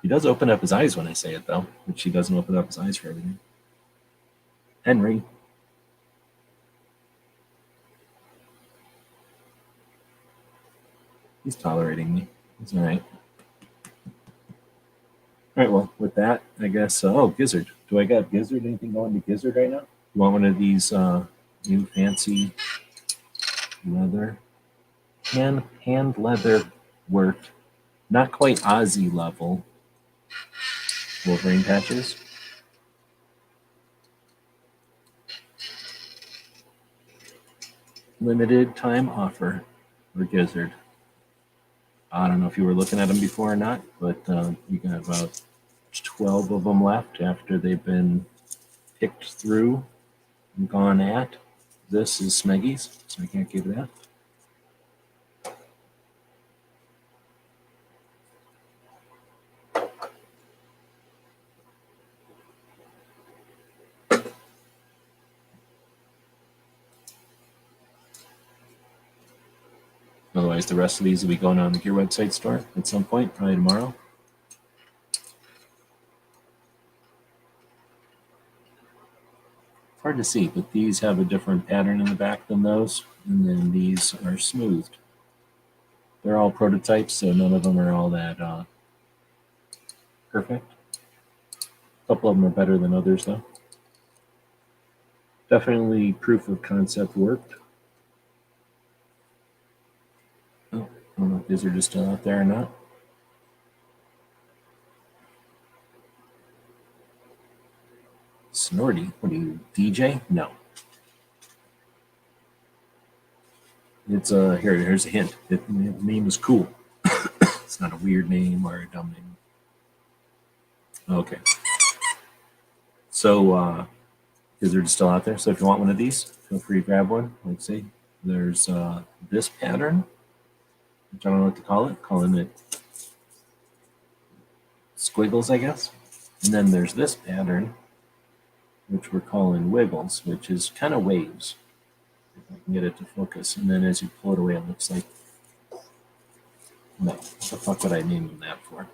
He does open up his eyes when I say it, though, which he doesn't open up his eyes for everything. Henry. He's tolerating me. He's all right. All right, well, with that, I guess, oh, Gizzard. Do I got Gizzard? Anything going to Gizzard right now? You want one of these new fancy leather, hand leather work, not quite Aussie level Wolverine patches? Limited time offer for Gizzard. I don't know if you were looking at them before or not, but you got about 12 of them left after they've been picked through and gone at. This is Smeggy's, so I can't give that. Otherwise, the rest of these will be going on the Gear website store at some point, probably tomorrow. It's hard to see, but these have a different pattern in the back than those, and then these are smoothed. They're all prototypes, so none of them are all that perfect. A couple of them are better than others, though. Definitely proof of concept worked. Oh, I don't know if these are just still out there or not. Snorty, what are you, DJ? No. It's here's a hint. The name is cool. It's not a weird name or a dumb name. Okay. So is there still out there? So if you want one of these, feel free to grab one. Like say, there's this pattern, which I don't know what to call it. Calling it squiggles, I guess. And then there's this pattern, which we're calling wiggles, which is kind of waves. If I can get it to focus. And then as you pull it away, it looks like, no, what the fuck would I name them that for?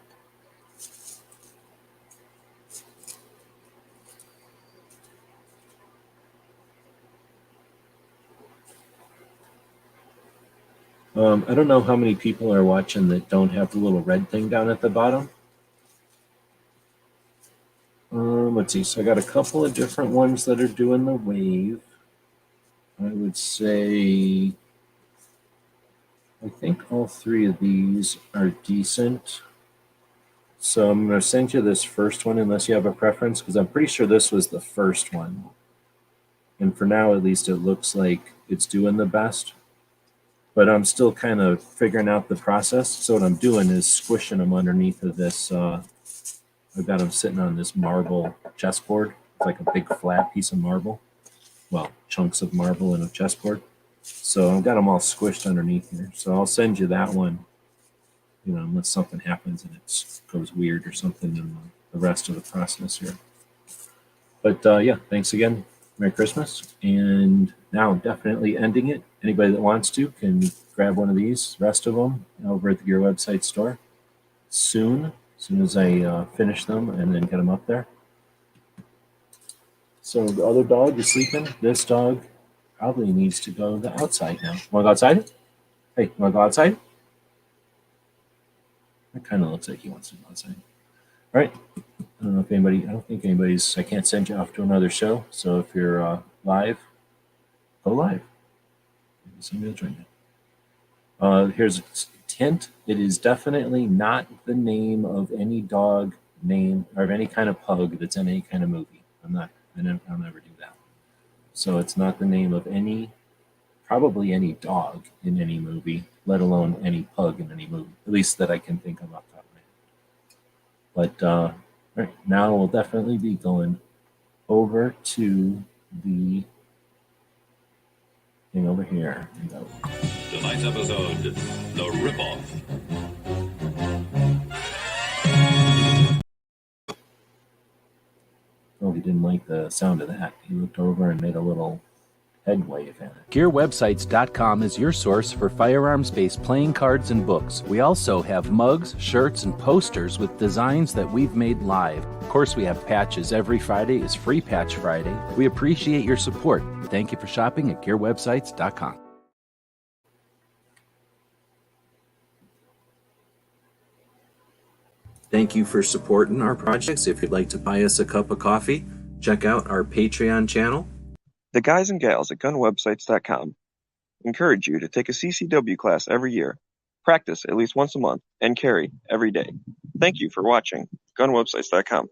I don't know how many people are watching that don't have the little red thing down at the bottom. Let's see. So I got a couple of different ones that are doing the wave. I would say, I think all three of these are decent. So I'm going to send you this first one unless you have a preference, because I'm pretty sure this was the first one. And for now, at least, it looks like it's doing the best. But I'm still kind of figuring out the process. So what I'm doing is squishing them underneath of this. I've got them sitting on this marble chessboard. It's like a big flat piece of marble. Well, chunks of marble in a chessboard. So I've got them all squished underneath here. So I'll send you that one, you know, unless something happens and it goes weird or something in the rest of the process here. But yeah, thanks again. Merry Christmas. And now definitely ending it. Anybody that wants to can grab one of these, rest of them, over at the Gear website store soon. As soon as I finish them and then get them up there. So the other dog is sleeping. This dog probably needs to go the outside now. Want to go outside? Hey, want to go outside? That kind of looks like he wants to go outside. All right. I don't know if anybody, I don't think anybody's, I can't send you off to another show. So if you're live, go live. Maybe somebody will join you. Here's a hint. It is definitely not the name of any dog name or of any kind of pug that's in any kind of movie. I'll never do that. So it's not the name of any, probably any dog in any movie, let alone any pug in any movie, at least that I can think of off the top of my head. But all right, now we'll definitely be going over to the thing over here. Tonight's episode, The Ripoff. Oh, he didn't like the sound of that. He looked over and made a little Head wave at it. GearWebsites.com is your source for firearms-based playing cards and books. We also have mugs, shirts, and posters with designs that we've made live. Of course, we have patches. Every Friday is Free Patch Friday. We appreciate your support. Thank you for shopping at GearWebsites.com. Thank you for supporting our projects. If you'd like to buy us a cup of coffee, check out our Patreon channel. The guys and gals at gunwebsites.com encourage you to take a CCW class every year, practice at least once a month, and carry every day. Thank you for watching gunwebsites.com.